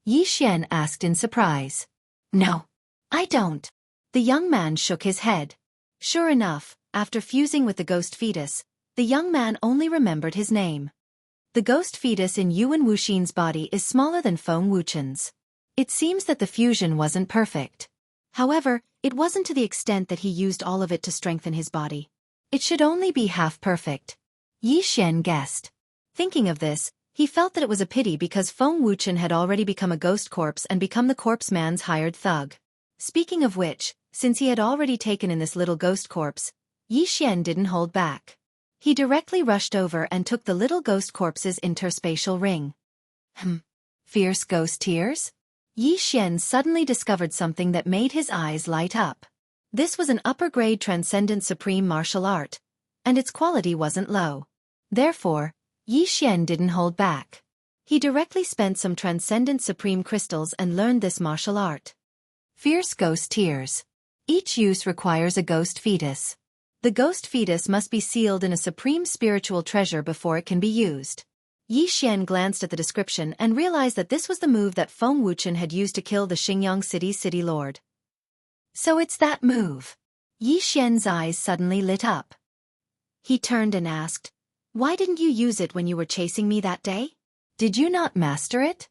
Yi Xian asked in surprise. No, I don't. The young man shook his head. Sure enough, after fusing with the ghost fetus, the young man only remembered his name. The ghost fetus in Yuan Wuxin's body is smaller than Feng Wuchen's. It seems that the fusion wasn't perfect. However, it wasn't to the extent that he used all of it to strengthen his body. It should only be half perfect. Yi Xian guessed. Thinking of this, he felt that it was a pity because Feng Wuchen had already become a ghost corpse and become the corpse man's hired thug. Speaking of which, since he had already taken in this little ghost corpse, Yi Xian didn't hold back. He directly rushed over and took the little ghost corpse's interspatial ring. Fierce ghost tears? Yi Xian suddenly discovered something that made his eyes light up. This was an upper-grade transcendent supreme martial art, and its quality wasn't low. Therefore, Yi Xian didn't hold back. He directly spent some transcendent supreme crystals and learned this martial art. Fierce ghost tears. Each use requires a ghost fetus. The ghost fetus must be sealed in a supreme spiritual treasure before it can be used. Yi Xian glanced at the description and realized that this was the move that Feng Wuchen had used to kill the Xingyang city lord. So it's that move. Yi Xian's eyes suddenly lit up. He turned and asked, why didn't you use it when you were chasing me that day? Did you not master it?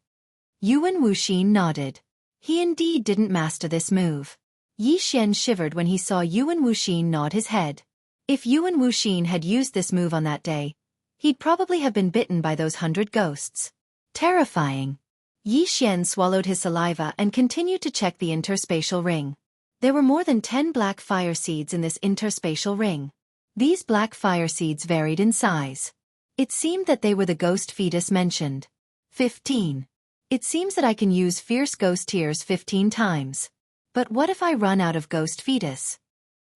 Yuan Wuxin nodded. He indeed didn't master this move. Yi Xian shivered when he saw Yuan Wuxin nod his head. If Yuan Wuxin had used this move on that day, he'd probably have been bitten by those 100 ghosts. Terrifying. Yi Xian swallowed his saliva and continued to check the interspatial ring. There were more than 10 black fire seeds in this interspatial ring. These black fire seeds varied in size. It seemed that they were the ghost fetus mentioned. 15. It seems that I can use fierce ghost tears 15 times. But what if I run out of ghost fetus?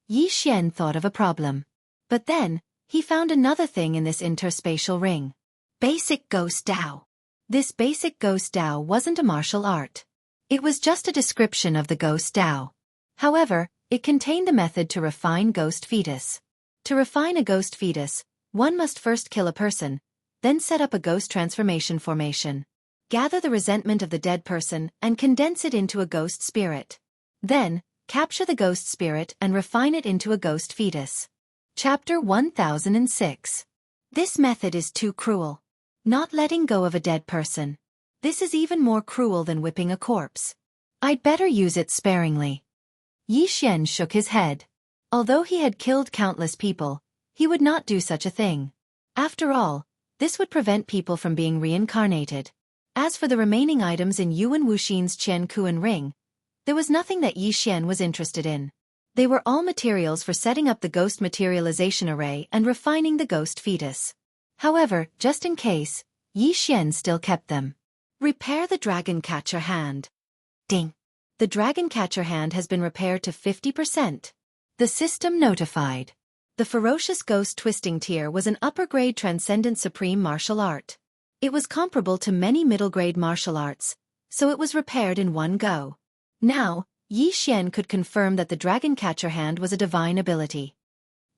Yi Xian thought of a problem. But then, he found another thing in this interspatial ring. Basic Ghost Dao. This basic Ghost Dao wasn't a martial art. It was just a description of the Ghost Dao. However, it contained the method to refine ghost fetus. To refine a ghost fetus, one must first kill a person, then set up a ghost transformation formation. Gather the resentment of the dead person and condense it into a ghost spirit. Then, capture the ghost spirit and refine it into a ghost fetus. Chapter 1006. This method is too cruel. Not letting go of a dead person. This is even more cruel than whipping a corpse. I'd better use it sparingly. Yi Xian shook his head. Although he had killed countless people, he would not do such a thing. After all, this would prevent people from being reincarnated. As for the remaining items in Yuan Wuxin's Qian Kuan ring, there was nothing that Yi Xian was interested in. They were all materials for setting up the ghost materialization array and refining the ghost fetus. However, just in case, Yi Xian still kept them. Repair the dragon catcher hand. Ding. The dragon catcher hand has been repaired to 50%. The system notified. The ferocious ghost twisting tier was an upper-grade transcendent supreme martial art. It was comparable to many middle-grade martial arts, so it was repaired in one go. Now, Yi Xian could confirm that the dragon catcher hand was a divine ability.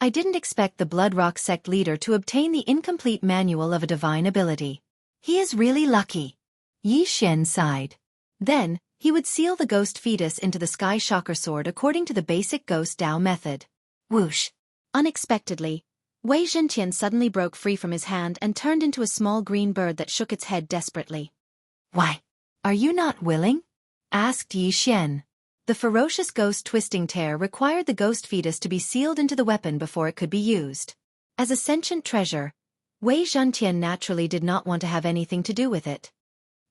I didn't expect the Blood Rock sect leader to obtain the incomplete manual of a divine ability. He is really lucky. Yi Xian sighed. Then, he would seal the ghost fetus into the Sky Shocker sword according to the basic Ghost Dao method. Whoosh! Unexpectedly, Wei Zhentian suddenly broke free from his hand and turned into a small green bird that shook its head desperately. Why? Are you not willing? Asked Yi Xian. The ferocious ghost twisting tear required the ghost fetus to be sealed into the weapon before it could be used. As a sentient treasure, Wei Zhentian naturally did not want to have anything to do with it.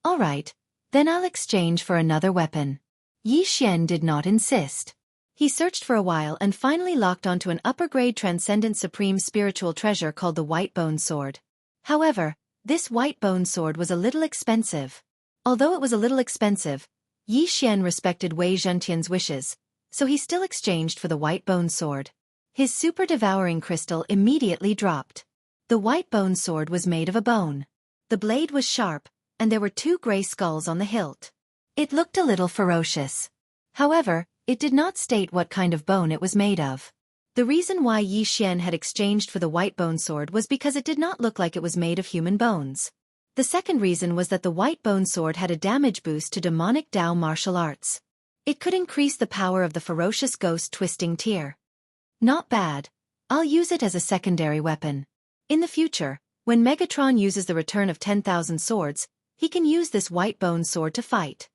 All right, then I'll exchange for another weapon. Yi Xian did not insist. He searched for a while and finally locked onto an upper-grade transcendent supreme spiritual treasure called the White Bone Sword. However, this White Bone Sword was a little expensive. Although it was a little expensive, Yi Xian respected Wei Zhentian's wishes, so he still exchanged for the White Bone Sword. His super devouring crystal immediately dropped. The White Bone Sword was made of a bone. The blade was sharp, and there were 2 gray skulls on the hilt. It looked a little ferocious. However, it did not state what kind of bone it was made of. The reason why Yi Xian had exchanged for the White Bone Sword was because it did not look like it was made of human bones. The second reason was that the White Bone Sword had a damage boost to demonic Dao martial arts. It could increase the power of the ferocious ghost twisting tier. Not bad. I'll use it as a secondary weapon. In the future, when Megatron uses the return of 10,000 swords, he can use this White Bone Sword to fight.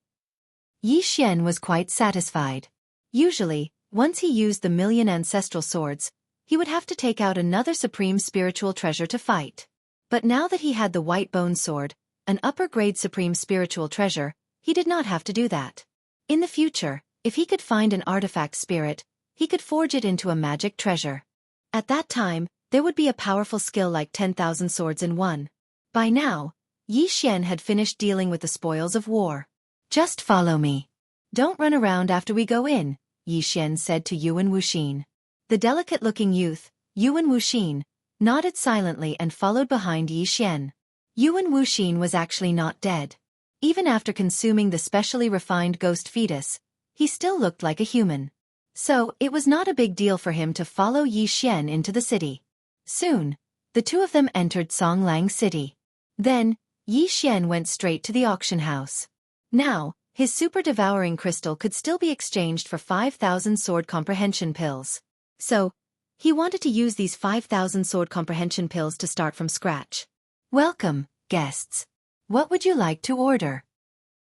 Yi Xian was quite satisfied. Usually, once he used the million ancestral swords, he would have to take out another supreme spiritual treasure to fight. But now that he had the White Bone Sword, an upper-grade supreme spiritual treasure, he did not have to do that. In the future, if he could find an artifact spirit, he could forge it into a magic treasure. At that time, there would be a powerful skill like 10,000 swords in one. By now, Yi Xian had finished dealing with the spoils of war. Just follow me. Don't run around after we go in, Yi Xian said to Yuan Wuxin. The delicate-looking youth, Yuan Wuxin, nodded silently and followed behind Yi Xian. Yuan Wuxin was actually not dead. Even after consuming the specially refined ghost fetus, he still looked like a human. So, it was not a big deal for him to follow Yi Xian into the city. Soon, the two of them entered Songlang City. Then, Yi Xian went straight to the auction house. Now, his super-devouring crystal could still be exchanged for 5,000 sword comprehension pills. So, he wanted to use these 5,000 sword comprehension pills to start from scratch. Welcome, guests. What would you like to order?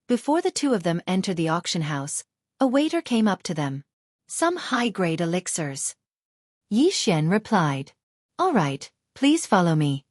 Before the two of them entered the auction house, a waiter came up to them. Some high-grade elixirs. Yi Xian replied. All right, please follow me.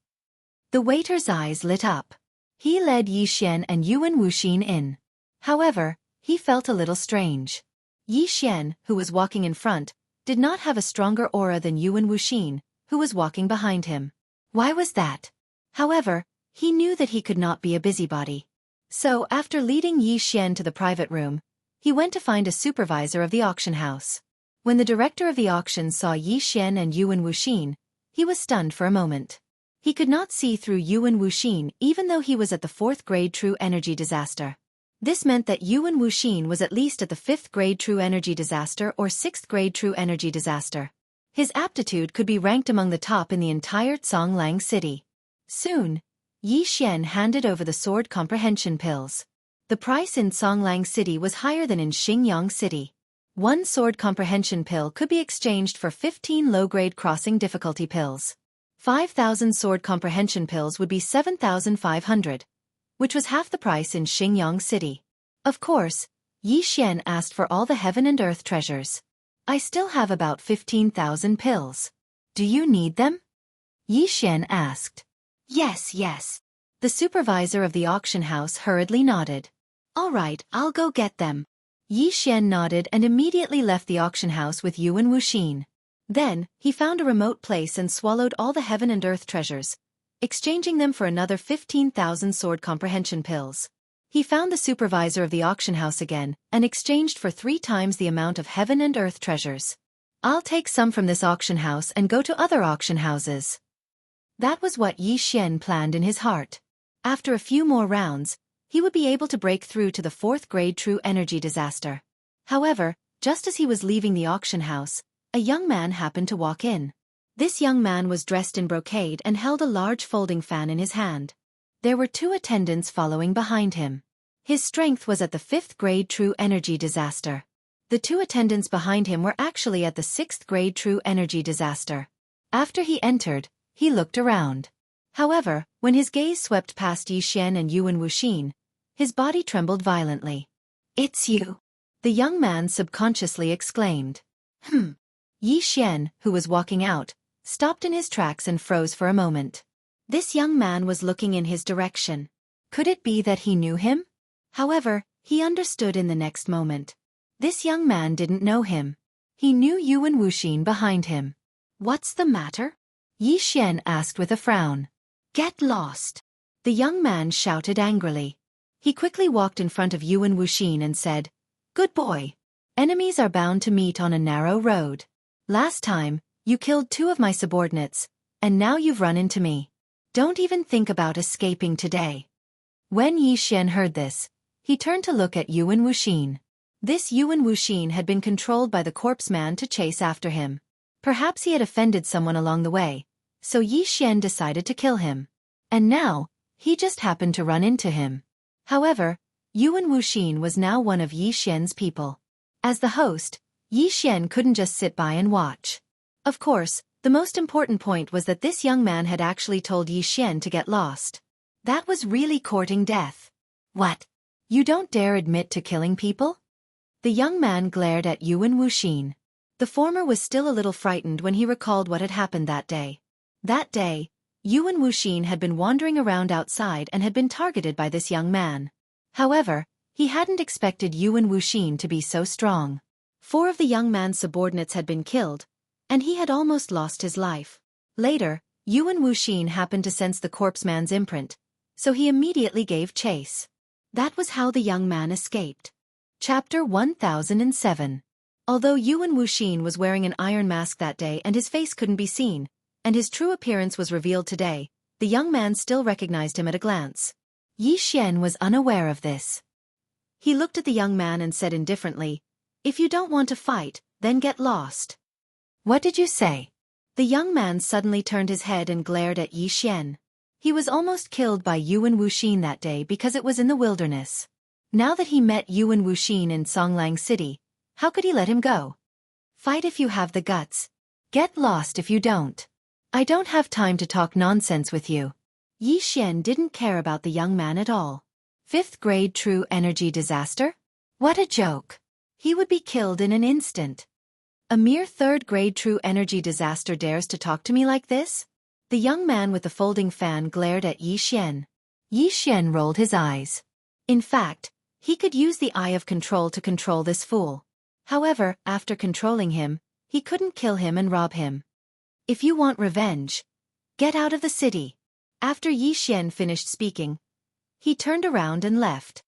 The waiter's eyes lit up. He led Yi Xian and Yuan Wuxin in. However, he felt a little strange. Yi Xian, who was walking in front, did not have a stronger aura than Yuan Wuxin, who was walking behind him. Why was that? However, he knew that he could not be a busybody. So, after leading Yi Xian to the private room, he went to find a supervisor of the auction house. When the director of the auction saw Yi Xian and Yuan Wuxin, he was stunned for a moment. He could not see through Yuan Wuxin even though he was at the 4th grade True Energy Disaster. This meant that Yuan Wuxin was at least at the 5th grade True Energy Disaster or 6th grade True Energy Disaster. His aptitude could be ranked among the top in the entire Songlang city. Soon, Yi Xian handed over the sword comprehension pills. The price in Songlang city was higher than in Xingyang city. One sword comprehension pill could be exchanged for 15 low-grade crossing difficulty pills. 5,000 sword comprehension pills would be 7,500, which was half the price in Xingyang city. Of course, Yi Xian asked for all the heaven and earth treasures. I still have about 15,000 pills. Do you need them? Yi Xian asked. Yes. The supervisor of the auction house hurriedly nodded. All right, I'll go get them. Yi Xian nodded and immediately left the auction house with Yuan Wuxin. Then, he found a remote place and swallowed all the heaven and earth treasures, exchanging them for another 15,000 sword comprehension pills. He found the supervisor of the auction house again and exchanged for 3 times the amount of heaven and earth treasures. I'll take some from this auction house and go to other auction houses. That was what Yi Xian planned in his heart. After a few more rounds, he would be able to break through to the 4th grade True Energy Disaster. However, just as he was leaving the auction house, a young man happened to walk in. This young man was dressed in brocade and held a large folding fan in his hand. There were 2 attendants following behind him. His strength was at the 5th grade True Energy Disaster. The 2 attendants behind him were actually at the 6th grade True Energy Disaster. After he entered, he looked around. However, when his gaze swept past Yi Xian and Yuan Wuxin, his body trembled violently. It's you! The young man subconsciously exclaimed. Yi Xian, who was walking out, stopped in his tracks and froze for a moment. This young man was looking in his direction. Could it be that he knew him? However, he understood in the next moment. This young man didn't know him. He knew Yuan Wuxin behind him. What's the matter? Yi Xian asked with a frown. Get lost! The young man shouted angrily. He quickly walked in front of Yuan Wuxin and said, Good boy. Enemies are bound to meet on a narrow road. Last time, you killed 2 of my subordinates, and now you've run into me. Don't even think about escaping today. When Yi Xian heard this, he turned to look at Yuan Wuxin. This Yuan Wuxin had been controlled by the corpse man to chase after him. Perhaps he had offended someone along the way, so Yi Xian decided to kill him. And now, he just happened to run into him. However, Yuan Wuxin was now one of Yi Xian's people. As the host, Yi Xian couldn't just sit by and watch. Of course, the most important point was that this young man had actually told Yi Xian to get lost. That was really courting death. What? You don't dare admit to killing people? The young man glared at Yuan Wuxin. The former was still a little frightened when he recalled what had happened that day. That day, Yuan Wuxin had been wandering around outside and had been targeted by this young man. However, he hadn't expected Yuan Wuxin to be so strong. 4 of the young man's subordinates had been killed, and he had almost lost his life. Later, Yuan Wuxin happened to sense the corpse man's imprint, so he immediately gave chase. That was how the young man escaped. Chapter 1007. Although Yuan Wuxin was wearing an iron mask that day and his face couldn't be seen, and his true appearance was revealed today, the young man still recognized him at a glance. Yi Xian was unaware of this. He looked at the young man and said indifferently, If you don't want to fight, then get lost. What did you say? The young man suddenly turned his head and glared at Yi Xian. He was almost killed by Yuan Wuxin that day because it was in the wilderness. Now that he met Yuan Wuxin in Songlang City, how could he let him go? Fight if you have the guts. Get lost if you don't. I don't have time to talk nonsense with you. Yi Xian didn't care about the young man at all. 5th grade True Energy Disaster? What a joke. He would be killed in an instant. A mere 3rd grade True Energy Disaster dares to talk to me like this? The young man with the folding fan glared at Yi Xian. Yi Xian rolled his eyes. In fact, he could use the Eye of Control to control this fool. However, after controlling him, he couldn't kill him and rob him. If you want revenge, get out of the city. After Yi Xian finished speaking, he turned around and left.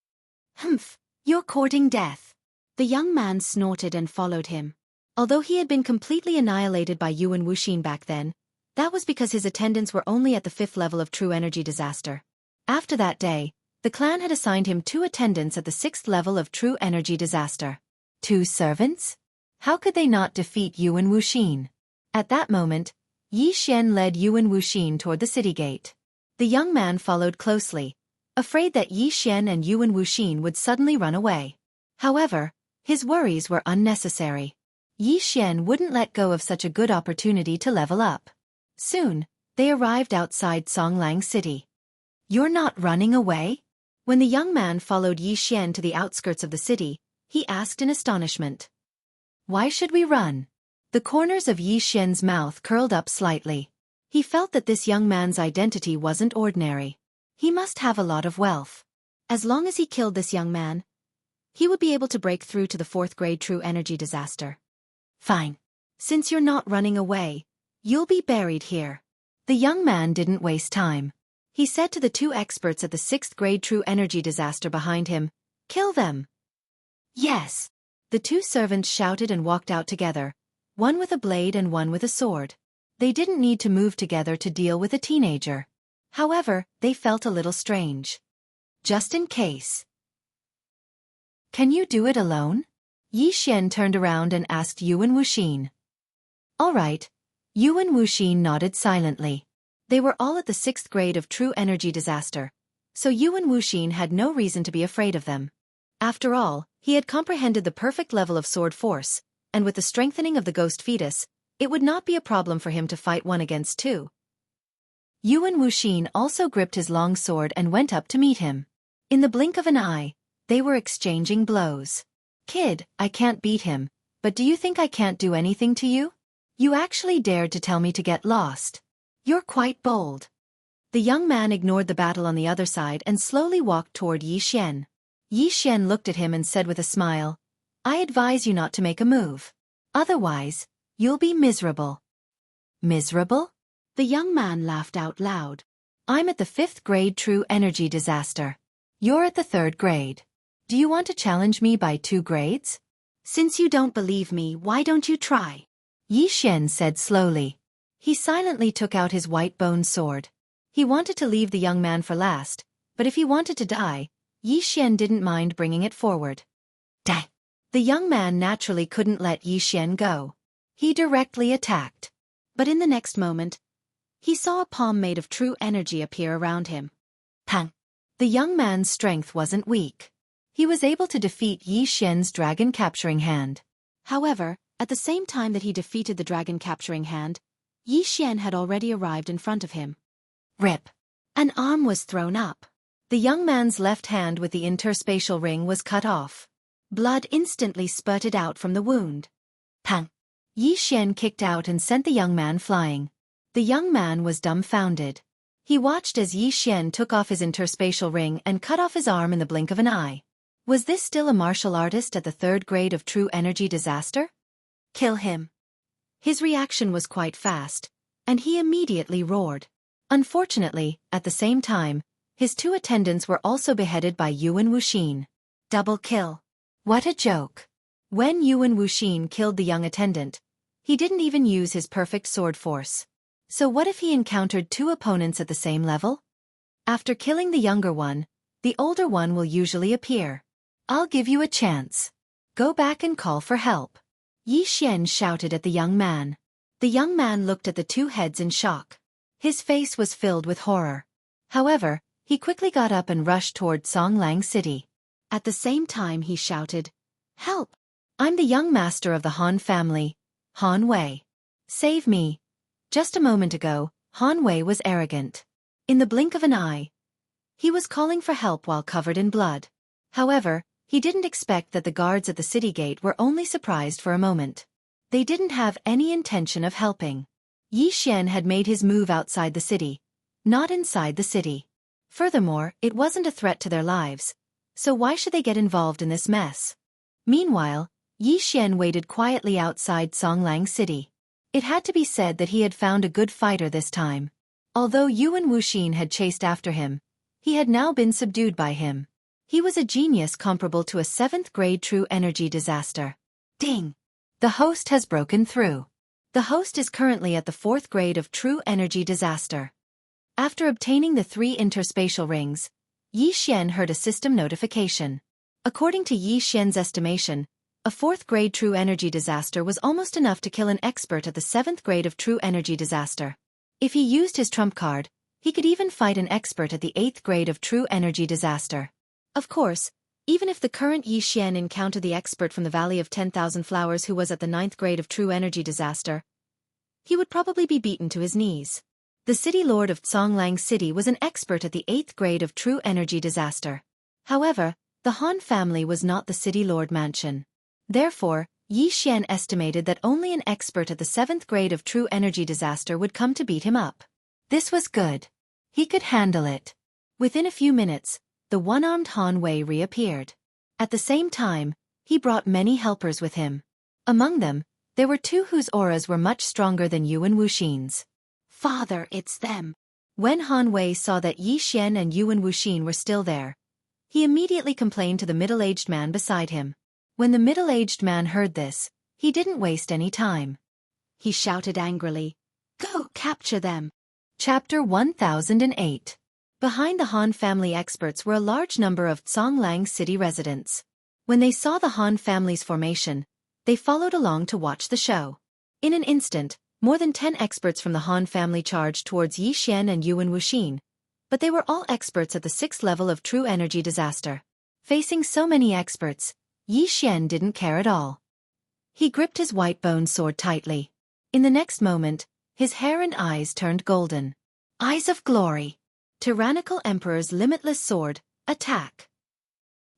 Humph, you're courting death. The young man snorted and followed him. Although he had been completely annihilated by Yuan Wuxin back then, that was because his attendants were only at the 5th level of True Energy Disaster. After that day, the clan had assigned him 2 attendants at the 6th level of True Energy Disaster. 2 servants? How could they not defeat Yuan Wuxin? At that moment, Yi Xian led Yuan Wuxin toward the city gate. The young man followed closely, afraid that Yi Xian and Yuan Wuxin would suddenly run away. However, his worries were unnecessary. Yi Xian wouldn't let go of such a good opportunity to level up. Soon, they arrived outside Songlang City. You're not running away? When the young man followed Yi Xian to the outskirts of the city, he asked in astonishment. Why should we run? The corners of Yi Xian's mouth curled up slightly. He felt that this young man's identity wasn't ordinary. He must have a lot of wealth. As long as he killed this young man, he would be able to break through to the 4th grade True Energy Disaster. Fine. Since you're not running away, you'll be buried here. The young man didn't waste time. He said to the 2 experts at the 6th grade True Energy Disaster behind him, kill them. Yes. The 2 servants shouted and walked out together, one with a blade and one with a sword. They didn't need to move together to deal with a teenager. However, they felt a little strange. Just in case. Can you do it alone? Yi Xian turned around and asked Yuan Wuxin. All right. Yuan Wuxin nodded silently. They were all at the 6th grade of True Energy Disaster, so Yuan Wuxin had no reason to be afraid of them. After all, he had comprehended the perfect level of sword force, and with the strengthening of the ghost fetus, it would not be a problem for him to fight 1 against 2. Yuan Wuxin also gripped his long sword and went up to meet him. In the blink of an eye, they were exchanging blows. Kid, I can't beat him, but do you think I can't do anything to you? You actually dared to tell me to get lost. You're quite bold. The young man ignored the battle on the other side and slowly walked toward Yi Xian. Yi Xian looked at him and said with a smile, I advise you not to make a move. Otherwise, you'll be miserable. Miserable? The young man laughed out loud. I'm at the 5th grade True Energy Disaster. You're at the 3rd grade. Do you want to challenge me by 2 grades? Since you don't believe me, why don't you try? Yi Xian said slowly. He silently took out his white bone sword. He wanted to leave the young man for last, but if he wanted to die, Yi Xian didn't mind bringing it forward. Die! The young man naturally couldn't let Yi Xian go. He directly attacked. But in the next moment, he saw a palm made of true energy appear around him. Pang! The young man's strength wasn't weak. He was able to defeat Yi Xian's dragon-capturing hand. However, at the same time that he defeated the dragon-capturing hand, Yi Xian had already arrived in front of him. Rip! An arm was thrown up. The young man's left hand with the interspatial ring was cut off. Blood instantly spurted out from the wound. Pang! Yi Xian kicked out and sent the young man flying. The young man was dumbfounded. He watched as Yi Xian took off his interspatial ring and cut off his arm in the blink of an eye. Was this still a martial artist at the 3rd grade of True Energy Disaster? Kill him. His reaction was quite fast, and he immediately roared. Unfortunately, at the same time, his 2 attendants were also beheaded by Yuan Wuxin. Double kill. What a joke. When Yuan Wuxin killed the young attendant, he didn't even use his perfect sword force. So what if he encountered 2 opponents at the same level? After killing the younger one, the older one will usually appear. I'll give you a chance. Go back and call for help. Yi Xian shouted at the young man. The young man looked at the 2 heads in shock. His face was filled with horror. However, he quickly got up and rushed toward Songlang City. At the same time he shouted, Help! I'm the young master of the Han family, Han Wei. Save me. Just a moment ago, Han Wei was arrogant. In the blink of an eye, he was calling for help while covered in blood. However, he didn't expect that the guards at the city gate were only surprised for a moment. They didn't have any intention of helping. Yi Xian had made his move outside the city, not inside the city. Furthermore, it wasn't a threat to their lives, so why should they get involved in this mess? Meanwhile, Yi Xian waited quietly outside Songlang City. It had to be said that he had found a good fighter this time. Although Yuan Wuxin had chased after him, he had now been subdued by him. He was a genius comparable to a 7th-grade true energy disaster. Ding! The host has broken through. The host is currently at the 4th grade of true energy disaster. After obtaining the 3 interspatial rings, Yi Xian heard a system notification. According to Yi Xian's estimation, a 4th grade true energy disaster was almost enough to kill an expert at the 7th grade of true energy disaster. If he used his trump card, he could even fight an expert at the 8th grade of true energy disaster. Of course, even if the current Yi Xian encountered the expert from the Valley of 10,000 Flowers who was at the 9th grade of true energy disaster, he would probably be beaten to his knees. The city lord of Songlang City was an expert at the 8th grade of true energy disaster. However, the Han family was not the city lord mansion. Therefore, Yi Xian estimated that only an expert at the 7th grade of true energy disaster would come to beat him up. This was good. He could handle it. Within a few minutes, the one-armed Han Wei reappeared. At the same time, he brought many helpers with him. Among them, there were 2 whose auras were much stronger than Yuan Wuxin's. Father, it's them. When Han Wei saw that Yi Xian and Yuan Wuxin were still there, he immediately complained to the middle-aged man beside him. When the middle-aged man heard this, he didn't waste any time. He shouted angrily, "Go capture them!" Chapter 1008. Behind the Han family experts were a large number of Songlang City residents. When they saw the Han family's formation, they followed along to watch the show. In an instant, more than 10 experts from the Han family charged towards Yi Xian and Yuan Wuxin, but they were all experts at the 6th level of true energy disaster. Facing so many experts, Yi Xian didn't care at all. He gripped his white bone sword tightly. In the next moment, his hair and eyes turned golden. Eyes of glory. Tyrannical Emperor's limitless sword, attack.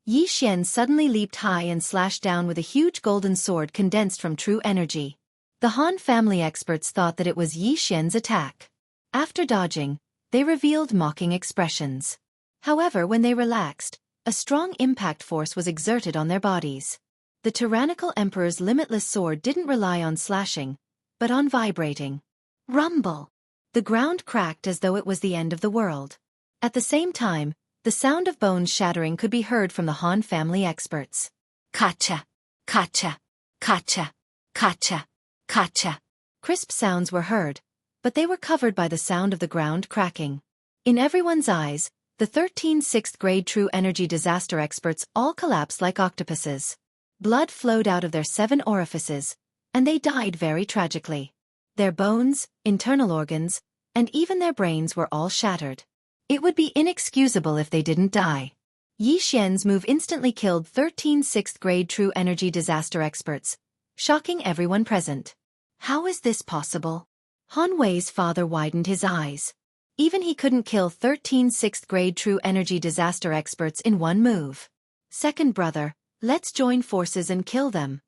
Yi Xian suddenly leaped high and slashed down with a huge golden sword condensed from true energy. The Han family experts thought that it was Yi Xian's attack. After dodging, they revealed mocking expressions. However, when they relaxed, a strong impact force was exerted on their bodies. The tyrannical Emperor's limitless sword didn't rely on slashing, but on vibrating. Rumble! The ground cracked as though it was the end of the world. At the same time, the sound of bones shattering could be heard from the Han family experts. Kacha! Kacha! Kacha! Kacha! Kacha! Crisp sounds were heard, but they were covered by the sound of the ground cracking. In everyone's eyes, the 13 6th grade true energy disaster experts all collapsed like octopuses. Blood flowed out of their 7 orifices, and they died very tragically. Their bones, internal organs, and even their brains were all shattered. It would be inexcusable if they didn't die. Yi Xian's move instantly killed 13 6th grade true energy disaster experts, shocking everyone present. How is this possible? Han Wei's father widened his eyes. Even he couldn't kill 13 6th grade true energy disaster experts in one move. Second brother, let's join forces and kill them.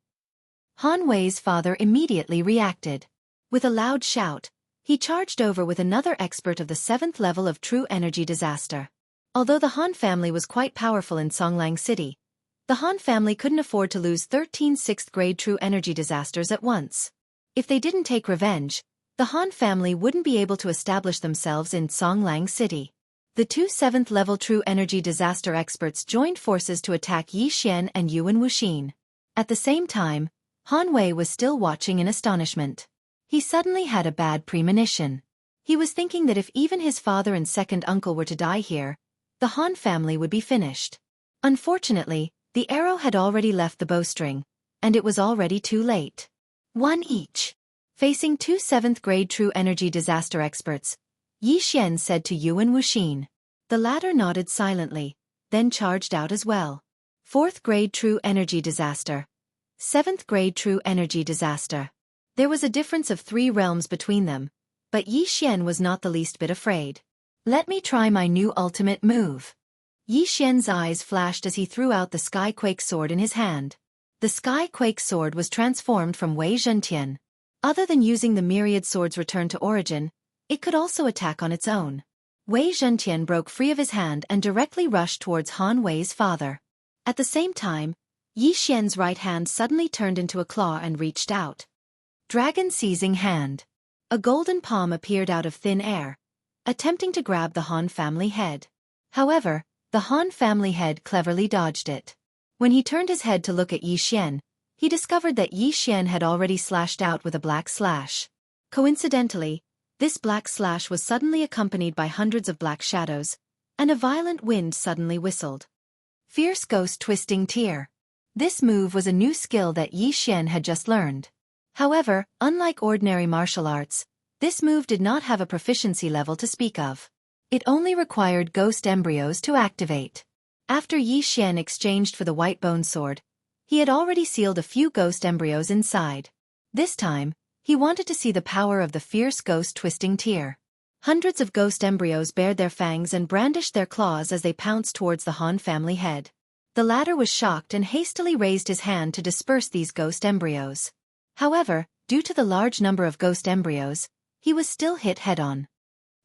Han Wei's father immediately reacted. With a loud shout, he charged over with another expert of the 7th level of true energy disaster. Although the Han family was quite powerful in Songlang City, the Han family couldn't afford to lose 13 6th grade true energy disasters at once. If they didn't take revenge, the Han family wouldn't be able to establish themselves in Songlang City. The 2 7th level true energy disaster experts joined forces to attack Yi Xian and Yuan Wuxin. At the same time, Han Wei was still watching in astonishment. He suddenly had a bad premonition. He was thinking that if even his father and second uncle were to die here, the Han family would be finished. Unfortunately, the arrow had already left the bowstring, and it was already too late. One each. Facing 2 7th grade true energy disaster experts, Yi Xian said to Yuan Wuxin. The latter nodded silently, then charged out as well. 4th grade true energy disaster. 7th grade true energy disaster. There was a difference of 3 realms between them, but Yi Xian was not the least bit afraid. Let me try my new ultimate move. Yi Xian's eyes flashed as he threw out the Skyquake sword in his hand. The Skyquake sword was transformed from Wei Zhentian. Other than using the myriad sword's return to origin, it could also attack on its own. Wei Zhentian broke free of his hand and directly rushed towards Han Wei's father. At the same time, Yi Xian's right hand suddenly turned into a claw and reached out. Dragon seizing hand. A golden palm appeared out of thin air, attempting to grab the Han family head. However, the Han family head cleverly dodged it. When he turned his head to look at Yi Xian, he discovered that Yi Xian had already slashed out with a black slash. Coincidentally, this black slash was suddenly accompanied by hundreds of black shadows, and a violent wind suddenly whistled. Fierce Ghost Twisting Tear. This move was a new skill that Yi Xian had just learned. However, unlike ordinary martial arts, this move did not have a proficiency level to speak of. It only required ghost embryos to activate. After Yi Xian exchanged for the white bone sword, he had already sealed a few ghost embryos inside. This time, he wanted to see the power of the Fierce Ghost Twisting Tear. Hundreds of ghost embryos bared their fangs and brandished their claws as they pounced towards the Han family head. The latter was shocked and hastily raised his hand to disperse these ghost embryos. However, due to the large number of ghost embryos, he was still hit head-on.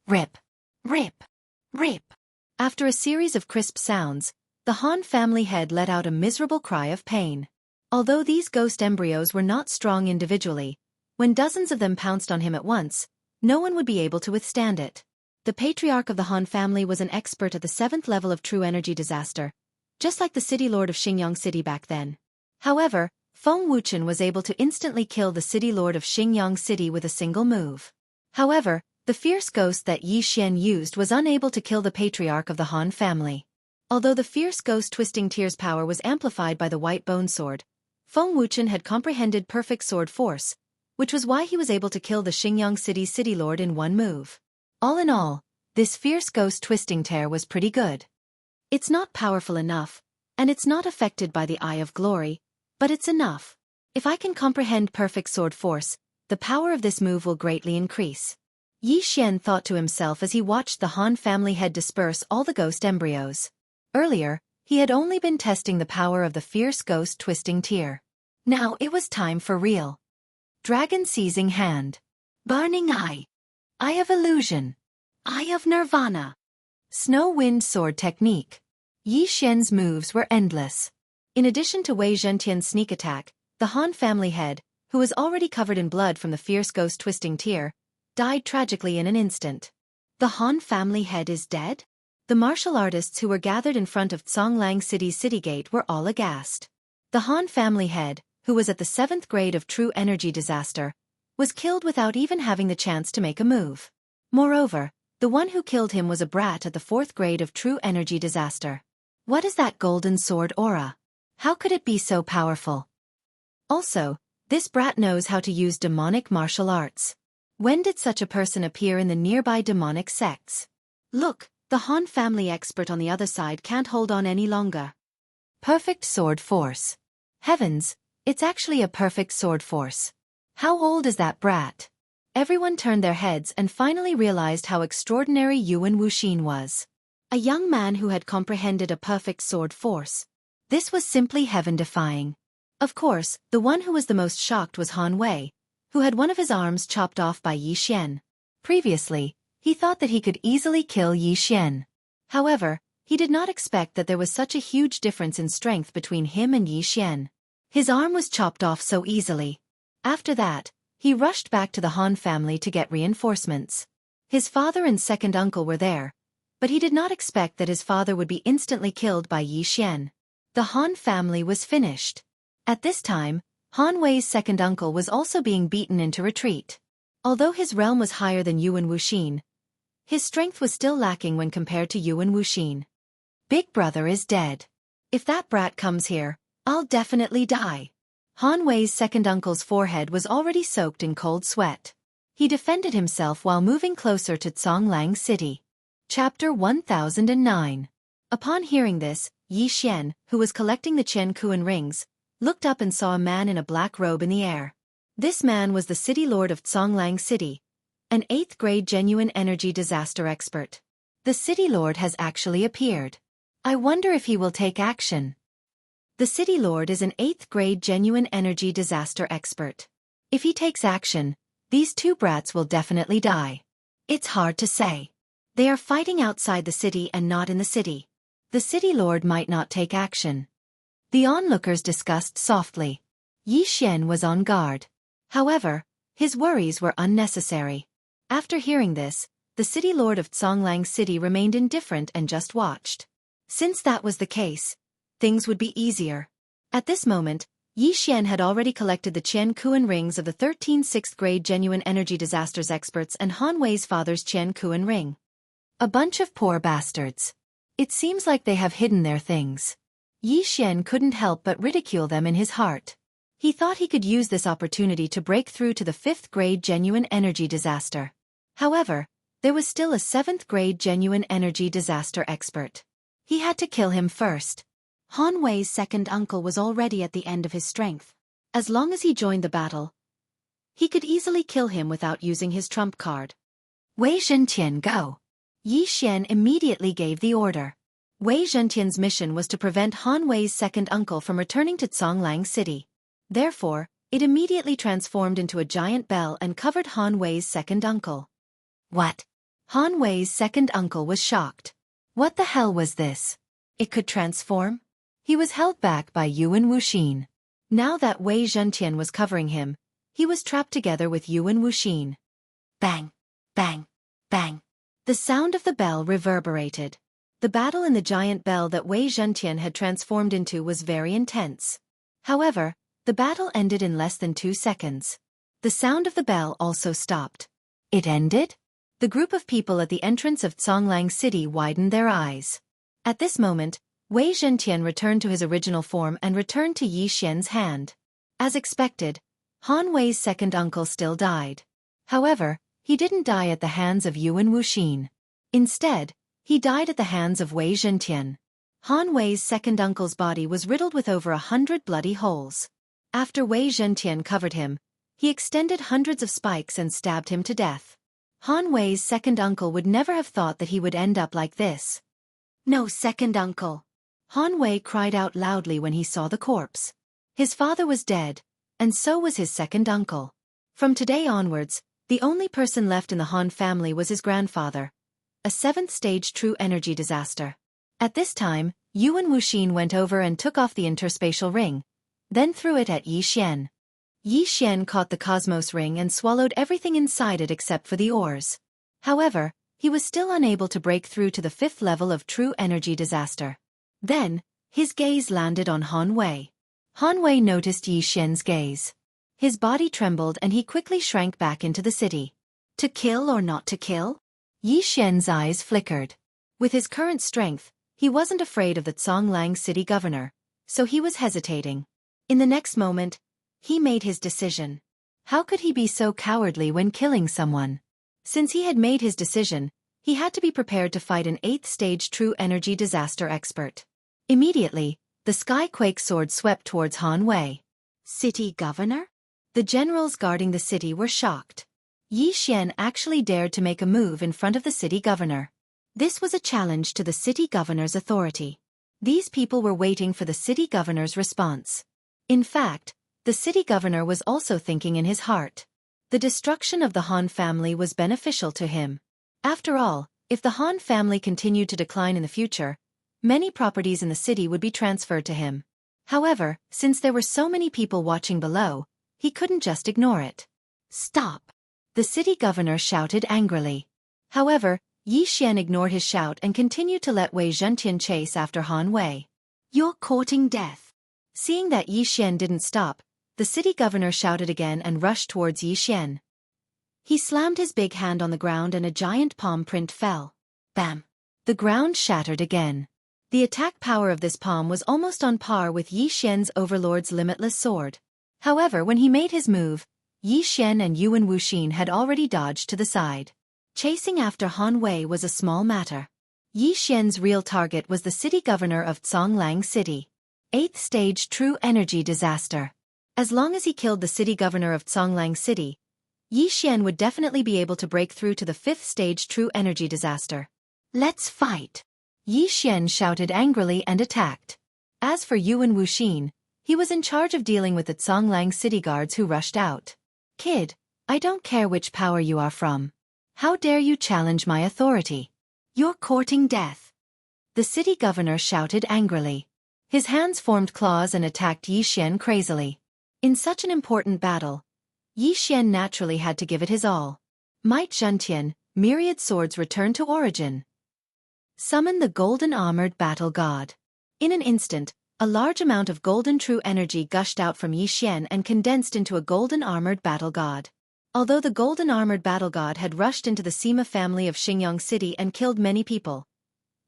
Rip! Rip! Rip! After a series of crisp sounds, the Han family head let out a miserable cry of pain. Although these ghost embryos were not strong individually, when dozens of them pounced on him at once, no one would be able to withstand it. The patriarch of the Han family was an expert at the 7th level of true energy disaster, just like the city lord of Xingyang City back then. However, Feng Wuchen was able to instantly kill the city lord of Xingyang City with a single move. However, the fierce ghost that Yi Xian used was unable to kill the patriarch of the Han family. Although the fierce ghost Twisting Tear's power was amplified by the white bone sword, Feng Wuchen had comprehended perfect sword force, which was why he was able to kill the Xingyang City city lord in one move. All in all, this fierce ghost Twisting Tear was pretty good. It's not powerful enough, and it's not affected by the Eye of Glory, but it's enough. If I can comprehend perfect sword force, the power of this move will greatly increase. Yi Xian thought to himself as he watched the Han family head disperse all the ghost embryos. Earlier, he had only been testing the power of the fierce ghost Twisting Tear. Now it was time for real. Dragon seizing hand. Burning Eye. Eye of Illusion. Eye of Nirvana. Snow Wind Sword Technique. Yi Xian's moves were endless. In addition to Wei Zhentian's sneak attack, the Han family head, who was already covered in blood from the fierce ghost Twisting Tear, died tragically in an instant. The Han family head is dead? The martial artists who were gathered in front of Zhonglang City's city gate were all aghast. The Han family head, who was at the 7th grade of true energy disaster, was killed without even having the chance to make a move. Moreover, the one who killed him was a brat at the 4th grade of true energy disaster. What is that golden sword aura? How could it be so powerful? Also, this brat knows how to use demonic martial arts. When did such a person appear in the nearby demonic sects? Look, the Han family expert on the other side can't hold on any longer. Perfect sword force. Heavens, it's actually a perfect sword force. How old is that brat? Everyone turned their heads and finally realized how extraordinary Yuan Wuxin was. A young man who had comprehended a perfect sword force. This was simply heaven-defying. Of course, the one who was the most shocked was Han Wei, who had one of his arms chopped off by Yi Xian. Previously, he thought that he could easily kill Yi Xian. However, he did not expect that there was such a huge difference in strength between him and Yi Xian. His arm was chopped off so easily. After that, he rushed back to the Han family to get reinforcements. His father and second uncle were there, but he did not expect that his father would be instantly killed by Yi Xian. The Han family was finished. At this time, Han Wei's second uncle was also being beaten into retreat. Although his realm was higher than Yuan Wuxin, his strength was still lacking when compared to Yuan Wuxin. Big brother is dead. If that brat comes here, I'll definitely die. Han Wei's second uncle's forehead was already soaked in cold sweat. He defended himself while moving closer to Zhonglang City. Chapter 1009. Upon hearing this, Yi Xian, who was collecting the Qian Kuan rings, looked up and saw a man in a black robe in the air. This man was the city lord of Zhonglang City, an 8th grade genuine energy disaster expert. The city lord has actually appeared. I wonder if he will take action. The city lord is an 8th grade genuine energy disaster expert. If he takes action, these two brats will definitely die. It's hard to say. They are fighting outside the city and not in the city. The city lord might not take action. The onlookers discussed softly. Yi Xian was on guard. However, his worries were unnecessary. After hearing this, the city lord of Zhonglang City remained indifferent and just watched. Since that was the case, things would be easier. At this moment, Yi Xian had already collected the Qian Kuan rings of the 13 6th grade genuine energy disasters experts and Han Wei's father's Qian Kuan ring. A bunch of poor bastards. It seems like they have hidden their things. Yi Xian couldn't help but ridicule them in his heart. He thought he could use this opportunity to break through to the 5th grade genuine energy disaster. However, there was still a 7th grade genuine energy disaster expert. He had to kill him first. Han Wei's second uncle was already at the end of his strength. As long as he joined the battle, he could easily kill him without using his trump card. Wei Zhentian, go! Yi Xian immediately gave the order. Wei Zhentian's mission was to prevent Han Wei's second uncle from returning to Zhonglang City. Therefore, it immediately transformed into a giant bell and covered Han Wei's second uncle. What? Han Wei's second uncle was shocked. What the hell was this? It could transform? He was held back by Yuan Wuxin. Now that Wei Zhentian was covering him, he was trapped together with Yuan Wuxin. Bang! Bang! Bang! The sound of the bell reverberated. The battle in the giant bell that Wei Zhentian had transformed into was very intense. However, the battle ended in less than 2 seconds. The sound of the bell also stopped. It ended? The group of people at the entrance of Zhonglang City widened their eyes. At this moment, Wei Zhentian returned to his original form and returned to Yi Xian's hand. As expected, Han Wei's second uncle still died. However, he didn't die at the hands of Yuan Wuxin. Instead, he died at the hands of Wei Zhentian. Han Wei's second uncle's body was riddled with over 100 bloody holes. After Wei Zhentian covered him, he extended hundreds of spikes and stabbed him to death. Han Wei's second uncle would never have thought that he would end up like this. No second uncle! Han Wei cried out loudly when he saw the corpse. His father was dead, and so was his second uncle. From today onwards, the only person left in the Han family was his grandfather, a 7th stage true energy disaster. At this time, Yuan Wuxin went over and took off the interspatial ring, then threw it at Yi Xian. Yi Xian caught the cosmos ring and swallowed everything inside it except for the ores. However, he was still unable to break through to the 5th level of true energy disaster. Then, his gaze landed on Han Wei. Han Wei noticed Yi Xian's gaze. His body trembled and he quickly shrank back into the city. To kill or not to kill? Yi Xian's eyes flickered. With his current strength, he wasn't afraid of the Zhonglang city governor, so he was hesitating. In the next moment, he made his decision. How could he be so cowardly when killing someone? Since he had made his decision, he had to be prepared to fight an 8th stage true energy disaster expert. Immediately, the Skyquake sword swept towards Han Wei. City governor? The generals guarding the city were shocked. Yi Xian actually dared to make a move in front of the city governor. This was a challenge to the city governor's authority. These people were waiting for the city governor's response. In fact, the city governor was also thinking in his heart. The destruction of the Han family was beneficial to him. After all, if the Han family continued to decline in the future, many properties in the city would be transferred to him. However, since there were so many people watching below, he couldn't just ignore it. Stop! The city governor shouted angrily. However, Yi Xian ignored his shout and continued to let Wei Zhentian chase after Han Wei. You're courting death. Seeing that Yi Xian didn't stop, the city governor shouted again and rushed towards Yi Xian. He slammed his big hand on the ground and a giant palm print fell. Bam! The ground shattered again. The attack power of this palm was almost on par with Yi Xian's overlord's limitless sword. However, when he made his move, Yi Xian and Yuan Wuxin had already dodged to the side. Chasing after Han Wei was a small matter. Yi Xian's real target was the city governor of Zhonglang City. 8th stage true energy disaster. As long as he killed the city governor of Zhonglang City, Yi Xian would definitely be able to break through to the 5th stage true energy disaster. Let's fight! Yi Xian shouted angrily and attacked. As for Yuan Wuxin, he was in charge of dealing with the Zhonglang city guards who rushed out. Kid, I don't care which power you are from. How dare you challenge my authority? You're courting death. The city governor shouted angrily. His hands formed claws and attacked Yi Xian crazily. In such an important battle, Yi Xian naturally had to give it his all. Might Zhentian, myriad swords return to origin. Summon the golden armored battle god. In an instant, a large amount of golden true energy gushed out from Yi Xian and condensed into a golden armored battle god. Although the golden armored battle god had rushed into the Sima family of Xingyang City and killed many people,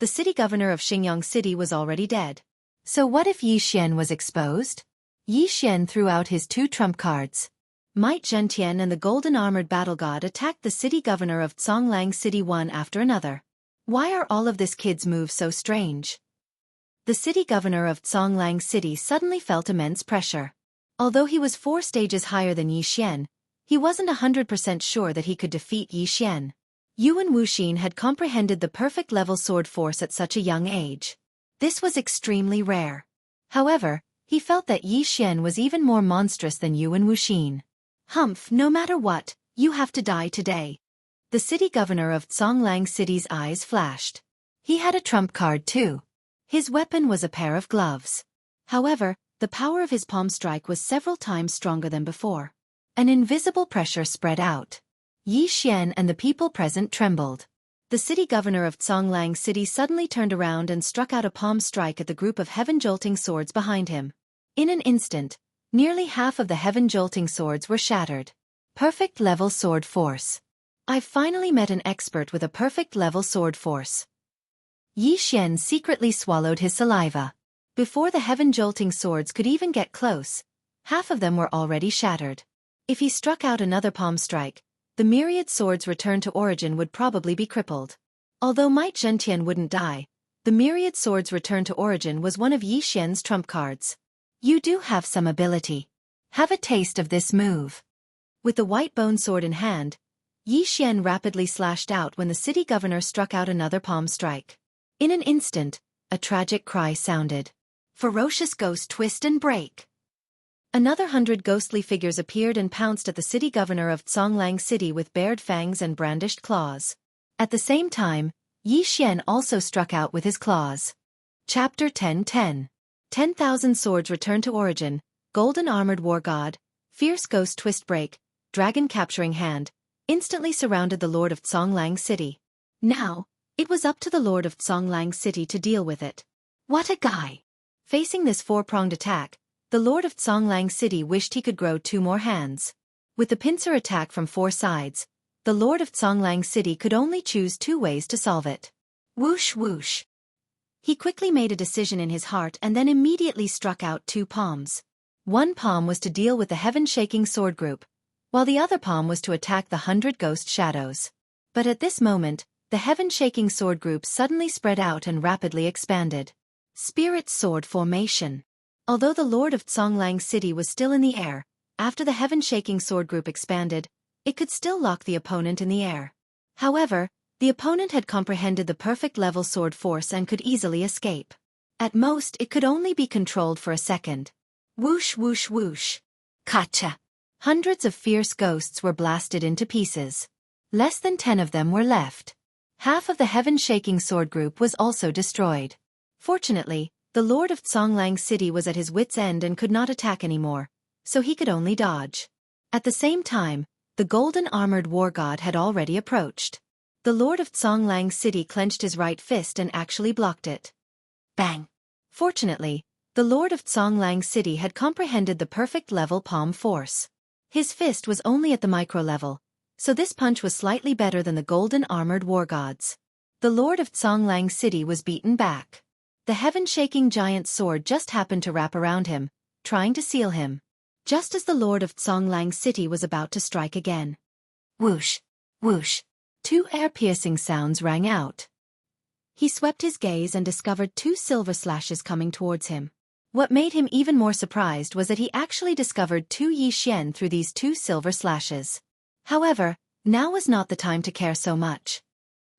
the city governor of Xingyang City was already dead. So what if Yi Xian was exposed? Yi Xian threw out his 2 trump cards. Might Zhentian and the golden armored battle god attacked the city governor of Zhonglang City one after another. Why are all of this kid's moves so strange? The city governor of Zhonglang City suddenly felt immense pressure. Although he was 4 stages higher than Yi Xian, he wasn't 100% sure that he could defeat Yi Xian. Yuan Wuxin had comprehended the perfect level sword force at such a young age. This was extremely rare. However, he felt that Yi Xian was even more monstrous than Yuan Wuxin. Humph, no matter what, you have to die today. The city governor of Zhonglang City's eyes flashed. He had a trump card too. His weapon was a pair of gloves. However, the power of his palm strike was several times stronger than before. An invisible pressure spread out. Yi Xian and the people present trembled. The city governor of Zhonglang City suddenly turned around and struck out a palm strike at the group of heaven-jolting swords behind him. In an instant, nearly half of the heaven-jolting swords were shattered. Perfect level sword force. I've finally met an expert with a perfect level sword force. Yi Xian secretly swallowed his saliva. Before the heaven-jolting swords could even get close, half of them were already shattered. If he struck out another palm strike, the myriad swords returned to origin would probably be crippled. Although Might Zhentian wouldn't die, the myriad swords return to origin was one of Yi Xian's trump cards. You do have some ability. Have a taste of this move. With the white bone sword in hand, Yi Xian rapidly slashed out when the city governor struck out another palm strike. In an instant, a tragic cry sounded. Ferocious ghost twist and break. Another 100 ghostly figures appeared and pounced at the city governor of Zhonglang City with bared fangs and brandished claws. At the same time, Yi Xian also struck out with his claws. Chapter 10:10. 10,000 swords return to origin, golden armored war god, fierce ghost twist break, dragon capturing hand, instantly surrounded the lord of Zhonglang City. Now, it was up to the lord of Zhonglang City to deal with it. What a guy! Facing this 4-pronged attack, the lord of Zhonglang City wished he could grow 2 more hands. With the pincer attack from 4 sides, the lord of Zhonglang City could only choose 2 ways to solve it. Whoosh whoosh. He quickly made a decision in his heart and then immediately struck out 2 palms. One palm was to deal with the heaven-shaking sword group, while the other palm was to attack the 100 ghost shadows. But at this moment, the heaven-shaking sword group suddenly spread out and rapidly expanded. Spirit sword formation. Although the lord of Zhonglang City was still in the air, after the heaven-shaking sword group expanded, it could still lock the opponent in the air. However, the opponent had comprehended the perfect level sword force and could easily escape. At most, it could only be controlled for a second. Whoosh whoosh whoosh. Kacha. Hundreds of fierce ghosts were blasted into pieces. Less than 10 of them were left. Half of the heaven-shaking sword group was also destroyed. Fortunately, the lord of Zhonglang City was at his wit's end and could not attack anymore, so he could only dodge. At the same time, the golden armored war god had already approached. The lord of Zhonglang City clenched his right fist and actually blocked it. Bang! Fortunately, the lord of Zhonglang City had comprehended the perfect level palm force. His fist was only at the micro level, so this punch was slightly better than the golden armored war god's. The lord of Zhonglang City was beaten back. The heaven-shaking giant sword just happened to wrap around him, trying to seal him. Just as the lord of Zhonglang City was about to strike again. Whoosh! Whoosh! 2 air-piercing sounds rang out. He swept his gaze and discovered 2 silver slashes coming towards him. What made him even more surprised was that he actually discovered 2 Yi Xian through these 2 silver slashes. However, now was not the time to care so much.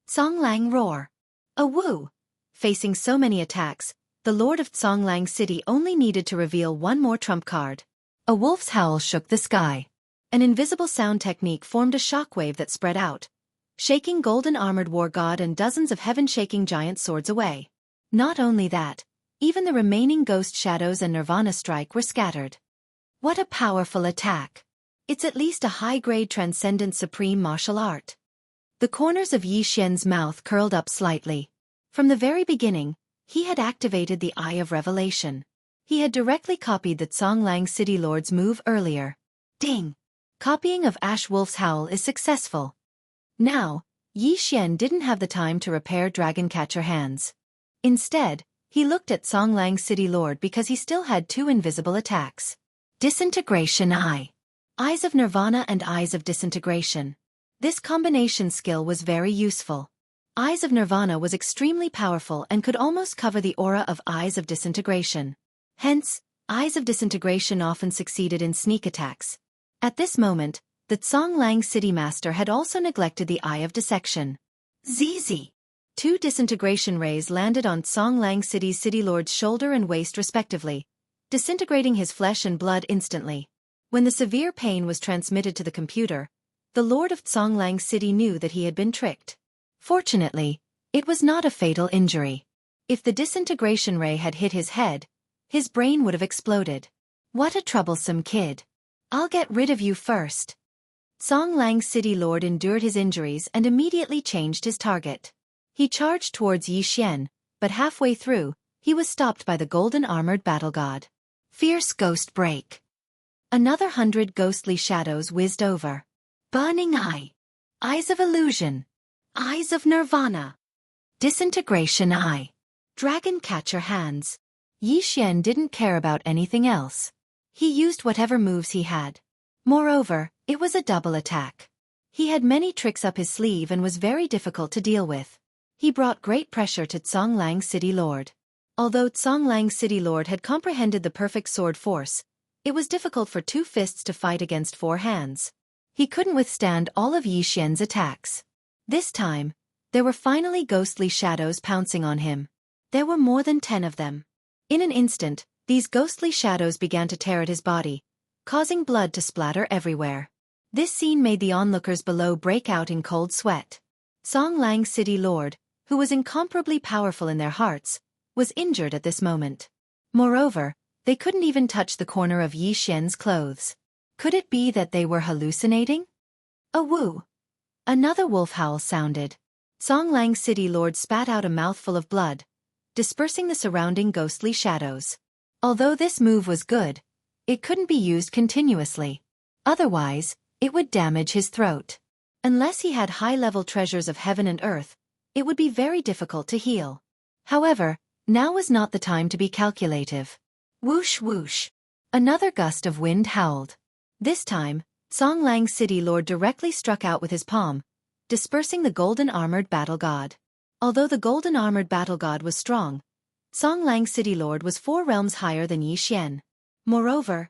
Zhonglang roar. A woo! Facing so many attacks, the lord of Zhonglang City only needed to reveal 1 more trump card. A wolf's howl shook the sky. An invisible sound technique formed a shockwave that spread out, shaking golden-armored war god and dozens of heaven-shaking giant swords away. Not only that, even the remaining ghost shadows and Nirvana strike were scattered. What a powerful attack! It's at least a high-grade transcendent supreme martial art. The corners of Yi Xian's mouth curled up slightly. From the very beginning, he had activated the Eye of Revelation. He had directly copied the Songlang City Lord's move earlier. Ding! Copying of Ash Wolf's howl is successful. Now, Yi Xian didn't have the time to repair Dragoncatcher hands. Instead, he looked at Songlang City Lord because he still had two invisible attacks. Disintegration Eye. Eyes of Nirvana and Eyes of Disintegration. This combination skill was very useful. Eyes of Nirvana was extremely powerful and could almost cover the aura of Eyes of Disintegration. Hence, Eyes of Disintegration often succeeded in sneak attacks. At this moment, the Songlang City Master had also neglected the Eye of Dissection. ZZ. Two disintegration rays landed on Songlang City's City Lord's shoulder and waist respectively, disintegrating his flesh and blood instantly. When the severe pain was transmitted to the computer, the Lord of Songlang City knew that he had been tricked. Fortunately, it was not a fatal injury. If the disintegration ray had hit his head, his brain would have exploded. What a troublesome kid. I'll get rid of you first. Songlang City Lord endured his injuries and immediately changed his target. He charged towards Yi Xian, but halfway through, he was stopped by the golden-armored battle god. Fierce Ghost Break. Another 100 ghostly shadows whizzed over. Burning Eye. Eyes of Illusion. Eyes of Nirvana. Disintegration Eye. Dragoncatcher Hands. Yi Xian didn't care about anything else. He used whatever moves he had. Moreover, it was a double attack. He had many tricks up his sleeve and was very difficult to deal with. He brought great pressure to Songlang City Lord. Although Songlang City Lord had comprehended the perfect sword force, it was difficult for two fists to fight against four hands. He couldn't withstand all of Yi Xian's attacks. This time, there were finally ghostly shadows pouncing on him. There were more than 10 of them. In an instant, these ghostly shadows began to tear at his body, causing blood to splatter everywhere. This scene made the onlookers below break out in cold sweat. Songlang City Lord, who was incomparably powerful in their hearts, was injured at this moment. Moreover, they couldn't even touch the corner of Yi Xian's clothes. Could it be that they were hallucinating? A woo! Another wolf howl sounded. Songlang City Lord spat out a mouthful of blood, dispersing the surrounding ghostly shadows. Although this move was good, it couldn't be used continuously. Otherwise, it would damage his throat. Unless he had high-level treasures of heaven and earth, it would be very difficult to heal. However, now was not the time to be calculative. Whoosh whoosh. Another gust of wind howled. This time, Songlang City Lord directly struck out with his palm, dispersing the golden-armored battle god. Although the golden-armored battle god was strong, Songlang City Lord was 4 realms higher than Yi Xian. Moreover,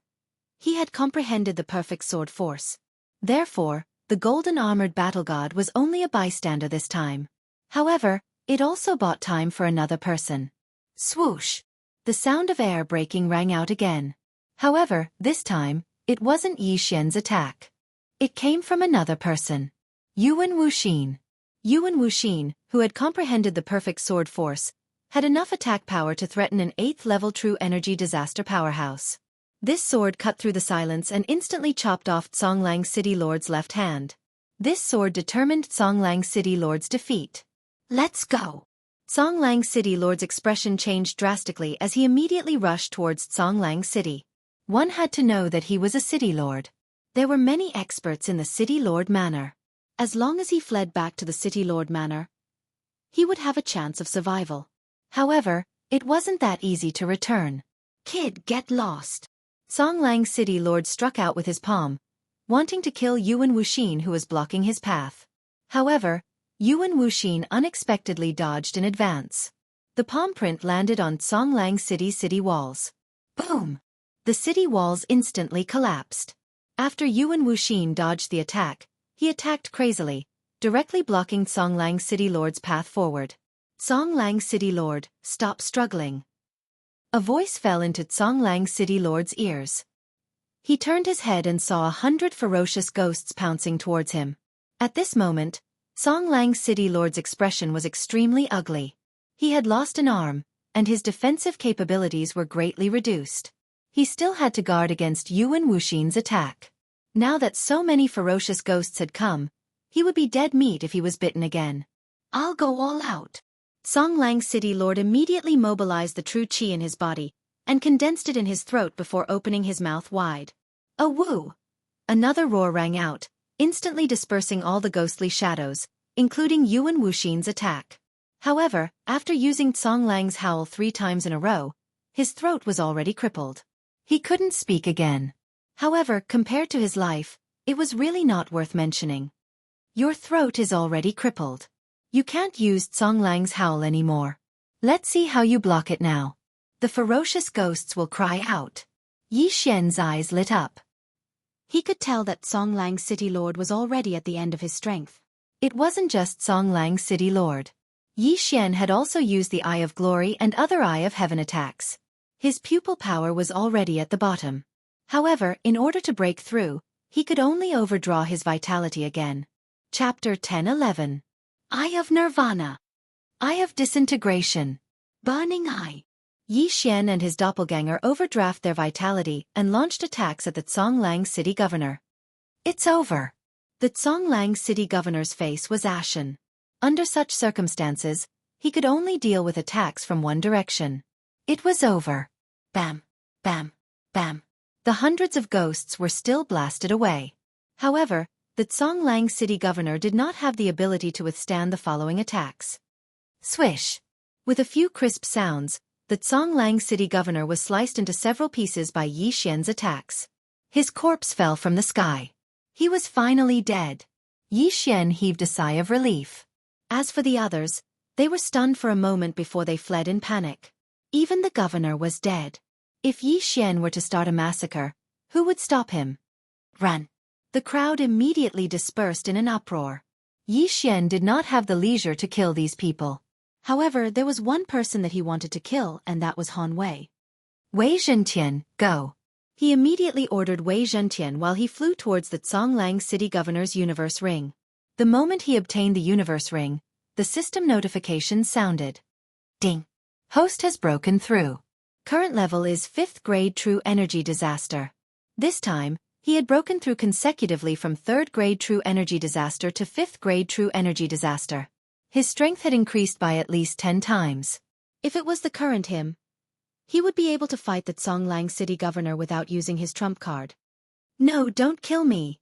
he had comprehended the perfect sword force. Therefore, the golden-armored battle god was only a bystander this time. However, it also bought time for another person. Swoosh! The sound of air breaking rang out again. However, this time, it wasn't Yi Xian's attack. It came from another person. Yuan Wuxin. Yuan Wuxin, who had comprehended the perfect sword force, had enough attack power to threaten an 8th-level true energy disaster powerhouse. This sword cut through the silence and instantly chopped off Songlang City Lord's left hand. This sword determined Songlang City Lord's defeat. Let's go! Songlang City Lord's expression changed drastically as he immediately rushed towards Songlang City. One had to know that he was a City Lord. There were many experts in the City Lord Manor. As long as he fled back to the City Lord Manor, he would have a chance of survival. However, it wasn't that easy to return. Kid, get lost! Songlang City Lord struck out with his palm, wanting to kill Yuan Wuxin who was blocking his path. However, Yuan Wuxin unexpectedly dodged in advance. The palm print landed on Songlang City's city walls. Boom! The city walls instantly collapsed. After Yuan Wuxin dodged the attack, he attacked crazily, directly blocking Songlang City Lord's path forward. Songlang City Lord, stop struggling. A voice fell into Songlang City Lord's ears. He turned his head and saw 100 ferocious ghosts pouncing towards him. At this moment, Song Lang's city lord's expression was extremely ugly. He had lost an arm, and his defensive capabilities were greatly reduced. He still had to guard against Yuan Wuxin's attack. Now that so many ferocious ghosts had come, he would be dead meat if he was bitten again. I'll go all out. Song Lang's city lord immediately mobilized the true qi in his body, and condensed it in his throat before opening his mouth wide. A woo! Another roar rang out, instantly dispersing all the ghostly shadows, including Yuan Wuxin's attack. However, after using Song Lang's howl 3 times in a row, his throat was already crippled. He couldn't speak again. However, compared to his life, it was really not worth mentioning. Your throat is already crippled. You can't use Song Lang's howl anymore. Let's see how you block it now. The ferocious ghosts will cry out. Yi Xian's eyes lit up. He could tell that Song Lang's city lord was already at the end of his strength. It wasn't just Song Lang's city lord. Yi Xian had also used the Eye of Glory and other Eye of Heaven attacks. His pupil power was already at the bottom. However, in order to break through, he could only overdraw his vitality again. Chapter 10-11. Eye of Nirvana. Eye of Disintegration. Burning Eye. Yi Xian and his doppelganger overdraft their vitality and launched attacks at the Song Lang city governor. It's over. The Song Lang city governor's face was ashen. Under such circumstances, he could only deal with attacks from one direction. It was over. Bam, bam, bam. The hundreds of ghosts were still blasted away. However, the Song Lang city governor did not have the ability to withstand the following attacks. Swish. With a few crisp sounds, the Song Lang city governor was sliced into several pieces by Yi Xian's attacks. His corpse fell from the sky. He was finally dead. Yi Xian heaved a sigh of relief. As for the others, they were stunned for a moment before they fled in panic. Even the governor was dead. If Yi Xian were to start a massacre, who would stop him? Run! The crowd immediately dispersed in an uproar. Yi Xian did not have the leisure to kill these people. However, there was one person that he wanted to kill, and that was Han Wei. Wei Zhentian, go! He immediately ordered Wei Zhentian while he flew towards the Song Lang city governor's universe ring. The moment he obtained the universe ring, the system notification sounded. Ding! Host has broken through. Current level is 5th grade True Energy Disaster. This time, he had broken through consecutively from 3rd grade True Energy Disaster to 5th grade True Energy Disaster. His strength had increased by at least 10 times. If it was the current him, he would be able to fight the Song Lang city governor without using his trump card. No, don't kill me.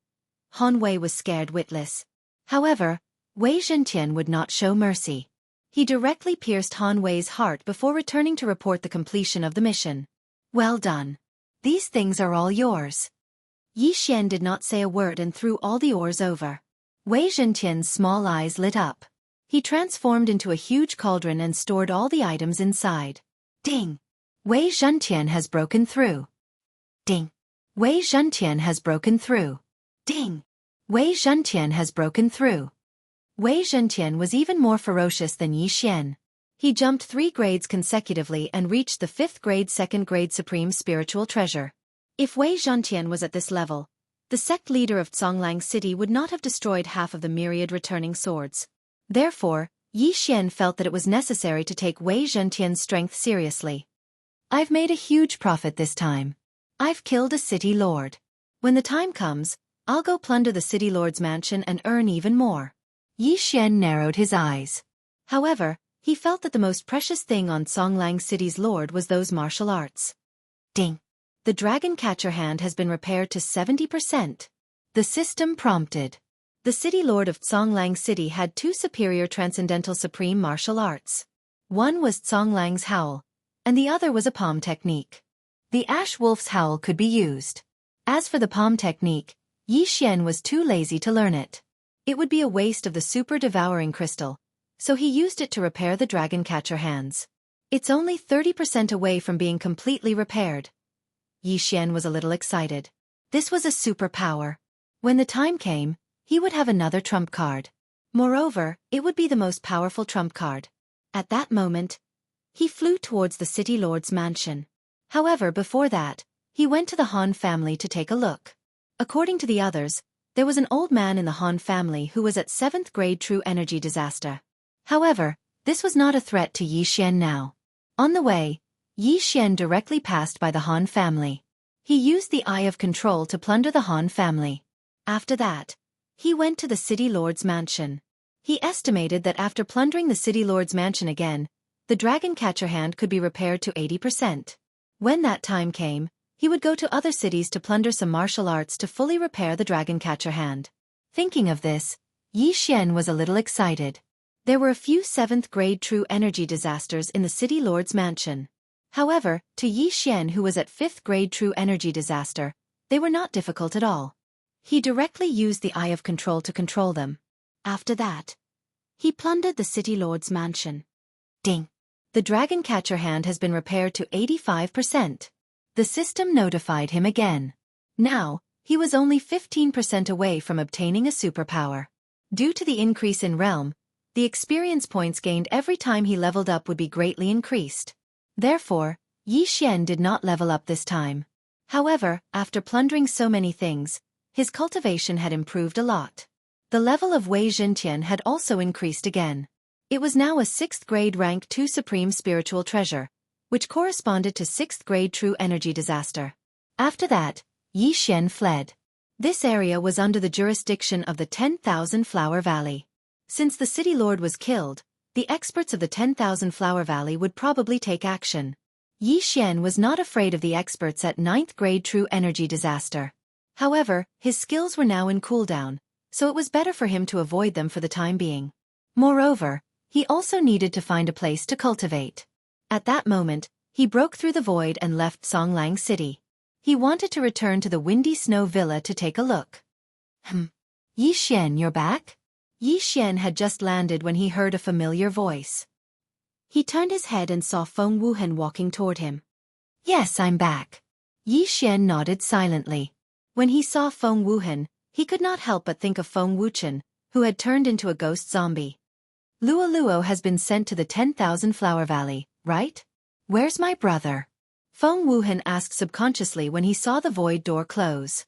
Han Wei was scared witless. However, Wei Zhentian would not show mercy. He directly pierced Han Wei's heart before returning to report the completion of the mission. Well done. These things are all yours. Yi Xian did not say a word and threw all the ores over. Wei Zhentian's small eyes lit up. He transformed into a huge cauldron and stored all the items inside. Ding! Wei Zhentian has broken through. Ding! Wei Zhentian has broken through. Ding! Wei Zhentian has broken through. Wei Zhentian was even more ferocious than Yi Xian. He jumped 3 grades consecutively and reached the 5th grade 2nd grade Supreme Spiritual Treasure. If Wei Zhentian was at this level, the sect leader of Song Lang City would not have destroyed half of the myriad returning swords. Therefore, Yi Xian felt that it was necessary to take Wei Zhentian's strength seriously. I've made a huge profit this time. I've killed a city lord. When the time comes, I'll go plunder the city lord's mansion and earn even more. Yi Xian narrowed his eyes. However, he felt that the most precious thing on Song Lang City's lord was those martial arts. Ding! The dragon catcher hand has been repaired to 70%. The system prompted. The city lord of Song Lang City had 2 superior transcendental supreme martial arts. One was Song Lang's howl, and the other was a palm technique. The ash wolf's howl could be used. As for the palm technique, Yi Xian was too lazy to learn it. It would be a waste of the super devouring crystal, so he used it to repair the dragon catcher hands. It's only 30% away from being completely repaired. Yi Xian was a little excited. This was a superpower. When the time came, he would have another trump card. Moreover, it would be the most powerful trump card. At that moment, he flew towards the city lord's mansion. However, before that, he went to the Han family to take a look. According to the others, There was an old man in the Han family who was at 7th grade true energy disaster. However, this was not a threat to Yi Xian now. On the way, Yi Xian directly passed by the Han family. He used the Eye of Control to plunder the Han family. After that, he went to the city lord's mansion. He estimated that after plundering the city lord's mansion again, the dragon catcher hand could be repaired to 80%. When that time came, he would go to other cities to plunder some martial arts to fully repair the dragon catcher hand. Thinking of this, Yi Xian was a little excited. There were a few 7th grade true energy disasters in the city lord's mansion. However, to Yi Xian, who was at 5th grade true energy disaster, they were not difficult at all. He directly used the Eye of Control to control them. After that, he plundered the city lord's mansion. Ding! The dragon catcher hand has been repaired to 85%. The system notified him again. Now, he was only 15% away from obtaining a superpower. Due to the increase in realm, the experience points gained every time he leveled up would be greatly increased. Therefore, Yi Xian did not level up this time. However, after plundering so many things, his cultivation had improved a lot. The level of Wei Zhentian had also increased again. It was now a 6th grade rank 2 supreme spiritual treasure, which corresponded to 6th grade true energy disaster. After that, Yi Xian fled. This area was under the jurisdiction of the 10,000 Flower Valley. Since the city lord was killed, the experts of the 10,000 Flower Valley would probably take action. Yi Xian was not afraid of the experts at 9th grade true energy disaster. However, his skills were now in cooldown, so it was better for him to avoid them for the time being. Moreover, he also needed to find a place to cultivate. At that moment, he broke through the void and left Songlang City. He wanted to return to the Windy Snow Villa to take a look. Yi Xian, you're back? Yi Xian had just landed when he heard a familiar voice. He turned his head and saw Feng Wuhan walking toward him. Yes, I'm back. Yi Xian nodded silently. When he saw Feng Wuhan, he could not help but think of Feng Wuchen, who had turned into a ghost zombie. Luo Luo has been sent to the 10,000 Flower Valley, right? Where's my brother? Feng Wuhan asked subconsciously when he saw the void door close.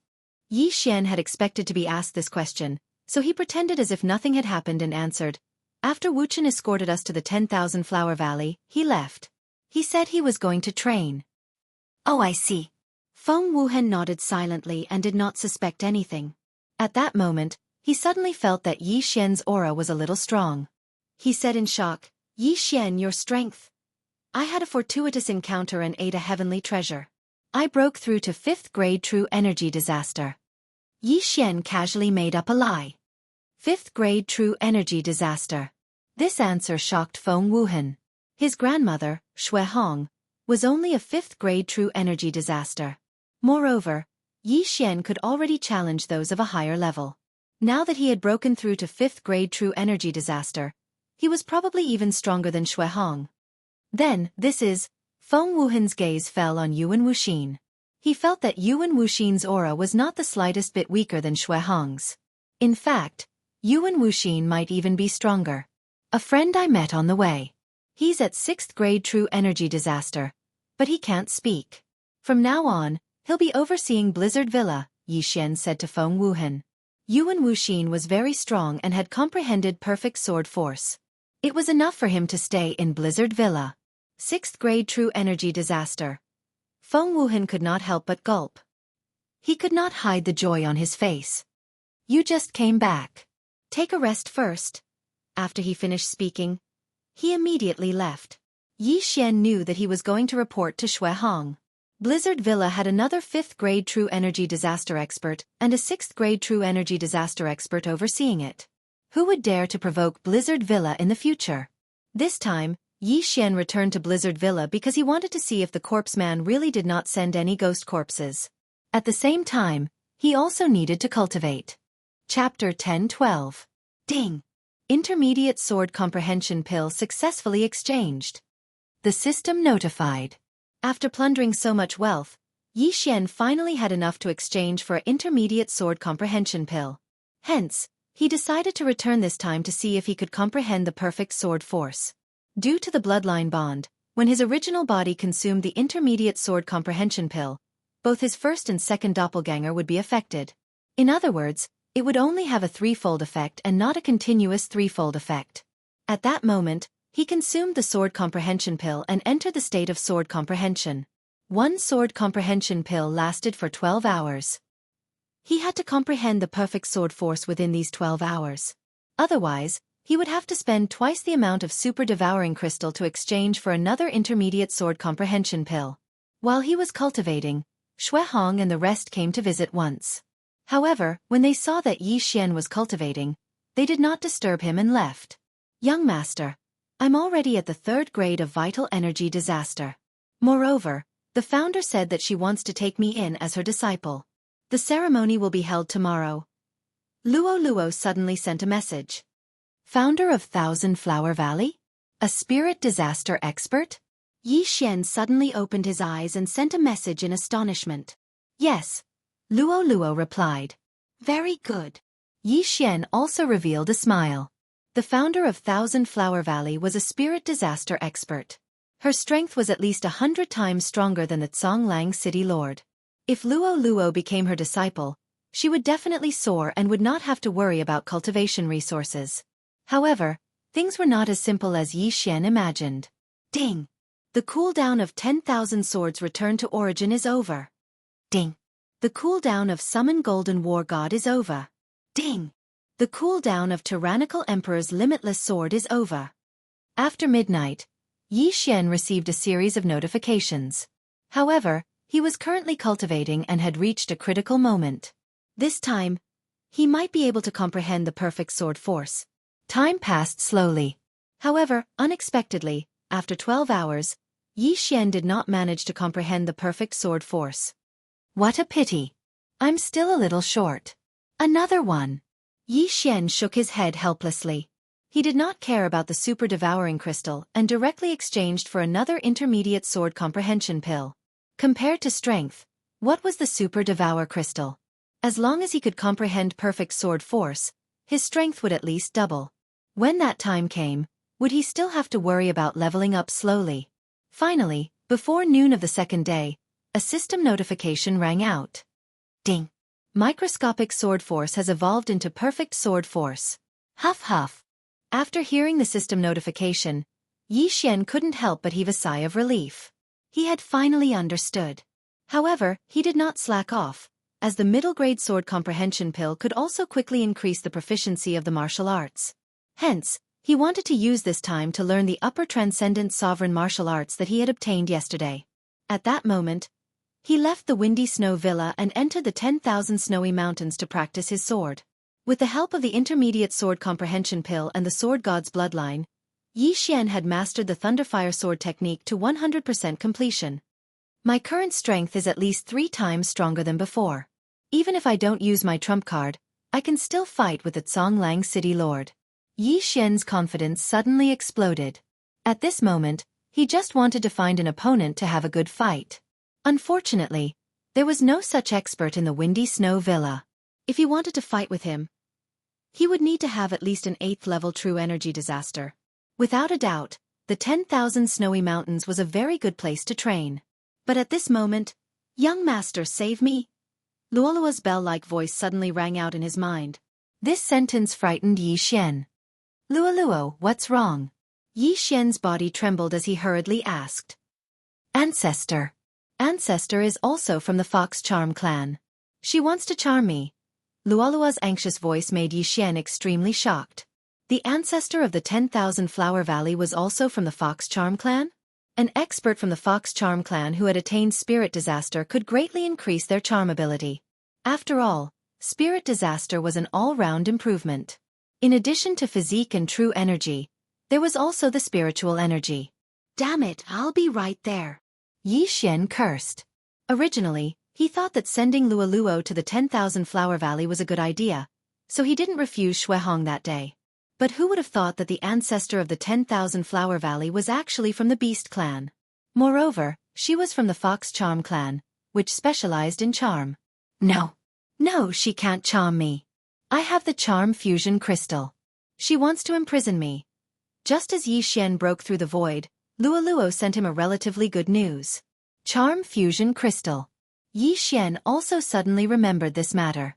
Yi Xian had expected to be asked this question, so he pretended as if nothing had happened and answered, after Wuchen escorted us to the 10,000 Flower Valley, he left. He said he was going to train. Oh, I see. Feng Wuhan nodded silently and did not suspect anything. At that moment, he suddenly felt that Yi Xian's aura was a little strong. He said in shock, Yi Xian, your strength. I had a fortuitous encounter and ate a heavenly treasure. I broke through to 5th grade true energy disaster. Yi Xian casually made up a lie. 5th grade true energy disaster. This answer shocked Feng Wuhan. His grandmother, Shui Hong, was only a 5th grade true energy disaster. Moreover, Yi Xian could already challenge those of a higher level. Now that he had broken through to 5th grade true energy disaster, he was probably even stronger than Shui Hong. Then, Feng Wuhan's gaze fell on Yuan Wuxin. He felt that Yuan Wuxin's aura was not the slightest bit weaker than Shui Hong's. In fact, Yuan Wuxin might even be stronger. A friend I met on the way. He's at 6th grade true energy disaster, but he can't speak. From now on, he'll be overseeing Blizzard Villa, Yi Xian said to Feng Wuhan. Yuan Wuxin was very strong and had comprehended perfect sword force. It was enough for him to stay in Blizzard Villa. 6th grade true energy disaster. Feng Wuhan could not help but gulp. He could not hide the joy on his face. You just came back. Take a rest first. After he finished speaking, he immediately left. Yi Xian knew that he was going to report to Shui Hong. Blizzard Villa had another 5th grade true energy disaster expert and a 6th grade true energy disaster expert overseeing it. Who would dare to provoke Blizzard Villa in the future? This time, Yi Xian returned to Blizzard Villa because he wanted to see if the corpse man really did not send any ghost corpses. At the same time, he also needed to cultivate. Chapter 10-12. Ding! Intermediate Sword Comprehension Pill successfully exchanged. The system notified. After plundering so much wealth, Yi Xian finally had enough to exchange for an Intermediate Sword Comprehension Pill. Hence, he decided to return this time to see if he could comprehend the perfect sword force. Due to the bloodline bond, when his original body consumed the Intermediate Sword Comprehension Pill, both his first and second doppelganger would be affected. In other words, it would only have a threefold effect and not a continuous threefold effect. At that moment, he consumed the sword comprehension pill and entered the state of sword comprehension. One sword comprehension pill lasted for 12 hours. He had to comprehend the perfect sword force within these 12 hours. Otherwise, he would have to spend twice the amount of super devouring crystal to exchange for another intermediate sword comprehension pill. While he was cultivating, Shui Hong and the rest came to visit once. However, when they saw that Yi Xian was cultivating, they did not disturb him and left. "Young master, I'm already at the 3rd grade of vital energy disaster. Moreover, the founder said that she wants to take me in as her disciple. The ceremony will be held tomorrow." Luo Luo suddenly sent a message. "Founder of Thousand Flower Valley? A spirit disaster expert?" Yi Xian suddenly opened his eyes and sent a message in astonishment. "Yes," Luo Luo replied. "Very good." Yi Xian also revealed a smile. The founder of Thousand Flower Valley was a spirit disaster expert. Her strength was at least 100 times stronger than the Zhonglang City Lord. If Luo Luo became her disciple, she would definitely soar and would not have to worry about cultivation resources. However, things were not as simple as Yi Xian imagined. Ding! The cooldown of 10,000 swords return to origin is over. Ding! The cooldown of Summon Golden War God is over. Ding! The cooldown of Tyrannical Emperor's Limitless Sword is over. After midnight, Yi Xian received a series of notifications. However, he was currently cultivating and had reached a critical moment. This time, he might be able to comprehend the perfect sword force. Time passed slowly. However, unexpectedly, after 12 hours, Yi Xian did not manage to comprehend the perfect sword force. What a pity. I'm still a little short. Another one. Yi Xian shook his head helplessly. He did not care about the super devouring crystal and directly exchanged for another intermediate sword comprehension pill. Compared to strength, what was the super devour crystal? As long as he could comprehend perfect sword force, his strength would at least double. When that time came, would he still have to worry about leveling up slowly? Finally, before noon of the 2nd day, a system notification rang out. Ding! Microscopic sword force has evolved into perfect sword force. Huff huff. After hearing the system notification, Yi Xian couldn't help but heave a sigh of relief. He had finally understood. However, he did not slack off, as the middle-grade sword comprehension pill could also quickly increase the proficiency of the martial arts. Hence, he wanted to use this time to learn the upper transcendent sovereign martial arts that he had obtained yesterday. At that moment, he left the windy snow villa and entered the 10,000 snowy mountains to practice his sword. With the help of the intermediate sword comprehension pill and the sword god's bloodline, Yi Xian had mastered the Thunderfire sword technique to 100% completion. My current strength is at least 3 times stronger than before. Even if I don't use my trump card, I can still fight with the Zhonglang City Lord. Yi Xian's confidence suddenly exploded. At this moment, he just wanted to find an opponent to have a good fight. Unfortunately, there was no such expert in the windy snow villa. If he wanted to fight with him, he would need to have at least an 8th level true energy disaster. Without a doubt, the 10,000 snowy mountains was a very good place to train. But at this moment, "Young master, save me!" Luolua's bell-like voice suddenly rang out in his mind. This sentence frightened Yi Xian. "Luoluo, what's wrong?" Yi Xian's body trembled as he hurriedly asked. "Ancestor. Ancestor is also from the Fox Charm clan. She wants to charm me." Luolua's anxious voice made Yi Xian extremely shocked. The ancestor of the 10,000 Flower Valley was also from the Fox Charm clan? An expert from the Fox Charm clan who had attained Spirit Disaster could greatly increase their charm ability. After all, Spirit Disaster was an all-round improvement. In addition to physique and true energy, there was also the spiritual energy. Damn it, I'll be right there. Yi Xian cursed. Originally, he thought that sending Luoluo to the 10,000 Flower Valley was a good idea, so he didn't refuse Shui Hong that day. But who would have thought that the ancestor of the 10,000 Flower Valley was actually from the Beast clan? Moreover, she was from the Fox Charm clan, which specialized in charm. No, she can't charm me. I have the Charm Fusion Crystal. She wants to imprison me. Just as Yi Xian broke through the void, Luoluo sent him a relatively good news. Charm Fusion Crystal. Yi Xian also suddenly remembered this matter.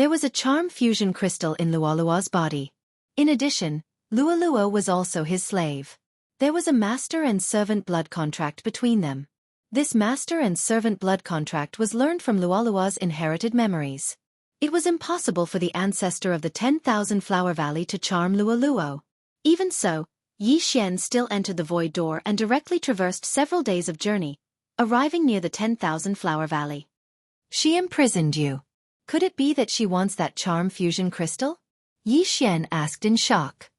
There was a charm fusion crystal in Lualua's body. In addition, Lualua was also his slave. There was a master and servant blood contract between them. This master and servant blood contract was learned from Lualua's inherited memories. It was impossible for the ancestor of the 10,000 Flower Valley to charm Lualuo. Even so, Yi Xian still entered the void door and directly traversed several days of journey, arriving near the 10,000 Flower Valley. She imprisoned you. Could it be that she wants that charm fusion crystal? Yi Xian asked in shock.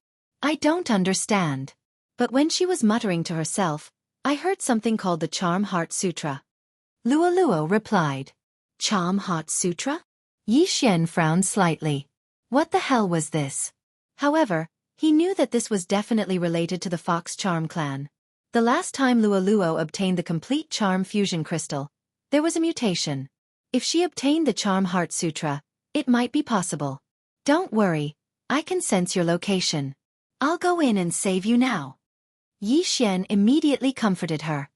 I don't understand. But when she was muttering to herself, I heard something called the Charm Heart Sutra. Lualuo replied. Charm Heart Sutra? Yi Xian frowned slightly. What the hell was this? However, he knew that this was definitely related to the Fox Charm clan. The last time Lualuo obtained the complete Charm Fusion Crystal, there was a mutation. If she obtained the Charm Heart Sutra, it might be possible. Don't worry, I can sense your location. I'll go in and save you now. Yi Xian immediately comforted her.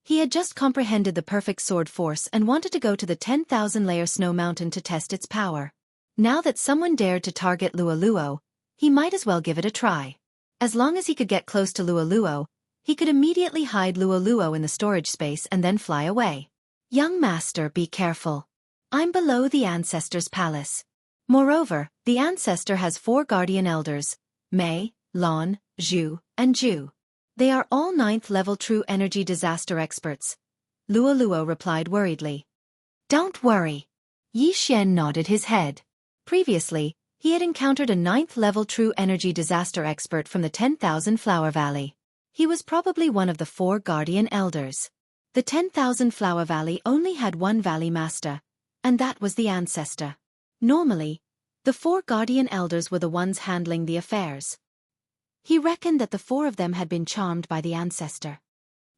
He had just comprehended the perfect sword force and wanted to go to the 10,000-layer snow mountain to test its power. Now that someone dared to target Lualuo, he might as well give it a try. As long as he could get close to Lualuo, he could immediately hide Lualuo in the storage space and then fly away. Young master, be careful. I'm below the ancestor's palace. Moreover, the ancestor has 4 guardian elders, Mei, Lan, Zhu, and Ju. They are all 9th-level true energy disaster experts. Lualuo replied worriedly. Don't worry. Yi Xian nodded his head. Previously, he had encountered a 9th-level true energy disaster expert from the 10,000 Flower Valley. He was probably one of the 4 guardian elders. The 10,000 Flower Valley only had one valley master, and that was the ancestor. Normally, the 4 guardian elders were the ones handling the affairs. He reckoned that the 4 of them had been charmed by the ancestor.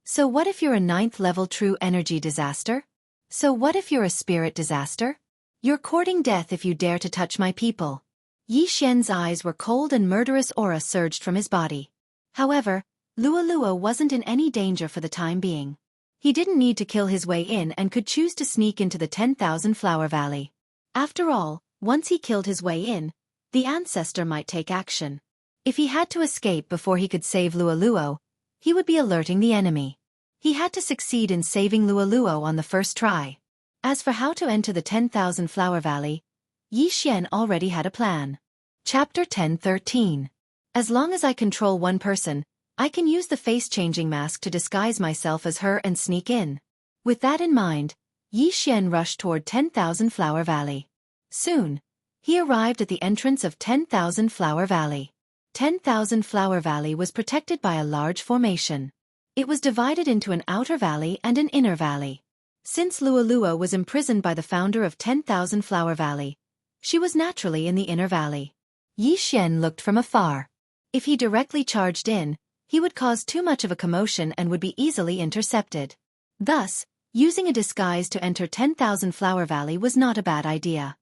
So what if you're a 9th-level true energy disaster? So what if you're a spirit disaster? You're courting death if you dare to touch my people. Yi Xian's eyes were cold and murderous aura surged from his body. However, Lualuo wasn't in any danger for the time being. He didn't need to kill his way in and could choose to sneak into the 10,000 Flower Valley. After all, once he killed his way in, the ancestor might take action. If he had to escape before he could save Lualuo, he would be alerting the enemy. He had to succeed in saving Lualuo on the first try. As for how to enter the 10,000 Flower Valley, Yi Xian already had a plan. Chapter 1013. As long as I control one person, I can use the face-changing mask to disguise myself as her and sneak in. With that in mind, Yi Xian rushed toward 10,000 Flower Valley. Soon, he arrived at the entrance of 10,000 Flower Valley. 10,000 Flower Valley was protected by a large formation. It was divided into an outer valley and an inner valley. Since Lualuo was imprisoned by the founder of 10,000 Flower Valley, she was naturally in the inner valley. Yi Xian looked from afar. If he directly charged in, he would cause too much of a commotion and would be easily intercepted. Thus, using a disguise to enter 10,000 Flower Valley was not a bad idea.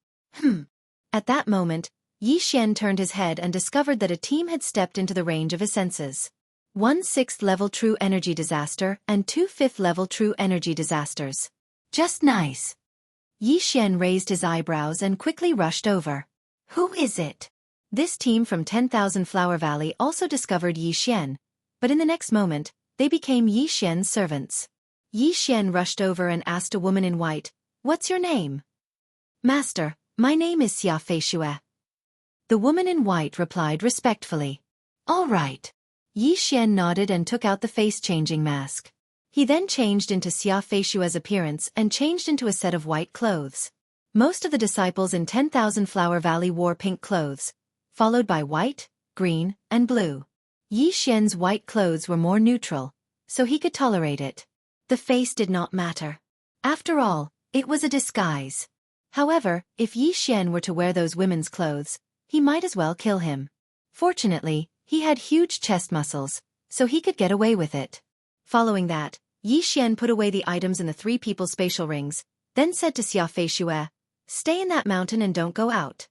At that moment, Yi Xian turned his head and discovered that a team had stepped into the range of his senses. 1 6th-level true energy disaster and 2 5th-level true energy disasters. Just nice. Yi Xian raised his eyebrows and quickly rushed over. Who is it? This team from 10,000 Flower Valley also discovered Yi Xian, but in the next moment, they became Yi Xian's servants. Yi Xian rushed over and asked a woman in white, What's your name? Master, my name is Xia Feishue. The woman in white replied respectfully. All right. Yi Xian nodded and took out the face-changing mask. He then changed into Xia Feishue's appearance and changed into a set of white clothes. Most of the disciples in 10,000 Flower Valley wore pink clothes, followed by white, green, and blue. Yi Xian's white clothes were more neutral, so he could tolerate it. The face did not matter. After all, it was a disguise. However, if Yi Xian were to wear those women's clothes, he might as well kill him. Fortunately, he had huge chest muscles, so he could get away with it. Following that, Yi Xian put away the items in the 3 people's spatial rings, then said to Xia Feishue, Stay in that mountain and don't go out.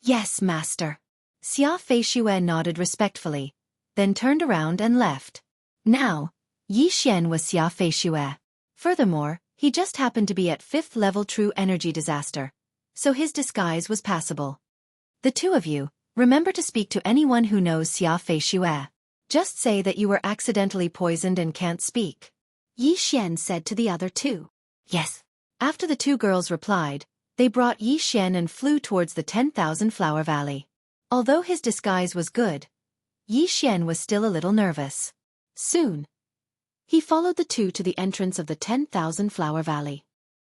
Yes, master. Xia Feishue nodded respectfully, then turned around and left. Now, Yi Xian was Xia Feishue. Furthermore, he just happened to be at 5th level true energy disaster, so his disguise was passable. The two of you, remember to speak to anyone who knows Xia Fei Xue. Just say that you were accidentally poisoned and can't speak. Yi Xian said to the other two. Yes. After the two girls replied, they brought Yi Xian and flew towards the 10,000 Flower Valley. Although his disguise was good, Yi Xian was still a little nervous. Soon, he followed the two to the entrance of the 10,000 Flower Valley.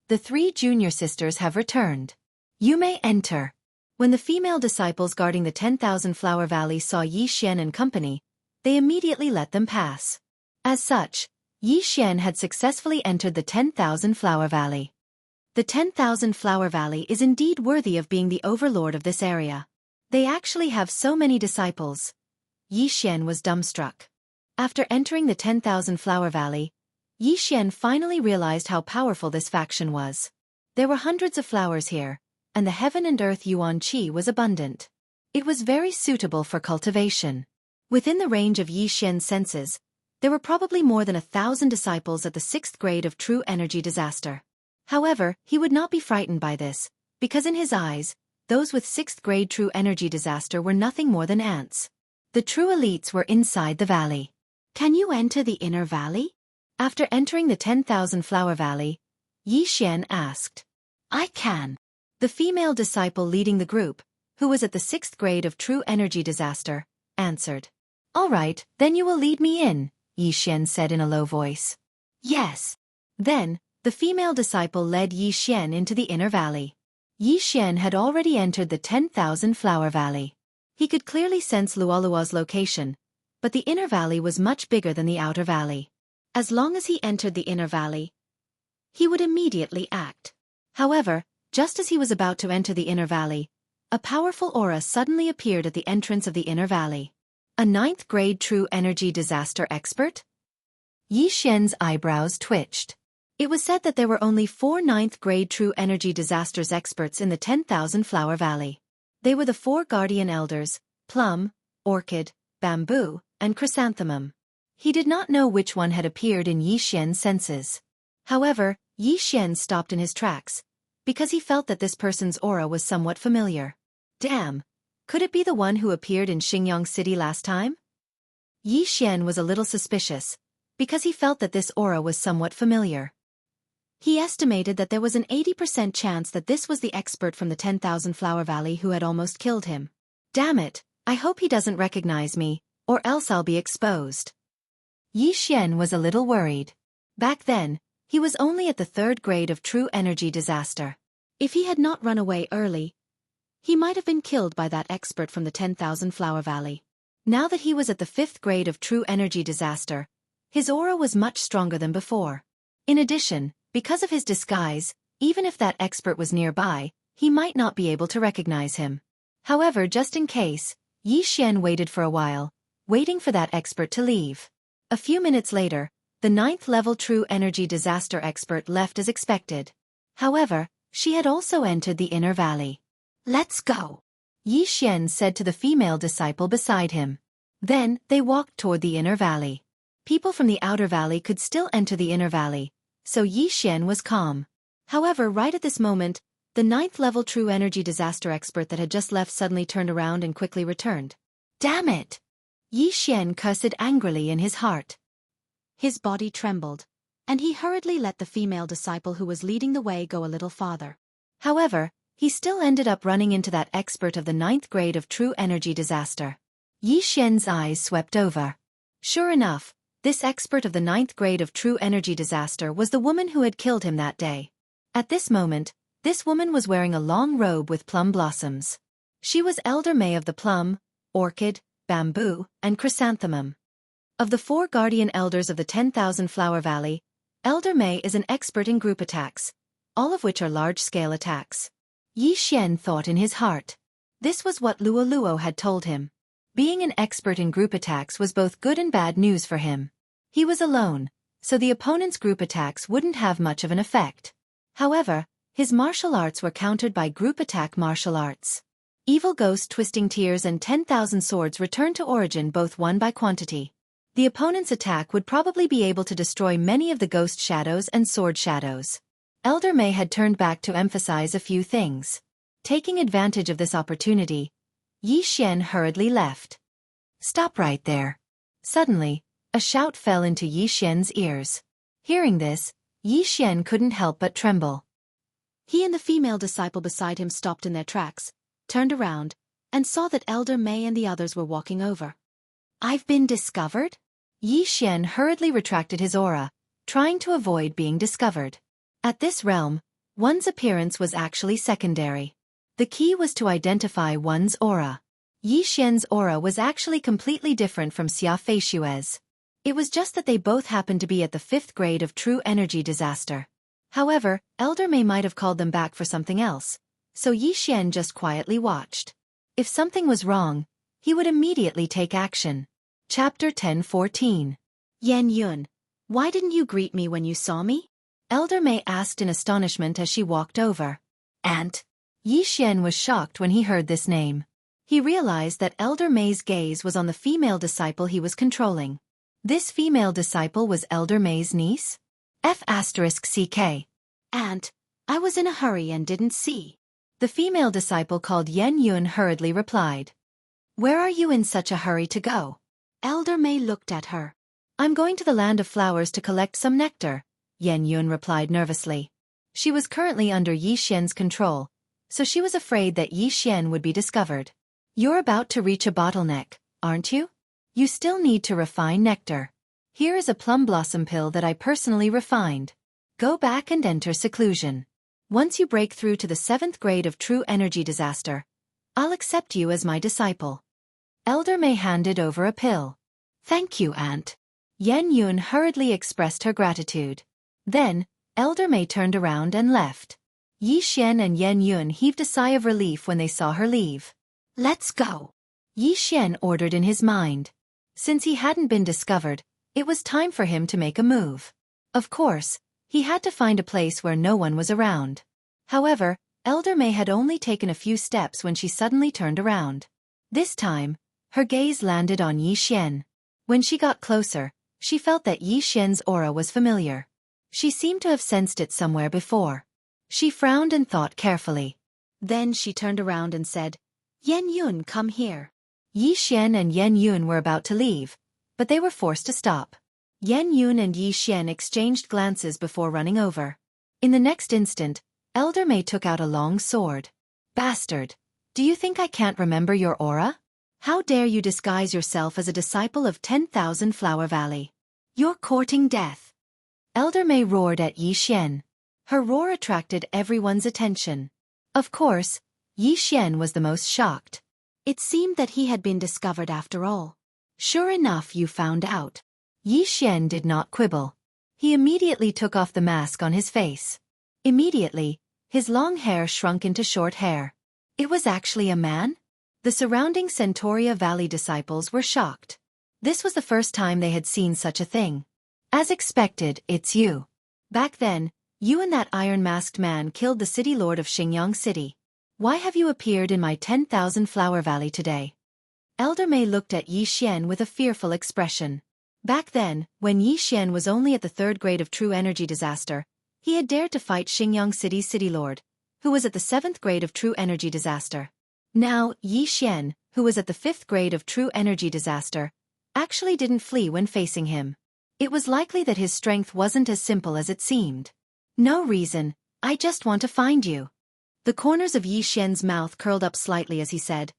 The three junior sisters have returned. You may enter. When the female disciples guarding the 10,000 Flower Valley saw Yi Xian and company, they immediately let them pass. As such, Yi Xian had successfully entered the 10,000 Flower Valley. The 10,000 Flower Valley is indeed worthy of being the overlord of this area. They actually have so many disciples. Yi Xian was dumbstruck. After entering the 10,000 Flower Valley, Yi Xian finally realized how powerful this faction was. There were hundreds of flowers here, and the heaven and earth yuan qi was abundant. It was very suitable for cultivation. Within the range of Yi Xian's senses, there were probably more than 1,000 disciples at the 6th grade of True Energy Disaster. However, he would not be frightened by this, because in his eyes, those with 6th grade True Energy Disaster were nothing more than ants. The true elites were inside the valley. Can you enter the inner valley? After entering the 10,000 Flower Valley, Yi Xian asked. I can. The female disciple leading the group, who was at the 6th grade of True Energy Disaster, answered. All right, then you will lead me in, Yi Xian said in a low voice. Yes. Then, the female disciple led Yi Xian into the inner valley. Yi Xian had already entered the 10,000 Flower Valley. He could clearly sense Luoluo's location, but the inner valley was much bigger than the outer valley. As long as he entered the inner valley, he would immediately act. However, just as he was about to enter the inner valley, a powerful aura suddenly appeared at the entrance of the inner valley. A 9th grade True Energy Disaster expert? Yi Xian's eyebrows twitched. It was said that there were only 4 9th grade True Energy Disasters experts in the 10,000 Flower Valley. They were the 4 guardian elders, Plum, Orchid, Bamboo, and Chrysanthemum. He did not know which one had appeared in Yi Xian's senses. However, Yi Xian stopped in his tracks, because he felt that this person's aura was somewhat familiar. Damn! Could it be the one who appeared in Xingyang City last time? Yi Xian was a little suspicious, because he felt that this aura was somewhat familiar. He estimated that there was an 80% chance that this was the expert from the 10,000 Flower Valley who had almost killed him. Damn it, I hope he doesn't recognize me, or else I'll be exposed. Yi Xian was a little worried. Back then, he was only at the 3rd grade of True Energy Disaster. If he had not run away early, he might have been killed by that expert from the 10,000 Flower Valley. Now that he was at the 5th grade of True Energy Disaster, his aura was much stronger than before. In addition, because of his disguise, even if that expert was nearby, he might not be able to recognize him. However, just in case, Yi Xian waited for a while, waiting for that expert to leave. A few minutes later, the 9th level True Energy Disaster expert left as expected. However, she had also entered the inner valley. Let's go, Yi Xian said to the female disciple beside him. Then, they walked toward the inner valley. People from the outer valley could still enter the inner valley, so Yi Xian was calm. However, right at this moment, the 9th level True Energy Disaster expert that had just left suddenly turned around and quickly returned. Damn it! Yi Xian cursed angrily in his heart. His body trembled, and he hurriedly let the female disciple who was leading the way go a little farther. However, he still ended up running into that expert of the 9th grade of True Energy Disaster. Yi Xian's eyes swept over. Sure enough, this expert of the 9th grade of True Energy Disaster was the woman who had killed him that day. At this moment, this woman was wearing a long robe with plum blossoms. She was Elder May of the Plum, Orchid, Bamboo, and Chrysanthemum. Of the 4 guardian elders of the 10,000 Flower Valley, Elder May is an expert in group attacks, all of which are large-scale attacks. Yi Xian thought in his heart. This was what Luoluo had told him. Being an expert in group attacks was both good and bad news for him. He was alone, so the opponent's group attacks wouldn't have much of an effect. However, his martial arts were countered by group attack martial arts. Evil Ghost Twisting Tears and 10,000 Swords returned to origin, both won by quantity. The opponent's attack would probably be able to destroy many of the ghost shadows and sword shadows. Elder May had turned back to emphasize a few things. Taking advantage of this opportunity, Yi Xian hurriedly left. Stop right there. Suddenly, a shout fell into Yi Xian's ears. Hearing this, Yi Xian couldn't help but tremble. He and the female disciple beside him stopped in their tracks, turned around, and saw that Elder May and the others were walking over. I've been discovered? Yi Xian hurriedly retracted his aura, trying to avoid being discovered. At this realm, one's appearance was actually secondary. The key was to identify one's aura. Yi Xian's aura was actually completely different from Xia Feishue's. It was just that they both happened to be at the 5th grade of true energy disaster. However, Elder May might have called them back for something else, so Yi Xian just quietly watched. If something was wrong, he would immediately take action. Chapter 10:14. Yan Yun, why didn't you greet me when you saw me? Elder May asked in astonishment as she walked over. Aunt. Yi Xian was shocked when he heard this name. He realized that Elder May's gaze was on the female disciple he was controlling. This female disciple was Elder May's niece? F***CK. Aunt, I was in a hurry and didn't see. The female disciple called Yan Yun hurriedly replied. Where are you in such a hurry to go? Elder May looked at her. I'm going to the Land of Flowers to collect some nectar, Yan Yun replied nervously. She was currently under Yi Xian's control, so she was afraid that Yi Xian would be discovered. You're about to reach a bottleneck, aren't you? You still need to refine nectar. Here is a plum blossom pill that I personally refined. Go back and enter seclusion. Once you break through to the 7th grade of true energy disaster, I'll accept you as my disciple. Elder May handed over a pill. Thank you, Aunt. Yan Yun hurriedly expressed her gratitude. Then, Elder May turned around and left. Yi Xian and Yan Yun heaved a sigh of relief when they saw her leave. Let's go. Yi Xian ordered in his mind. Since he hadn't been discovered, it was time for him to make a move. Of course, he had to find a place where no one was around. However, Elder May had only taken a few steps when she suddenly turned around. This time, her gaze landed on Yi Xian. When she got closer, she felt that Yi Xian's aura was familiar. She seemed to have sensed it somewhere before. She frowned and thought carefully. Then she turned around and said, Yan Yun, come here. Yi Xian and Yan Yun were about to leave, but they were forced to stop. Yan Yun and Yi Xian exchanged glances before running over. In the next instant, Elder May took out a long sword. Bastard! Do you think I can't remember your aura? How dare you disguise yourself as a disciple of 10,000 Flower Valley? You're courting death. Elder May roared at Yi Xian. Her roar attracted everyone's attention. Of course, Yi Xian was the most shocked. It seemed that he had been discovered after all. Sure enough, you found out. Yi Xian did not quibble. He immediately took off the mask on his face. Immediately, his long hair shrunk into short hair. It was actually a man? The surrounding Centauria Valley disciples were shocked. This was the first time they had seen such a thing. As expected, it's you. Back then, you and that iron-masked man killed the city lord of Xingyang City. Why have you appeared in my 10,000 Flower Valley today? Elder May looked at Yi Xian with a fearful expression. Back then, when Yi Xian was only at the 3rd grade of true energy disaster, he had dared to fight Xingyang City's city lord, who was at the 7th grade of true energy disaster. Now, Yi Xian, who was at the 5th grade of true energy disaster, actually didn't flee when facing him. It was likely that his strength wasn't as simple as it seemed. No reason, I just want to find you. The corners of Yi Xian's mouth curled up slightly as he said,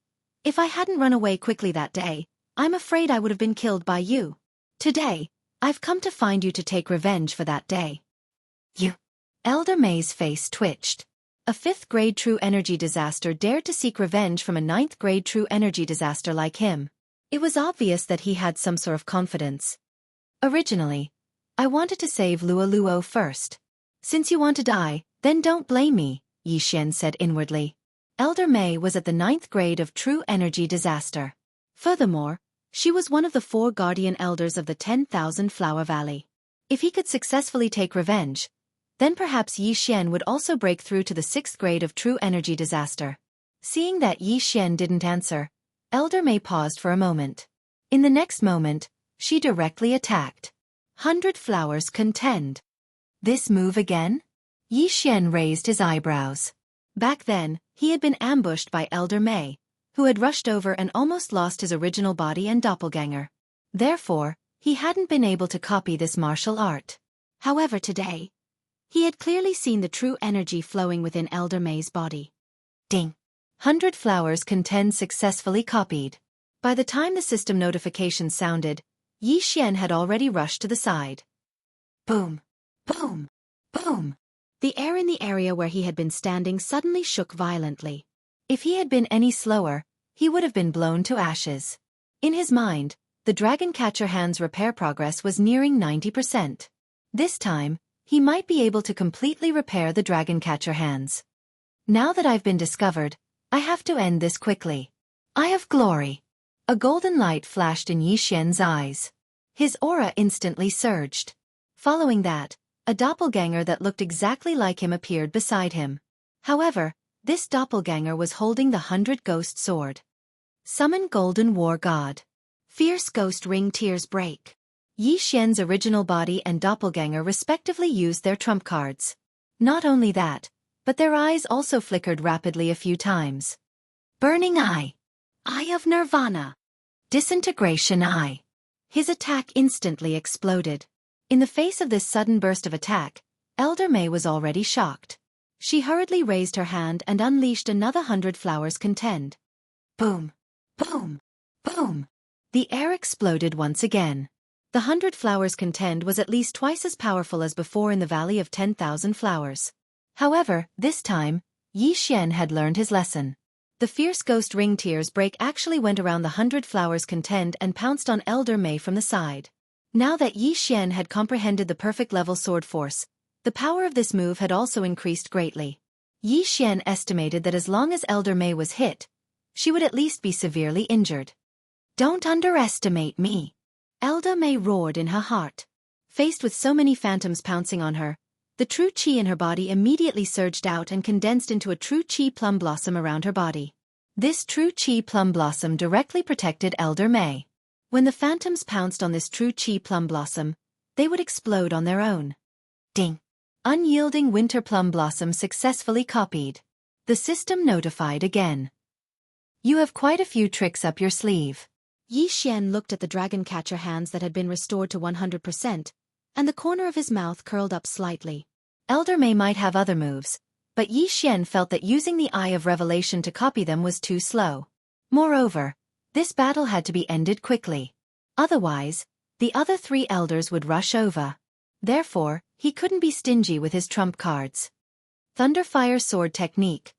If I hadn't run away quickly that day, I'm afraid I would have been killed by you. Today, I've come to find you to take revenge for that day. You. Elder May's face twitched. A 5th grade true energy disaster dared to seek revenge from a 9th grade true energy disaster like him. It was obvious that he had some sort of confidence. Originally, I wanted to save Luo first. Since you want to die, then don't blame me, Yi Xian said inwardly. Elder May was at the 9th grade of true energy disaster. Furthermore, she was one of the 4 guardian elders of the 10,000 Flower Valley. If he could successfully take revenge, then perhaps Yi Xian would also break through to the 6th grade of true energy disaster. Seeing that Yi Xian didn't answer, Elder May paused for a moment. In the next moment, she directly attacked. 100 flowers contend. This move again? Yi Xian raised his eyebrows. Back then, He had been ambushed by Elder May, who had rushed over and almost lost his original body and doppelganger. Therefore, he hadn't been able to copy this martial art. However, today, he had clearly seen the true energy flowing within Elder May's body. Ding! 100 flowers contend successfully copied. By the time the system notification sounded, Yi Xian had already rushed to the side. Boom! Boom! Boom! The air in the area where he had been standing suddenly shook violently. If he had been any slower, he would have been blown to ashes. In his mind, the Dragon Catcher hand's repair progress was nearing 90%. This time, he might be able to completely repair the Dragon Catcher hands. Now that I've been discovered, I have to end this quickly. Eye of Glory. A golden light flashed in Yi Xian's eyes. His aura instantly surged. Following that, a doppelganger that looked exactly like him appeared beside him. However, this doppelganger was holding the 100 Ghost Sword. Summon Golden War God. Fierce Ghost Ring Tears Break. Yi Xian's original body and doppelganger respectively used their trump cards. Not only that, but their eyes also flickered rapidly a few times. Burning Eye. Eye of Nirvana. Disintegration Eye. His attack instantly exploded. In the face of this sudden burst of attack, Elder May was already shocked. She hurriedly raised her hand and unleashed another 100 flowers contend. Boom! Boom! Boom! The air exploded once again. The 100 flowers contend was at least twice as powerful as before in the Valley of 10,000 Flowers. However, this time, Yi Xian had learned his lesson. The fierce ghost ring tears break actually went around the 100 flowers contend and pounced on Elder May from the side. Now that Yi Xian had comprehended the perfect level sword force, the power of this move had also increased greatly. Yi Xian estimated that as long as Elder May was hit, she would at least be severely injured. Don't underestimate me. Elder May roared in her heart. Faced with so many phantoms pouncing on her, the true chi in her body immediately surged out and condensed into a true chi plum blossom around her body. This true chi plum blossom directly protected Elder May. When the phantoms pounced on this true chi plum blossom, they would explode on their own. Ding! Unyielding winter plum blossom successfully copied. The system notified again. You have quite a few tricks up your sleeve. Yi Xian looked at the dragon catcher hands that had been restored to 100%, and the corner of his mouth curled up slightly. Elder May might have other moves, but Yi Xian felt that using the Eye of Revelation to copy them was too slow. Moreover, this battle had to be ended quickly. Otherwise, the other 3 elders would rush over. Therefore, he couldn't be stingy with his trump cards. Thunderfire Sword Technique.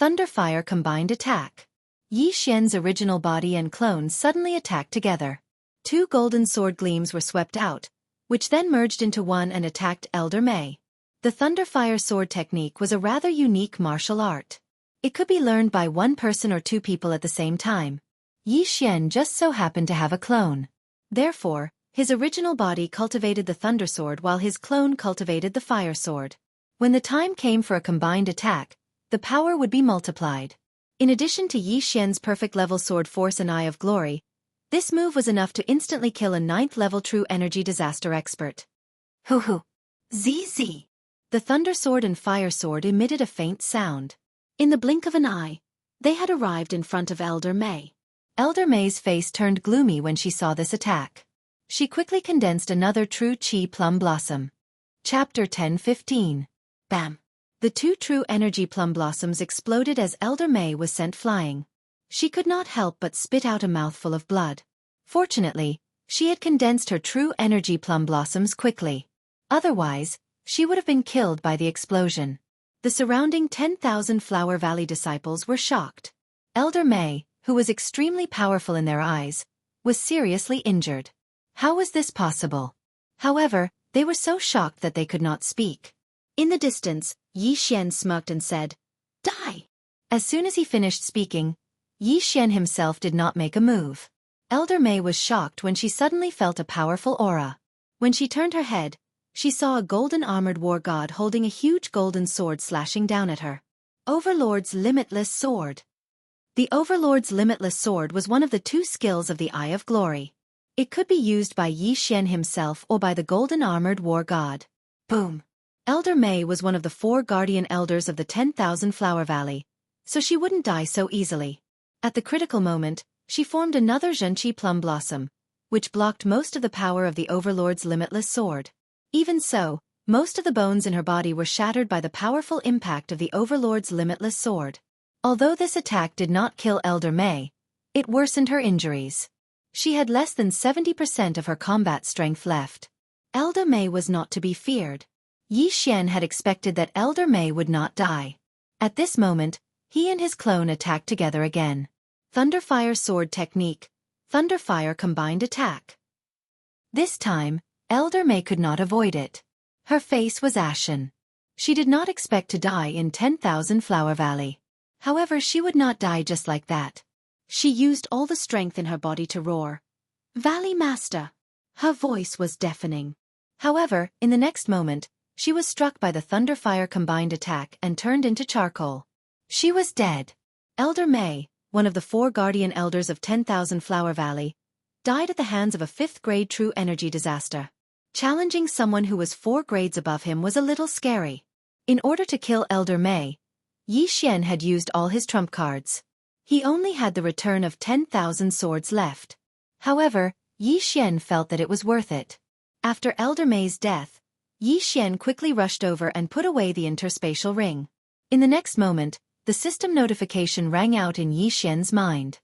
Thunderfire Combined Attack. Yi Xian's original body and clone suddenly attacked together. 2 golden sword gleams were swept out, which then merged into one and attacked Elder May. The Thunderfire Sword Technique was a rather unique martial art. It could be learned by one person or 2 people at the same time. Yi Xian just so happened to have a clone. Therefore, his original body cultivated the Thunder Sword while his clone cultivated the Fire Sword. When the time came for a combined attack, the power would be multiplied. In addition to Yi Xian's perfect level sword force and Eye of Glory, this move was enough to instantly kill a 9th level true energy disaster expert. Hoo hoo! ZZ! The Thunder Sword and Fire Sword emitted a faint sound. In the blink of an eye, they had arrived in front of Elder May. Elder May's face turned gloomy when she saw this attack. She quickly condensed another true chi plum blossom. Chapter 10:15. Bam! The 2 true energy plum blossoms exploded as Elder May was sent flying. She could not help but spit out a mouthful of blood. Fortunately, she had condensed her true energy plum blossoms quickly. Otherwise, she would have been killed by the explosion. The surrounding 10,000 Flower Valley disciples were shocked. Elder May, who was extremely powerful in their eyes, was seriously injured. How was this possible? However, they were so shocked that they could not speak. In the distance, Yi Xian smirked and said, "Die!" As soon as he finished speaking, Yi Xian himself did not make a move. Elder May was shocked when she suddenly felt a powerful aura. When she turned her head, she saw a golden armored war god holding a huge golden sword slashing down at her. Overlord's Limitless Sword. The Overlord's Limitless Sword was one of the 2 skills of the Eye of Glory. It could be used by Yi Xian himself or by the golden armored war god. Boom! Elder May was one of the 4 guardian elders of the 10,000 Flower Valley, so she wouldn't die so easily. At the critical moment, she formed another Zhenqi plum blossom, which blocked most of the power of the Overlord's limitless sword. Even so, most of the bones in her body were shattered by the powerful impact of the Overlord's limitless sword. Although this attack did not kill Elder May, it worsened her injuries. She had less than 70% of her combat strength left. Elder May was not to be feared. Yi Xian had expected that Elder May would not die. At this moment, he and his clone attacked together again. Thunderfire sword technique, Thunderfire combined attack. This time, Elder May could not avoid it. Her face was ashen. She did not expect to die in 10,000 Flower Valley. However, she would not die just like that. She used all the strength in her body to roar, "Valley Master!" Her voice was deafening. However, in the next moment, she was struck by the Thunderfire combined attack and turned into charcoal. She was dead. Elder May, one of the 4 guardian elders of 10,000 Flower Valley, died at the hands of a 5th grade true energy disaster. Challenging someone who was 4 grades above him was a little scary. In order to kill Elder May, Yi Xian had used all his trump cards. He only had the return of 10,000 swords left. However, Yi Xian felt that it was worth it. After Elder May's death, Yi Xian quickly rushed over and put away the interspatial ring. In the next moment, the system notification rang out in Yi Xian's mind.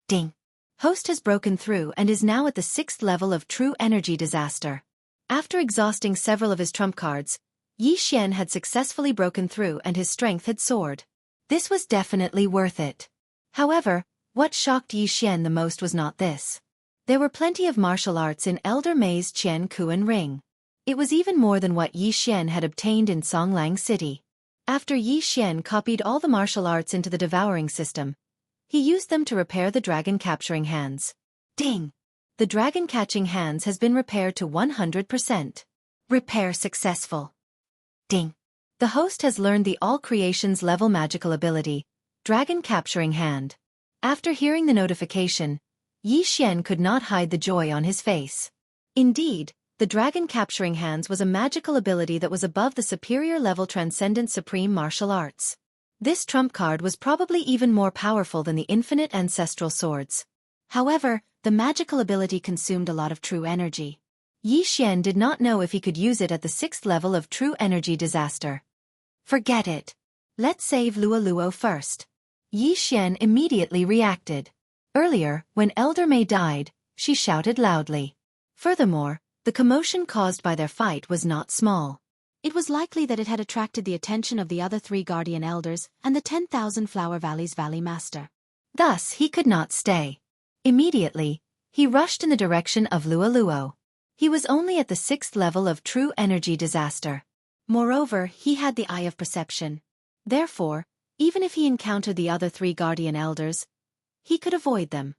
Ding! Host has broken through and is now at the 6th level of true energy disaster. After exhausting several of his trump cards, Yi Xian had successfully broken through and his strength had soared. This was definitely worth it. However, what shocked Yi Xian the most was not this. There were plenty of martial arts in Elder May's Qian Kuan ring. It was even more than what Yi Xian had obtained in Songlang City. After Yi Xian copied all the martial arts into the devouring system, he used them to repair the dragon-capturing hands. Ding! The dragon-catching hands has been repaired to 100%. Repair successful. Ding! The host has learned the All Creations level magical ability, Dragon-Capturing Hand. After hearing the notification, Yi Xian could not hide the joy on his face. Indeed, the Dragon-Capturing Hands was a magical ability that was above the superior level Transcendent Supreme Martial Arts. This trump card was probably even more powerful than the infinite ancestral swords. However, the magical ability consumed a lot of true energy. Yi Xian did not know if he could use it at the 6th level of true energy disaster. Forget it. Let's save Luo first. Yi Xian immediately reacted. Earlier, when Elder May died, she shouted loudly. Furthermore, the commotion caused by their fight was not small. It was likely that it had attracted the attention of the other 3 guardian elders and the 10,000 Flower Valley's Valley Master. Thus, he could not stay. Immediately, he rushed in the direction of Luo. He was only at the 6th level of true energy disaster. Moreover, he had the Eye of Perception. Therefore, even if he encountered the other 3 guardian elders, he could avoid them.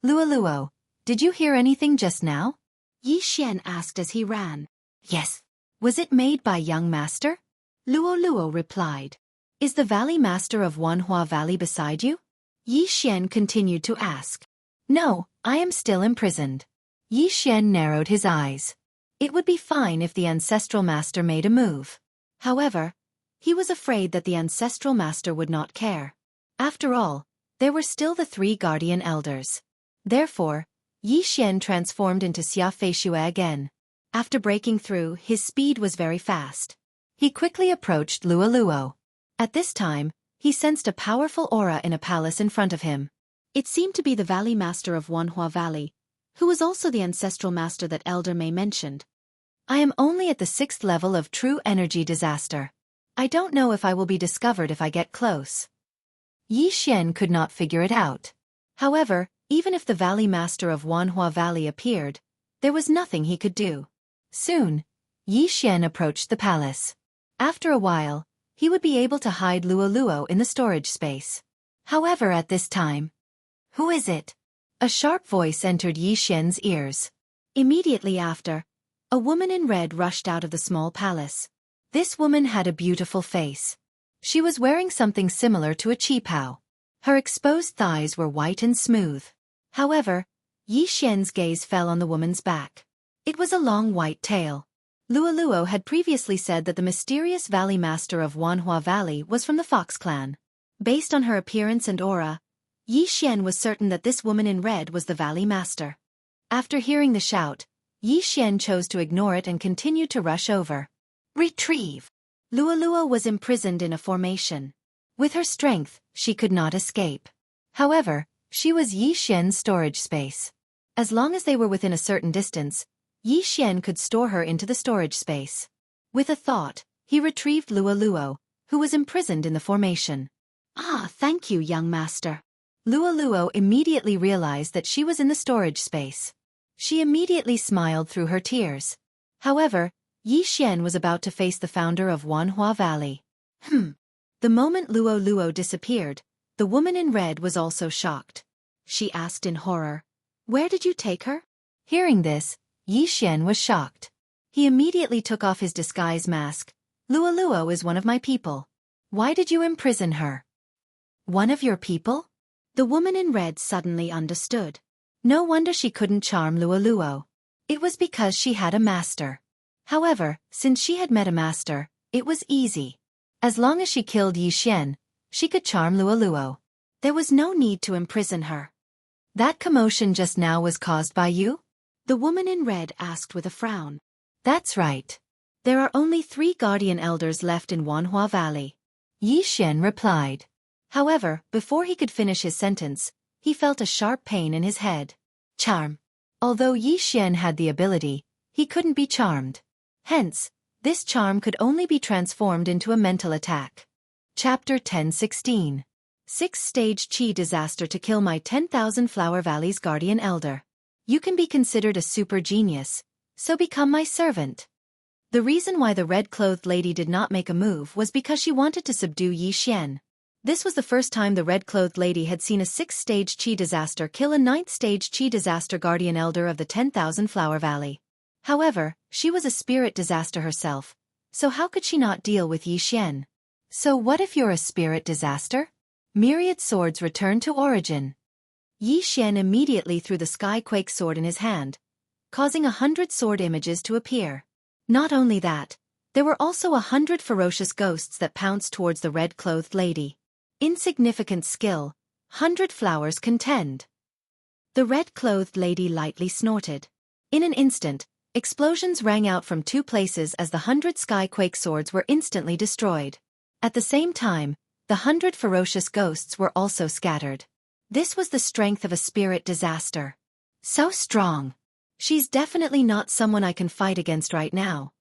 Luo, did you hear anything just now? Yi Xian asked as he ran. Yes. Was it made by young master? Luo replied. Is the Valley Master of Wanhua Valley beside you? Yi Xian continued to ask. No, I am still imprisoned. Yi Xian narrowed his eyes. It would be fine if the Ancestral Master made a move. However, he was afraid that the Ancestral Master would not care. After all, there were still the 3 guardian elders. Therefore, Yi Xian transformed into Xia Feishue again. After breaking through, his speed was very fast. He quickly approached Luo. At this time, he sensed a powerful aura in a palace in front of him. It seemed to be the Valley Master of Wanhua Valley, who was also the Ancestral Master that Elder May mentioned. I am only at the 6th level of true energy disaster. I don't know if I will be discovered if I get close. Yi Xian could not figure it out. However, even if the Valley Master of Wanhua Valley appeared, there was nothing he could do. Soon, Yi Xian approached the palace. After a while, he would be able to hide Luo in the storage space. However, at this time, who is it? A sharp voice entered Yi Xian's ears. Immediately after, a woman in red rushed out of the small palace. This woman had a beautiful face. She was wearing something similar to a qipao. Her exposed thighs were white and smooth. However, Yi Xian's gaze fell on the woman's back. It was a long white tail. Luo had previously said that the mysterious Valley Master of Wanhua Valley was from the Fox clan. Based on her appearance and aura, Yi Xian was certain that this woman in red was the Valley Master. After hearing the shout, Yi Xian chose to ignore it and continued to rush over. Retrieve! Lualua was imprisoned in a formation. With her strength, she could not escape. However, she was Yi Xian's storage space. As long as they were within a certain distance, Yi Xian could store her into the storage space. With a thought, he retrieved Luo, who was imprisoned in the formation. Ah, thank you, young master. Luo immediately realized that she was in the storage space. She immediately smiled through her tears. However, Yi Xian was about to face the founder of Wanhua Valley. The moment Luo disappeared, the woman in red was also shocked. She asked in horror, "Where did you take her?" Hearing this, Yi Xian was shocked. He immediately took off his disguise mask. Luo is one of my people. Why did you imprison her? One of your people? The woman in red suddenly understood. No wonder she couldn't charm Luo. It was because she had a master. However, since she had met a master, it was easy. As long as she killed Yi Xian, she could charm Luo. There was no need to imprison her. That commotion just now was caused by you? The woman in red asked with a frown. That's right. There are only 3 guardian elders left in Wanhua Valley. Yi Xian replied. However, before he could finish his sentence, he felt a sharp pain in his head. Charm. Although Yi Xian had the ability, he couldn't be charmed. Hence, this charm could only be transformed into a mental attack. Chapter 1016. 6-stage Qi disaster to kill my 10,000 Flower Valley's guardian elder. You can be considered a super genius, so become my servant. The reason why the red-clothed lady did not make a move was because she wanted to subdue Yi Xian. This was the first time the red-clothed lady had seen a 6-stage Qi disaster kill a 9th-stage Qi disaster guardian elder of the 10,000 Flower Valley. However, she was a spirit disaster herself, so how could she not deal with Yi Xian? So what if you're a spirit disaster? Myriad swords return to origin. Yi Xian immediately threw the Skyquake sword in his hand, causing 100 sword images to appear. Not only that, there were also 100 ferocious ghosts that pounced towards the red-clothed lady. Insignificant skill, 100 flowers contend. The red-clothed lady lightly snorted. In an instant, explosions rang out from 2 places as the 100 Skyquake swords were instantly destroyed. At the same time, the 100 ferocious ghosts were also scattered. This was the strength of a spirit disaster. So strong. She's definitely not someone I can fight against right now.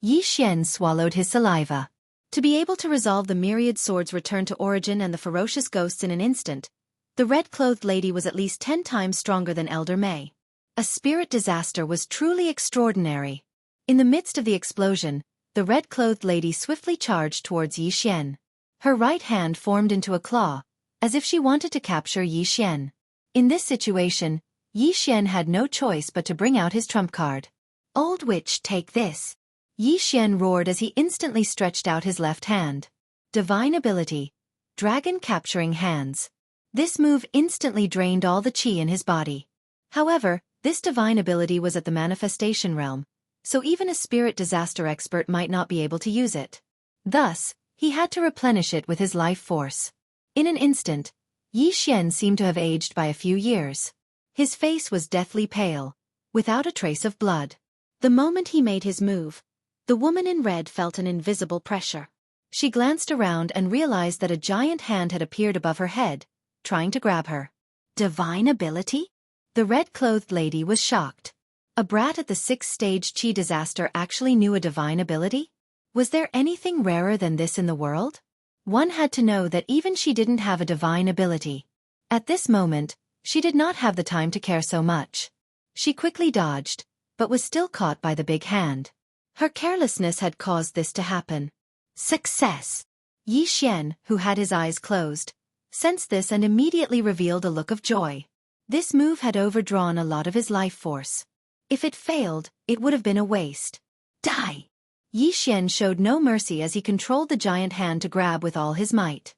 Yi Xian swallowed his saliva. To be able to resolve the myriad swords return to origin and the ferocious ghosts in an instant, the red-clothed lady was at least 10 times stronger than Elder Mei. A spirit disaster was truly extraordinary. In the midst of the explosion, the red-clothed lady swiftly charged towards Yi Xian. Her right hand formed into a claw, as if she wanted to capture Yi Xian. In this situation, Yi Xian had no choice but to bring out his trump card. Old witch, take this. Yi Xian roared as he instantly stretched out his left hand. Divine ability. Dragon capturing hands. This move instantly drained all the qi in his body. However, this divine ability was at the manifestation realm, so even a spirit disaster expert might not be able to use it. Thus, he had to replenish it with his life force. In an instant, Yi Xian seemed to have aged by a few years. His face was deathly pale, without a trace of blood. The moment he made his move, the woman in red felt an invisible pressure. She glanced around and realized that a giant hand had appeared above her head, trying to grab her. Divine ability? The red-clothed lady was shocked. A brat at the 6th-stage Qi disaster actually knew a divine ability? Was there anything rarer than this in the world? One had to know that even she didn't have a divine ability. At this moment, she did not have the time to care so much. She quickly dodged, but was still caught by the big hand. Her carelessness had caused this to happen. Success! Yi Xian, who had his eyes closed, sensed this and immediately revealed a look of joy. This move had overdrawn a lot of his life force. If it failed, it would have been a waste. Die! Yi Xian showed no mercy as he controlled the giant hand to grab with all his might.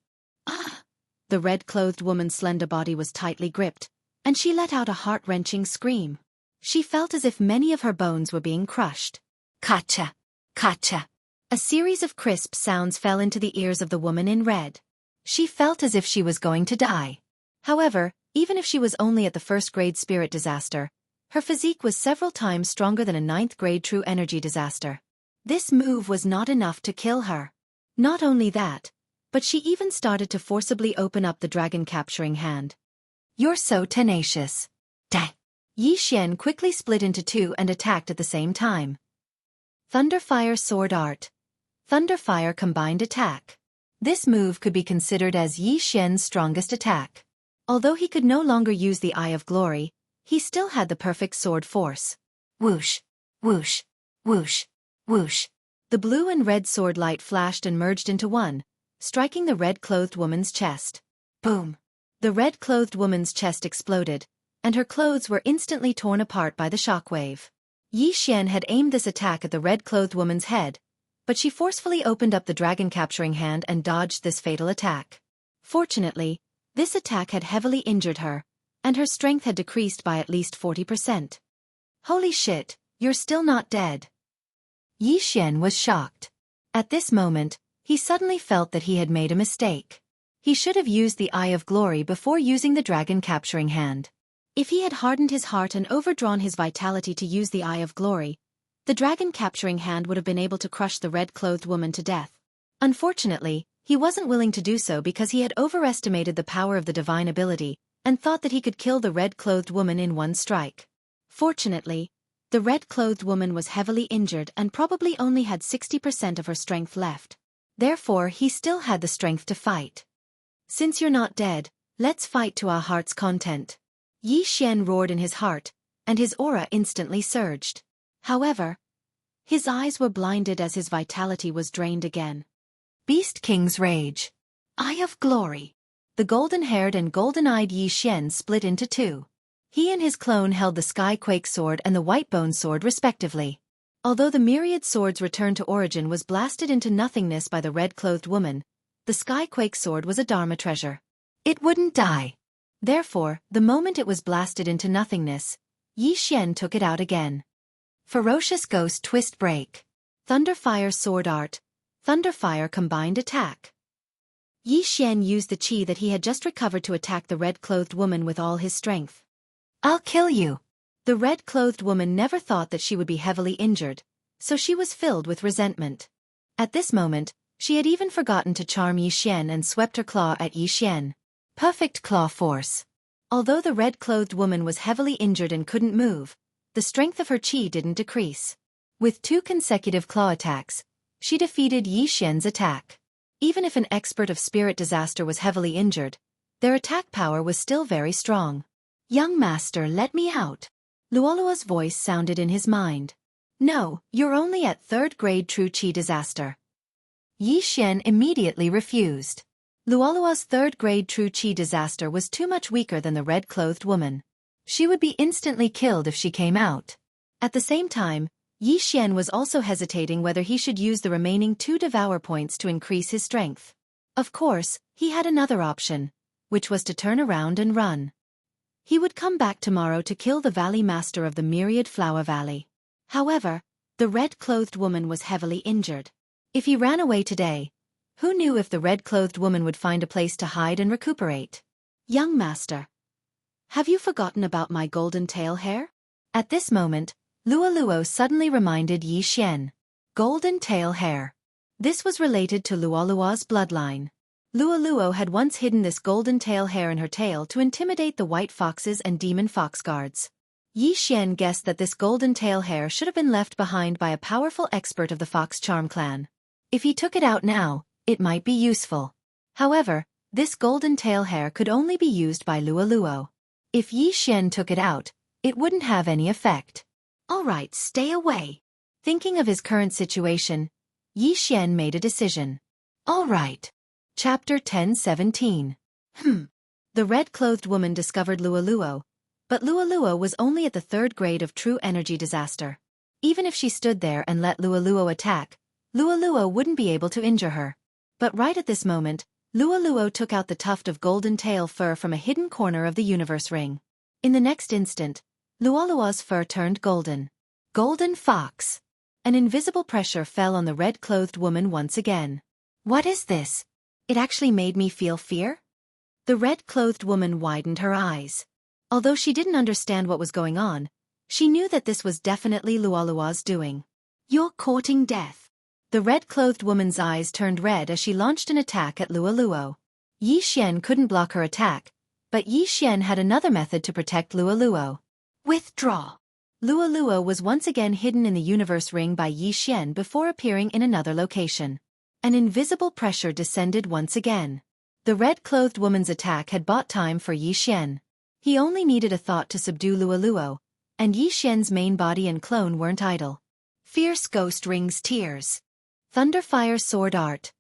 Ah! The red-clothed woman's slender body was tightly gripped, and she let out a heart-wrenching scream. She felt as if many of her bones were being crushed. Kacha! Kacha! A series of crisp sounds fell into the ears of the woman in red. She felt as if she was going to die. However, even if she was only at the first-grade spirit disaster, her physique was several times stronger than a ninth-grade true energy disaster. This move was not enough to kill her. Not only that, but she even started to forcibly open up the dragon-capturing hand. You're so tenacious. Dang. Yi Xian quickly split into two and attacked at the same time. Thunderfire Sword Art. Thunderfire Combined Attack. This move could be considered as Yi Xian's strongest attack. Although he could no longer use the Eye of Glory, he still had the perfect sword force. Whoosh, whoosh, whoosh, whoosh. The blue and red sword light flashed and merged into one, striking the red-clothed woman's chest. Boom! The red-clothed woman's chest exploded, and her clothes were instantly torn apart by the shockwave. Yi Xian had aimed this attack at the red-clothed woman's head, but she forcefully opened up the dragon-capturing hand and dodged this fatal attack. Fortunately, this attack had heavily injured her, and her strength had decreased by at least 40%. Holy shit, you're still not dead. Yi Xian was shocked. At this moment, he suddenly felt that he had made a mistake. He should have used the Eye of Glory before using the dragon-capturing hand. If he had hardened his heart and overdrawn his vitality to use the Eye of Glory, the dragon-capturing hand would have been able to crush the red-clothed woman to death. Unfortunately, he wasn't willing to do so because he had overestimated the power of the divine ability and thought that he could kill the red-clothed woman in one strike. Fortunately, the red-clothed woman was heavily injured and probably only had 60% of her strength left. Therefore, he still had the strength to fight. Since you're not dead, let's fight to our heart's content. Yi Xian roared in his heart, and his aura instantly surged. However, his eyes were blinded as his vitality was drained again. Beast King's Rage. Eye of Glory. The golden-haired and golden-eyed Yi Xian split into two. He and his clone held the Skyquake Sword and the Whitebone Sword respectively. Although the myriad swords' return to origin was blasted into nothingness by the red-clothed woman, the Skyquake Sword was a Dharma treasure. It wouldn't die. Therefore, the moment it was blasted into nothingness, Yi Xian took it out again. Ferocious Ghost Twist Break. Thunderfire Sword Art. Thunderfire Combined Attack. Yi Xian used the chi that he had just recovered to attack the red-clothed woman with all his strength. I'll kill you. The red-clothed woman never thought that she would be heavily injured, so she was filled with resentment. At this moment, she had even forgotten to charm Yi Xian and swept her claw at Yi Xian. Perfect Claw Force. Although the red-clothed woman was heavily injured and couldn't move, the strength of her chi didn't decrease. With 2 consecutive claw attacks, she defeated Yi Xian's attack. Even if an expert of spirit disaster was heavily injured, their attack power was still very strong. Young master, let me out. Luolua's voice sounded in his mind. No, you're only at 3rd grade true chi disaster. Yi Xian immediately refused. Luolua's 3rd grade true chi disaster was too much weaker than the red-clothed woman. She would be instantly killed if she came out. At the same time, Yi Xian was also hesitating whether he should use the remaining 2 devour points to increase his strength. Of course, he had another option, which was to turn around and run. He would come back tomorrow to kill the Valley Master of the Myriad Flower Valley. However, the red-clothed woman was heavily injured. If he ran away today, who knew if the red-clothed woman would find a place to hide and recuperate? Young master. Have you forgotten about my golden tail hair? At this moment, Luoluo suddenly reminded Yi Xian. Golden tail hair. This was related to Luoluo's bloodline. Luoluo had once hidden this golden tail hair in her tail to intimidate the white foxes and demon fox guards. Yi Xian guessed that this golden tail hair should have been left behind by a powerful expert of the Fox Charm clan. If he took it out now, it might be useful. However, this golden tail hair could only be used by Luoluo. If Yi Xian took it out, it wouldn't have any effect. Alright, stay away. Thinking of his current situation, Yi Xian made a decision. Alright. Chapter 10:17. The red-clothed woman discovered Luoluo, but Luoluo was only at the 3rd grade of true energy disaster. Even if she stood there and let Luoluo attack, Luoluo wouldn't be able to injure her. But right at this moment, Luoluo took out the tuft of golden tail fur from a hidden corner of the universe ring. In the next instant, Luoluo's fur turned golden. Golden Fox. An invisible pressure fell on the red-clothed woman once again. What is this? It actually made me feel fear? The red-clothed woman widened her eyes. Although she didn't understand what was going on, she knew that this was definitely Lualua's doing. You're courting death. The red-clothed woman's eyes turned red as she launched an attack at Lualuo. Yi Xian couldn't block her attack, but Yi Xian had another method to protect Lualuo. Withdraw. Lualuo was once again hidden in the universe ring by Yi Xian before appearing in another location. An invisible pressure descended once again. The red-clothed woman's attack had bought time for Yi Xian. He only needed a thought to subdue Lualuo, and Yi Xian's main body and clone weren't idle. Fierce Ghost Rings Tears. Thunderfire Sword Art.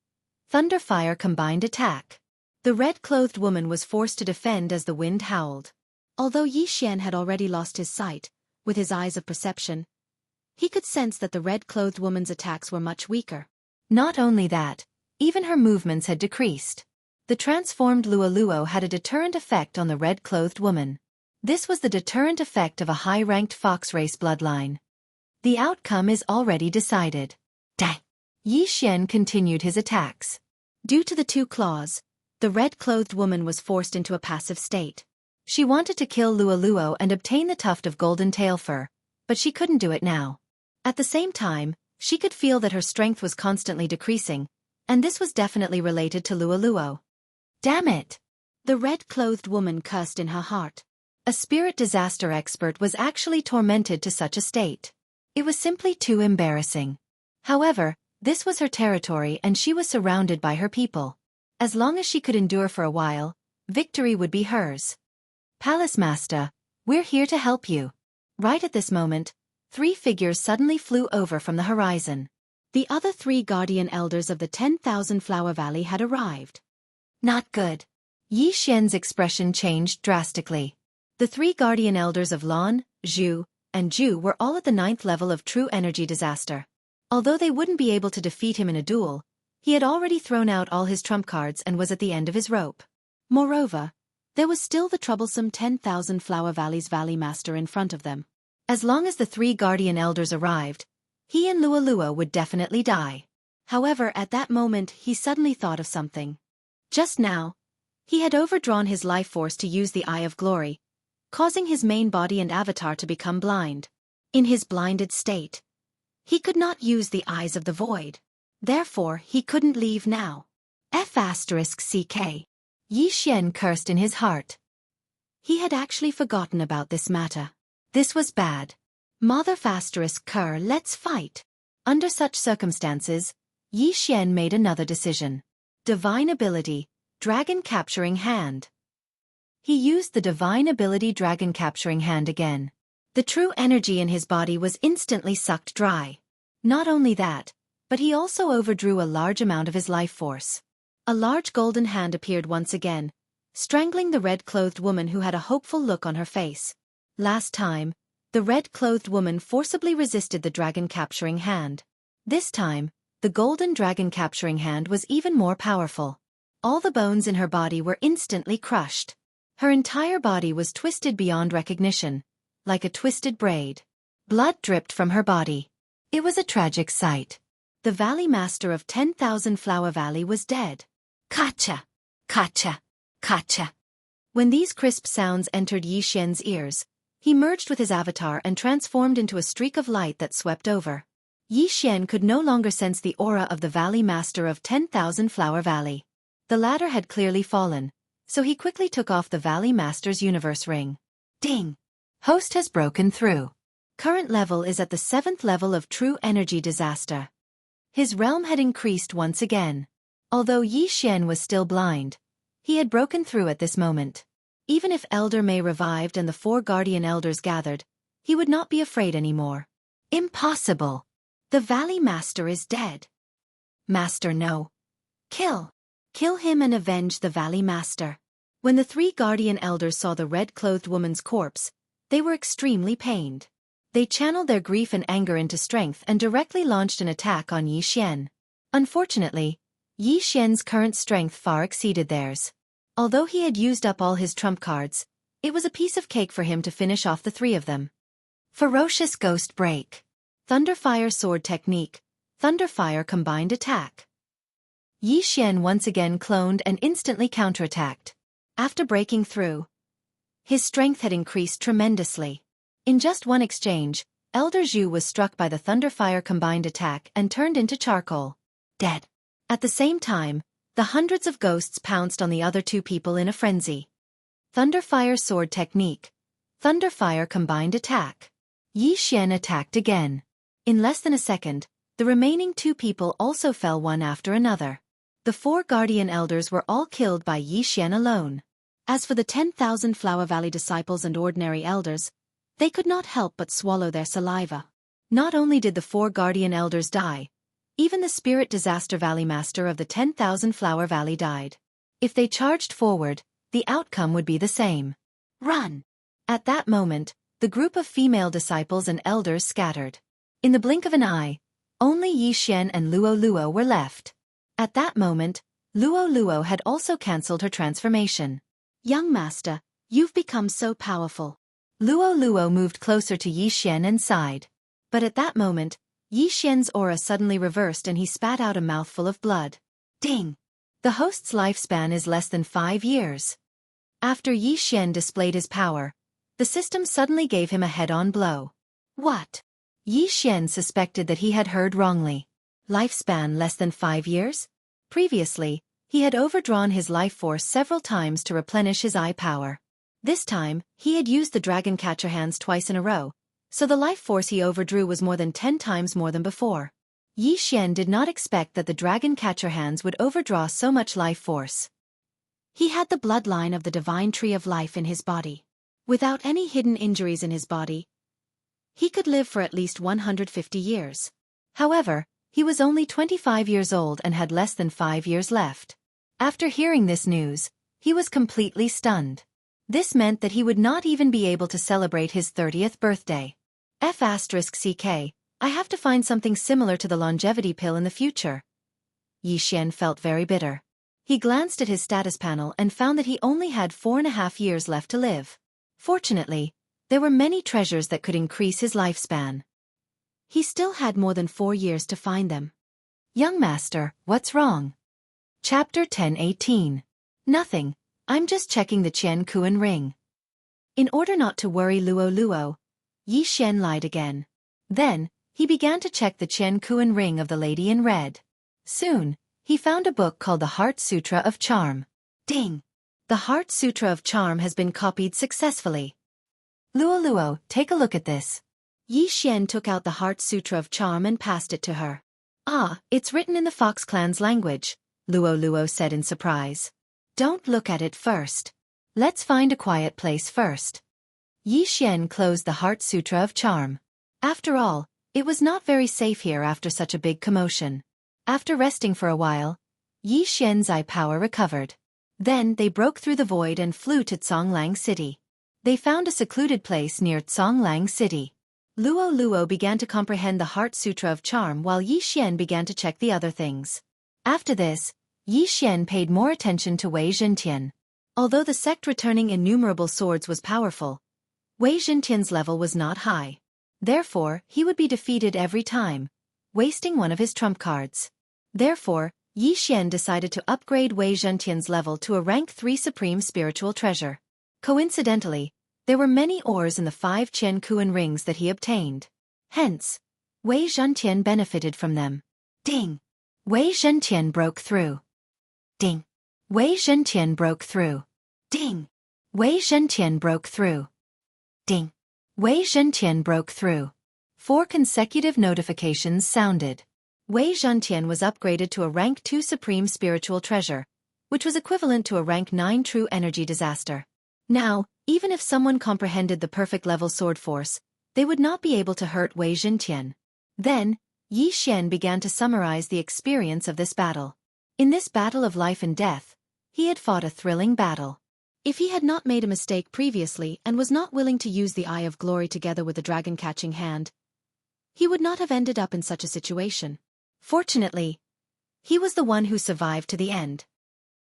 Thunderfire Combined Attack. The red-clothed woman was forced to defend as the wind howled. Although Yi Xian had already lost his sight, with his eyes of perception, he could sense that the red-clothed woman's attacks were much weaker. Not only that, even her movements had decreased. The transformed Lualuo had a deterrent effect on the red-clothed woman. This was the deterrent effect of a high-ranked fox race bloodline. The outcome is already decided. Dang! Yi Xian continued his attacks. Due to the two claws, the red-clothed woman was forced into a passive state. She wanted to kill Lualuo and obtain the tuft of golden tail fur, but she couldn't do it now. At the same time, she could feel that her strength was constantly decreasing, and this was definitely related to Lualuo. Damn it! The red-clothed woman cursed in her heart. A spirit disaster expert was actually tormented to such a state. It was simply too embarrassing. However, this was her territory and she was surrounded by her people. As long as she could endure for a while, victory would be hers. Palace Master, we're here to help you. Right at this moment, 3 figures suddenly flew over from the horizon. The other 3 guardian elders of the 10,000 Flower Valley had arrived. Not good. Yi Xian's expression changed drastically. The 3 guardian elders of Lan, Zhu, and Ju were all at the 9th level of True Energy Disaster. Although they wouldn't be able to defeat him in a duel, he had already thrown out all his trump cards and was at the end of his rope. Moreover, there was still the troublesome 10,000 Flower Valley's Valley Master in front of them. As long as the 3 guardian elders arrived, he and Lualuo would definitely die. However, at that moment he suddenly thought of something. Just now, he had overdrawn his life force to use the Eye of Glory, causing his main body and avatar to become blind. In his blinded state, he could not use the Eyes of the Void. Therefore, he couldn't leave now. F***CK. Yi Xian cursed in his heart. He had actually forgotten about this matter. This was bad. Mother **Cur, let's fight. Under such circumstances, Yi Xian made another decision. Divine Ability, Dragon Capturing Hand. He used the Divine Ability Dragon Capturing Hand again. The true energy in his body was instantly sucked dry. Not only that, but he also overdrew a large amount of his life force. A large golden hand appeared once again, strangling the red-clothed woman who had a hopeful look on her face. Last time, the red-clothed woman forcibly resisted the dragon capturing hand. This time, the golden dragon capturing hand was even more powerful. All the bones in her body were instantly crushed. Her entire body was twisted beyond recognition, like a twisted braid. Blood dripped from her body. It was a tragic sight. The Valley Master of 10,000 Flower Valley was dead. Kacha! Kacha! Kacha! When these crisp sounds entered Yi Xian's ears, he merged with his avatar and transformed into a streak of light that swept over. Yi Xian could no longer sense the aura of the Valley Master of 10,000 Flower Valley. The latter had clearly fallen, so he quickly took off the Valley Master's universe ring. Ding! Host has broken through. Current level is at the 7th level of True Energy Disaster. His realm had increased once again. Although Yi Xian was still blind, he had broken through at this moment. Even if Elder May revived and the 4 guardian elders gathered, he would not be afraid anymore. Impossible! The Valley Master is dead. Master, no. Kill! Kill him and avenge the Valley Master. When the 3 guardian elders saw the red-clothed woman's corpse, they were extremely pained. They channeled their grief and anger into strength and directly launched an attack on Yi Xian. Unfortunately, Yi Xian's current strength far exceeded theirs. Although he had used up all his trump cards, it was a piece of cake for him to finish off the 3 of them. Ferocious Ghost Break. Thunderfire Sword Technique. Thunderfire Combined Attack. Yi Xian once again cloned and instantly counterattacked. After breaking through, his strength had increased tremendously. In just one exchange, Elder Zhu was struck by the Thunderfire combined attack and turned into charcoal. Dead. At the same time, the hundreds of ghosts pounced on the other two people in a frenzy. Thunderfire sword technique. Thunderfire combined attack. Yi Xian attacked again. In less than a second, the remaining two people also fell one after another. The 4 guardian elders were all killed by Yi Xian alone. As for the 10,000 Flower Valley disciples and ordinary elders, they could not help but swallow their saliva. Not only did the 4 guardian elders die, even the Spirit Disaster Valley Master of the 10,000 Flower Valley died. If they charged forward, the outcome would be the same. Run! At that moment, the group of female disciples and elders scattered. In the blink of an eye, only Yi Xian and Luo Luo were left. At that moment, Luo Luo had also cancelled her transformation. Young master, you've become so powerful. Luo Luo moved closer to Yi Xian and sighed. But at that moment, Yi Xian's aura suddenly reversed and he spat out a mouthful of blood. Ding! The host's lifespan is less than 5 years. After Yi Xian displayed his power, the system suddenly gave him a head-on blow. What? Yi Xian suspected that he had heard wrongly. Lifespan less than 5 years? Previously, he had overdrawn his life force several times to replenish his eye power. This time, he had used the Dragon Catcher hands twice in a row, so the life force he overdrew was more than 10 times more than before. Yi Xian did not expect that the Dragon Catcher hands would overdraw so much life force. He had the bloodline of the Divine Tree of Life in his body. Without any hidden injuries in his body, he could live for at least 150 years. However, he was only 25 years old and had less than 5 years left. After hearing this news, he was completely stunned. This meant that he would not even be able to celebrate his 30th birthday. F***ck, I have to find something similar to the longevity pill in the future. Yi Xian felt very bitter. He glanced at his status panel and found that he only had 4.5 years left to live. Fortunately, there were many treasures that could increase his lifespan. He still had more than 4 years to find them. Young master, what's wrong? Chapter 10:18. Nothing, I'm just checking the Qian Kuan ring. In order not to worry Luo Luo, Yi Xian lied again. Then, he began to check the Qian Kuan ring of the lady in red. Soon, he found a book called the Heart Sutra of Charm. Ding! The Heart Sutra of Charm has been copied successfully. Luo Luo, take a look at this. Yi Xian took out the Heart Sutra of Charm and passed it to her. Ah, it's written in the Fox Clan's language, Luo Luo said in surprise. Don't look at it first. Let's find a quiet place first. Yi Xian closed the Heart Sutra of Charm. After all, it was not very safe here after such a big commotion. After resting for a while, Yi Xian's eye power recovered. Then they broke through the void and flew to Zhonglang City. They found a secluded place near Zhonglang City. Luo Luo began to comprehend the Heart Sutra of Charm while Yi Xian began to check the other things. After this, Yi Xian paid more attention to Wei Zhentian. Although the sect returning innumerable swords was powerful, Wei Zhentian's level was not high. Therefore, he would be defeated every time, wasting one of his trump cards. Therefore, Yi Xian decided to upgrade Wei Zhentian's level to a rank 3 supreme spiritual treasure. Coincidentally, there were many ores in the 5 Qian Kuan rings that he obtained. Hence, Wei Zhentian benefited from them. Ding! Wei Zhentian broke through. Ding! Wei Zhentian broke through. Ding! Wei Zhentian broke through. Ding! Wei Zhentian broke through. 4 consecutive notifications sounded. Wei Zhentian was upgraded to a rank 2 supreme spiritual treasure, which was equivalent to a rank 9 true energy disaster. Now, even if someone comprehended the perfect level sword force, they would not be able to hurt Wei Zhentian. Then, Yi Xian began to summarize the experience of this battle. In this battle of life and death, he had fought a thrilling battle. If he had not made a mistake previously and was not willing to use the Eye of Glory together with the dragon-catching hand, he would not have ended up in such a situation. Fortunately, he was the one who survived to the end.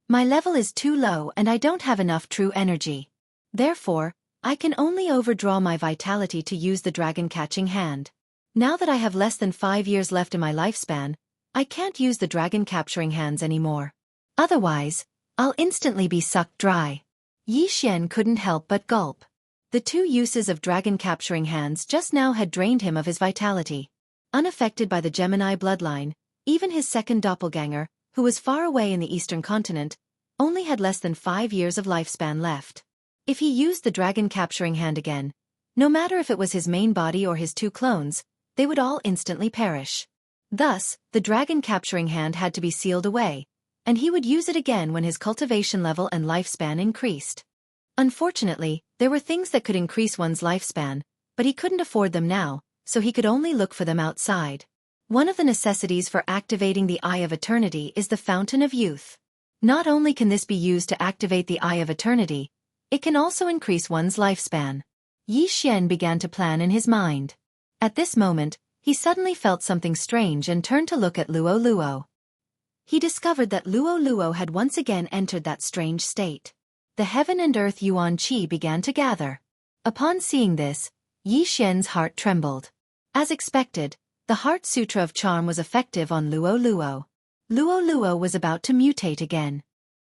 My level is too low and I don't have enough true energy. Therefore, I can only overdraw my vitality to use the dragon-catching hand. Now that I have less than 5 years left in my lifespan, I can't use the dragon capturing hands anymore. Otherwise, I'll instantly be sucked dry. Yi Xian couldn't help but gulp. The 2 uses of dragon capturing hands just now had drained him of his vitality. Unaffected by the Gemini bloodline, even his second doppelganger, who was far away in the eastern continent, only had less than 5 years of lifespan left. If he used the dragon capturing hand again, no matter if it was his main body or his 2 clones, they would all instantly perish. Thus, the dragon capturing hand had to be sealed away, and he would use it again when his cultivation level and lifespan increased. Unfortunately, there were things that could increase one's lifespan, but he couldn't afford them now, so he could only look for them outside. One of the necessities for activating the Eye of Eternity is the Fountain of Youth. Not only can this be used to activate the Eye of Eternity, it can also increase one's lifespan. Yi Xian began to plan in his mind. At this moment, he suddenly felt something strange and turned to look at Luo Luo. He discovered that Luo Luo had once again entered that strange state. The heaven and earth Yuan Qi began to gather. Upon seeing this, Yi Xian's heart trembled. As expected, the Heart Sutra of Charm was effective on Luo Luo. Luo Luo was about to mutate again.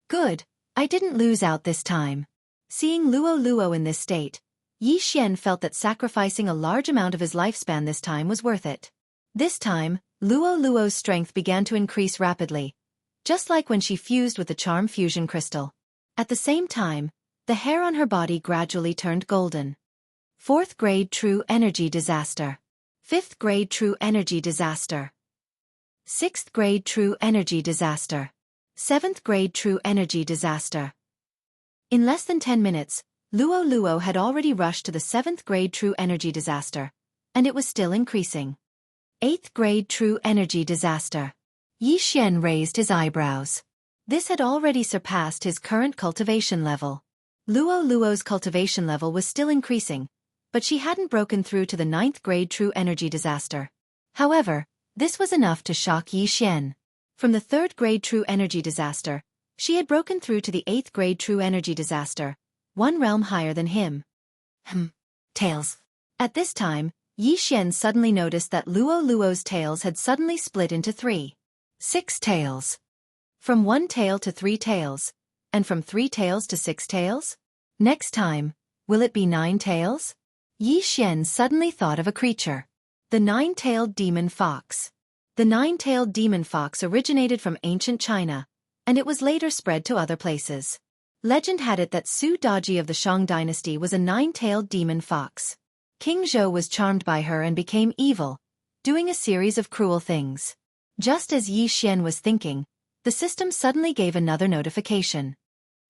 Good, I didn't lose out this time. Seeing Luo Luo in this state, Yi Xian felt that sacrificing a large amount of his lifespan this time was worth it. This time, Luo Luo's strength began to increase rapidly, just like when she fused with the Charm Fusion Crystal. At the same time, the hair on her body gradually turned golden. 4th grade True Energy Disaster. 5th grade True Energy Disaster. 6th grade True Energy Disaster. 7th grade True Energy Disaster. In less than 10 minutes, Luo Luo had already rushed to the 7th grade True Energy Disaster, and it was still increasing. 8th grade True Energy Disaster. Yi Xian raised his eyebrows. This had already surpassed his current cultivation level. Luo Luo's cultivation level was still increasing, but she hadn't broken through to the 9th grade True Energy Disaster. However, this was enough to shock Yi Xian. From the 3rd grade True Energy Disaster, she had broken through to the 8th grade True Energy Disaster, 1 realm higher than him. Tails. At this time, Yi Xian suddenly noticed that Luo Luo's tails had suddenly split into 6 tails. From 1 tail to 3 tails, and from 3 tails to 6 tails? Next time, will it be 9 tails? Yi Xian suddenly thought of a creature. The 9-tailed demon fox. The 9-tailed demon fox originated from ancient China, and it was later spread to other places. Legend had it that Su Daji of the Shang dynasty was a 9-tailed demon fox. King Zhou was charmed by her and became evil, doing a series of cruel things. Just as Yi Xian was thinking, the system suddenly gave another notification.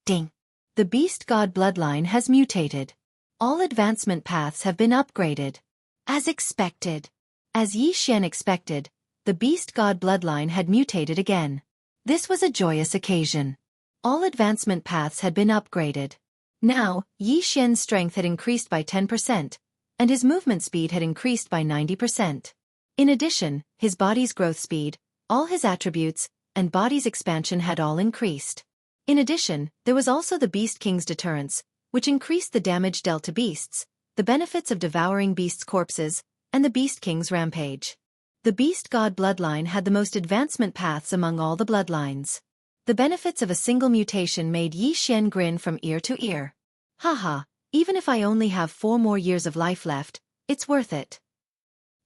Ding! The beast god bloodline has mutated. All advancement paths have been upgraded. As expected. As Yi Xian expected, the beast god bloodline had mutated again. This was a joyous occasion. All advancement paths had been upgraded. Now, Yi Xian's strength had increased by 10%, and his movement speed had increased by 90%. In addition, his body's growth speed, all his attributes, and body's expansion had all increased. In addition, there was also the Beast King's Deterrence, which increased the damage dealt to beasts, the benefits of devouring beasts' corpses, and the Beast King's Rampage. The Beast God bloodline had the most advancement paths among all the bloodlines. The benefits of a single mutation made Yi Xian grin from ear to ear. Haha, even if I only have 4 more years of life left, it's worth it.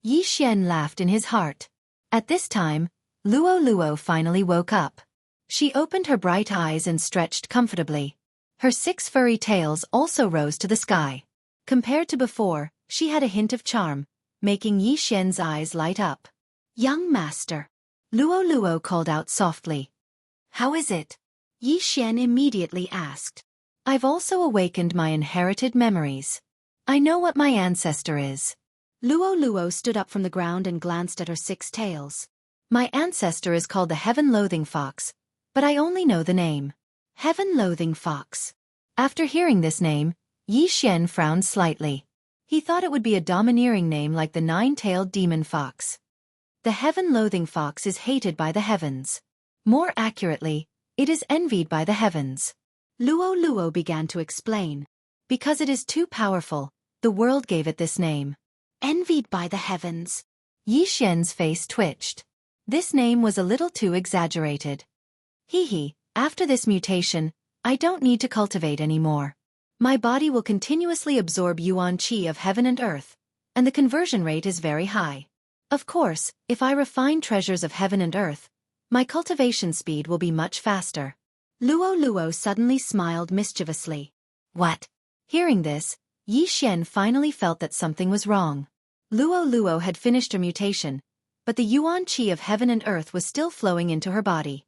Yi Xian laughed in his heart. At this time, Luo Luo finally woke up. She opened her bright eyes and stretched comfortably. Her 6 furry tails also rose to the sky. Compared to before, she had a hint of charm, making Yi Xian's eyes light up. Young master. Luo Luo called out softly. How is it? Yi Xian immediately asked. I've also awakened my inherited memories. I know what my ancestor is. Luo Luo stood up from the ground and glanced at her 6 tails. My ancestor is called the Heaven-Loathing Fox, but I only know the name. Heaven-Loathing Fox. After hearing this name, Yi Xian frowned slightly. He thought it would be a domineering name like the 9-tailed demon fox. The Heaven-Loathing Fox is hated by the heavens. More accurately, it is envied by the heavens. Luo Luo began to explain. Because it is too powerful, the world gave it this name. Envied by the heavens. Yi Xian's face twitched. This name was a little too exaggerated. Hee, after this mutation, I don't need to cultivate anymore. My body will continuously absorb yuan qi of heaven and earth, and the conversion rate is very high. Of course, if I refine treasures of heaven and earth, my cultivation speed will be much faster. Luo suddenly smiled mischievously. What? Hearing this, Yi Xian finally felt that something was wrong. Luo had finished her mutation, but the yuan qi of heaven and earth was still flowing into her body.